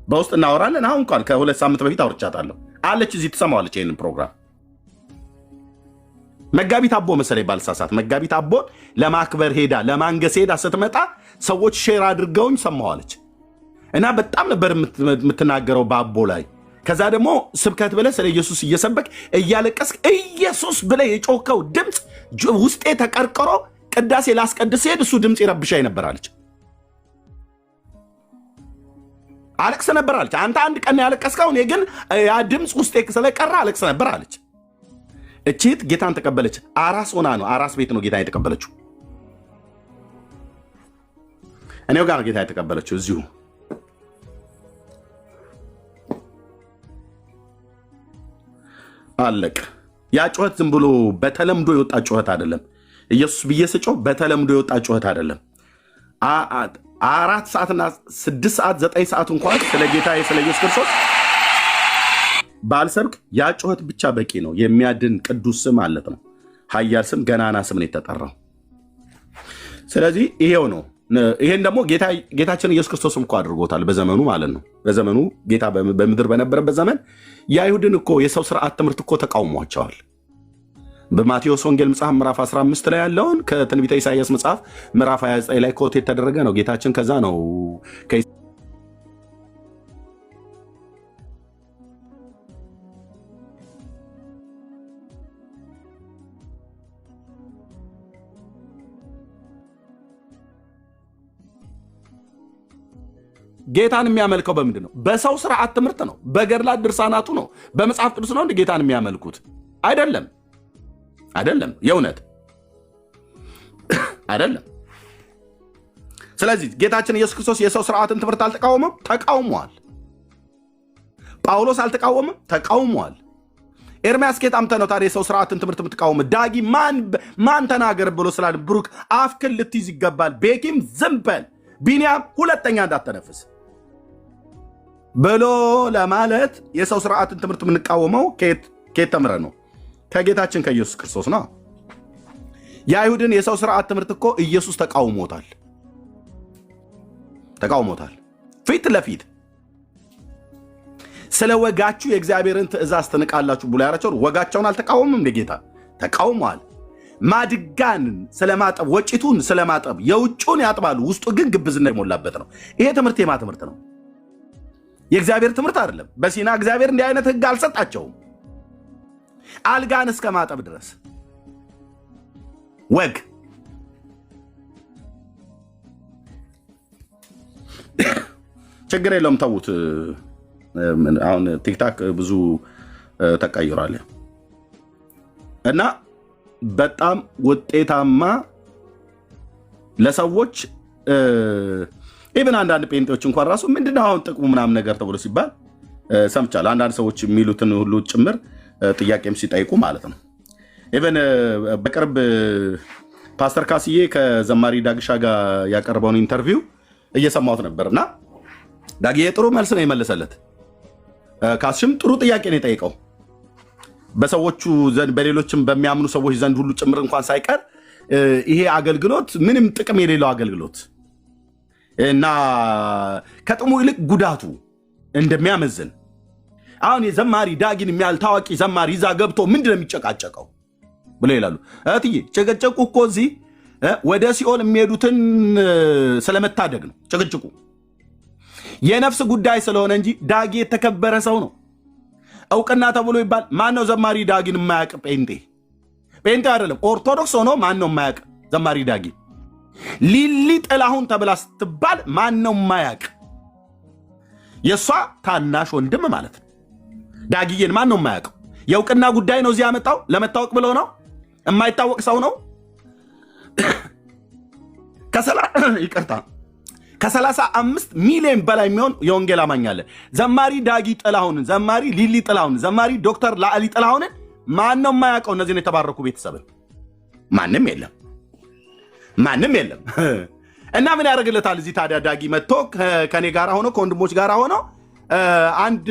Speaker 1: በውስጥ እናወራለን። አሁን እንኳን ከ2 ሳምንት በፊት አውርቻታለሁ። አለች እዚህ ትሰማዋለች ይህንን ፕሮግራም። መጋቢት አቦ መሰለኝ ባልሳሳት፣ መጋቢት አቦን ለማክበር ሄዳ ለማንገስ ሄዳ ስትመጣ ሰዎች ሼር አድርገውኝ ሰማዋለች። እና በጣም ነበር የምትናገረው በአቦ ላይ። ከዛ ደግሞ ስብከት ብለህ ስለ ኢየሱስ እየሰበክ እያለቀስክ ኢየሱስ ብለህ የጮከው ድምፅ ውስጤ ተቀርቅሮ ቅዳሴ ላስቀድስ ሄድ እሱ ድምፅ ይረብሻኝ ነበር አለች። አለቅስ ነበር አለች። አንተ አንድ ቀን ያለቀስከው፣ እኔ ግን ያ ድምፅ ውስጤ ስለቀረ አለቅስ ነበር አለች። እቺት ጌታን ተቀበለች። አራስ ሆና ነው፣ አራስ ቤት ነው ጌታን የተቀበለችው። እኔው ጋር ጌታ የተቀበለችው እዚሁ። አለቅ። ያ ጩኸት ዝም ብሎ በተለምዶ የወጣ ጩኸት አይደለም። ኢየሱስ ብዬ ስጮህ በተለምዶ የወጣ ጩኸት አይደለም። 4 ሰዓትና 6 ሰዓት 9 ሰዓት እንኳን ስለ ጌታ ስለ ኢየሱስ ክርስቶስ ባልሰብክ ያ ጩኸት ብቻ በቂ ነው። የሚያድን ቅዱስ ስም ማለት ነው። ኃያል ስም፣ ገናና ስም ነው የተጠራው። ስለዚህ ይሄው ነው። ይሄን ደግሞ ጌታችን ኢየሱስ ክርስቶስም እኮ አድርጎታል በዘመኑ ማለት ነው። በዘመኑ ጌታ በምድር በነበረበት ዘመን የአይሁድን እኮ የሰው ስርዓት ትምህርት እኮ ተቃውሟቸዋል። በማቴዎስ ወንጌል መጽሐፍ ምዕራፍ 15 ላይ ያለውን ከትንቢተ ኢሳይያስ መጽሐፍ ምዕራፍ 29 ላይ ኮት የተደረገ ነው። ጌታችን ከዛ ነው ጌታን የሚያመልከው በምንድን ነው? በሰው ስርዓት ትምህርት ነው። በገድላት ድርሳናቱ ነው። በመጽሐፍ ቅዱስ ነው እንደ ጌታን የሚያመልኩት አይደለም። የእውነት አይደለም። ስለዚህ ጌታችን ኢየሱስ ክርስቶስ የሰው ስርዓትን ትምህርት አልተቃወመም? ተቃውሟል። ጳውሎስ አልተቃወመም? ተቃውሟል። ኤርሚያስ ጌታ አምጥተህ ነው ታዲያ የሰው ስርዓትን ትምህርት የምትቃወም? ዳጊ ማን ተናገር ብሎ ስላል ብሩክ አፍክን ልትይዝ ይገባል። ቤኪም ዝም በል፣ ቢኒያም ሁለተኛ እንዳተነፍስ ብሎ ለማለት የሰው ስርዓትን ትምህርት የምንቃወመው ከየት ተምረን ነው? ከጌታችን ከኢየሱስ ክርስቶስ ነው። የአይሁድን የሰው ስርዓት ትምህርት እኮ ኢየሱስ ተቃውሞታል ፊት ለፊት። ስለ ወጋችሁ የእግዚአብሔርን ትእዛዝ ትንቃላችሁ ብሎ ያላቸውን ወጋቸውን አልተቃወምም? ጌታ ተቃውሟል። ማድጋን ስለማጠብ፣ ወጭቱን ስለማጠብ የውጩን ያጥባሉ፣ ውስጡ ግን ግብዝና የሞላበት ነው። ይሄ ትምህርት የማ ትምህርት ነው? የእግዚአብሔር ትምህርት አይደለም። በሲና እግዚአብሔር እንዲህ አይነት ህግ አልሰጣቸውም። አልጋን እስከ ማጠብ ድረስ ወግ። ችግር የለውም ተዉት። አሁን ቲክታክ ብዙ ተቀይሯል እና በጣም ውጤታማ ለሰዎች ኢብን አንዳንድ ጴንጤዎች እንኳን ራሱ ምንድነው አሁን ጥቅሙ ምናምን ነገር ተብሎ ሲባል ሰምቻለሁ። አንዳንድ ሰዎች የሚሉትን ሁሉ ጭምር ጥያቄም ሲጠይቁ ማለት ነው። ኢብን በቅርብ ፓስተር ካስዬ ከዘማሪ ዳግሻ ጋር ያቀርበውን ኢንተርቪው እየሰማሁት ነበርና ዳግዬ ጥሩ መልስ ነው የመለሰለት። ካስሽም ጥሩ ጥያቄ ነው የጠየቀው። በሰዎቹ ዘንድ በሌሎችም በሚያምኑ ሰዎች ዘንድ ሁሉ ጭምር እንኳን ሳይቀር ይሄ አገልግሎት ምንም ጥቅም የሌለው አገልግሎት እና ከጥቅሙ ይልቅ ጉዳቱ እንደሚያመዝን አሁን የዘማሪ ዳጊን የሚያህል ታዋቂ ዘማሪ ይዛ ገብቶ ምንድነው የሚጨቃጨቀው ብሎ ይላሉ። እህትዬ ጭቅጭቁ እኮ እዚህ ወደ ሲኦል የሚሄዱትን ስለመታደግ ነው ጭቅጭቁ። የነፍስ ጉዳይ ስለሆነ እንጂ ዳጊ የተከበረ ሰው ነው። እውቅና ተብሎ ይባል ማን ነው ዘማሪ ዳጊን የማያውቅ? ጴንጤ አይደለም ኦርቶዶክስ ሆኖ ማን ነው የማያውቅ ዘማሪ ዳጊ? ሊሊ ጥላሁን ተብላ ስትባል ማን ነው የማያውቅ? የእሷ ታናሽ ወንድም ማለት ነው። ዳጊዬን ማን ነው የማያውቀው? የእውቅና ጉዳይ ነው እዚህ ያመጣው። ለመታወቅ ብሎ ነው። የማይታወቅ ሰው ነው። ይቅርታ ከ35 ሚሊዮን በላይ የሚሆን የወንጌል አማኝ አለ። ዘማሪ ዳጊ ጥላሁንን፣ ዘማሪ ሊሊ ጥላሁንን፣ ዘማሪ ዶክተር ላዕሊ ጥላሁንን ማን ነው የማያውቀው? እነዚህን የተባረኩ ቤተሰብን ማንም የለም። እና ምን ያደርግለታል? እዚህ ታዲያ ዳጊ መጥቶ ከኔ ጋር ሆኖ ከወንድሞች ጋር ሆኖ አንድ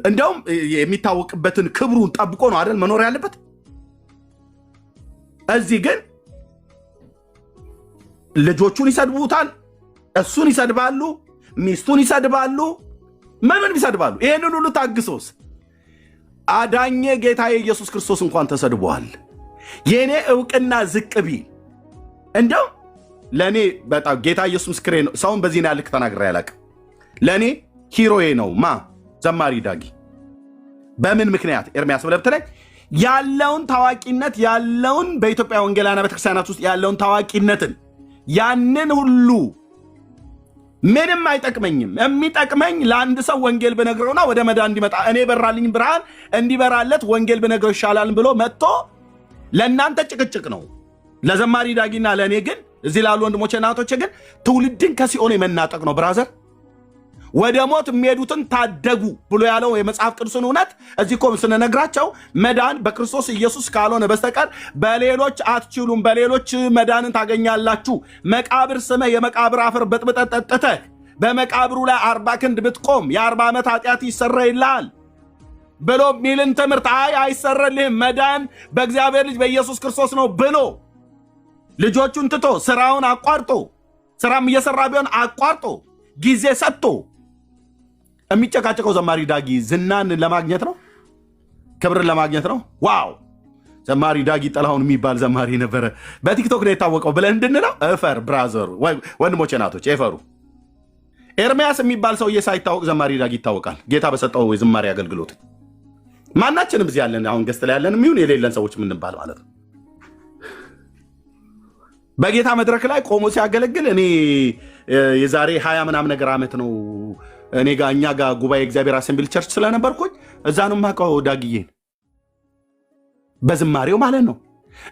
Speaker 1: እንደውም የሚታወቅበትን ክብሩን ጠብቆ ነው አይደል መኖር ያለበት። እዚህ ግን ልጆቹን ይሰድቡታል፣ እሱን ይሰድባሉ፣ ሚስቱን ይሰድባሉ፣ ምንም ይሰድባሉ። ይህንን ሁሉ ታግሶስ አዳኜ ጌታዬ ኢየሱስ ክርስቶስ እንኳን ተሰድቧል። የእኔ እውቅና ዝቅ ቢል እንደው ለእኔ በጣም ጌታ ኢየሱስ ምስክሬ ነው። ሰውን በዚህ ልክ ተናግሬ አላውቅም። ለእኔ ሂሮዬ ነው ዘማሪ ዳጊ። በምን ምክንያት? ኤርሚያስ ብለህ ብትለኝ ያለውን ታዋቂነት ያለውን በኢትዮጵያ ወንጌላውያን ቤተክርስቲያናት ውስጥ ያለውን ታዋቂነትን ያንን ሁሉ ምንም አይጠቅመኝም። የሚጠቅመኝ ለአንድ ሰው ወንጌል ብነግረውና ወደ መዳን እንዲመጣ እኔ በራልኝ ብርሃን እንዲበራለት ወንጌል ብነግረው ይሻላል ብሎ መጥቶ ለእናንተ ጭቅጭቅ ነው። ለዘማሪ ዳጊና ለእኔ ግን እዚህ ላሉ ወንድሞቼ እናቶቼ ግን ትውልድን ከሲኦል የመናጠቅ ነው። ብራዘር ወደ ሞት የሚሄዱትን ታደጉ ብሎ ያለው የመጽሐፍ ቅዱስን እውነት እዚህ እኮ ስንነግራቸው መዳን በክርስቶስ ኢየሱስ ካልሆነ በስተቀር በሌሎች አትችሉም፣ በሌሎች መዳንን ታገኛላችሁ። መቃብር ስመህ የመቃብር አፈር በጥብጠህ ጠጥተህ በመቃብሩ ላይ 40 ክንድ ብትቆም የ40 ዓመት ኃጢአት ይሰረይልሃል ብሎ ሚልን ትምህርት አይሰረልህም። መዳን በእግዚአብሔር ልጅ በኢየሱስ ክርስቶስ ነው ብሎ ልጆቹን ትቶ ስራውን አቋርጦ ስራም እየሰራ ቢሆን አቋርጦ ጊዜ ሰጥቶ የሚጨቃጨቀው ዘማሪ ዳጊ ዝናን ለማግኘት ነው፣ ክብርን ለማግኘት ነው። ዋው ዘማሪ ዳጊ ጥላሁን የሚባል ዘማሪ ነበረ፣ በቲክቶክ ነው የታወቀው ብለን እንድንለው እፈር። ብራዘሩ ወንድሞቼ ናቶች እፈሩ። ኤርሚያስ የሚባል ሰውዬ ሳይታወቅ ዘማሪ ዳጊ ይታወቃል። ጌታ በሰጠው የዝማሬ አገልግሎት ማናችንም እዚህ ያለን አሁን ገስት ላይ ያለን የሚሆን የሌለን ሰዎች የምንባል ማለት ነው በጌታ መድረክ ላይ ቆሞ ሲያገለግል እኔ የዛሬ 20 ምናምን ነገር ዓመት ነው እኔ ጋር እኛ ጋር ጉባኤ እግዚአብሔር አሰምብል ቸርች ስለነበርኩኝ እዛ ነው የማውቀው ዳጊዬን በዝማሬው ማለት ነው።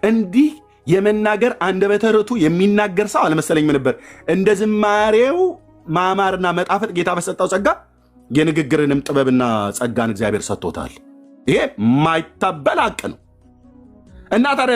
Speaker 1: እንዲህ የመናገር አንደበተ ርቱዕ የሚናገር ሰው አልመሰለኝም ነበር። እንደ ዝማሬው ማማርና መጣፈጥ ጌታ በሰጠው ጸጋ የንግግርንም ጥበብና ጸጋን እግዚአብሔር ሰጥቶታል። ይሄ ማይታበል ሐቅ ነው እና ታዲያ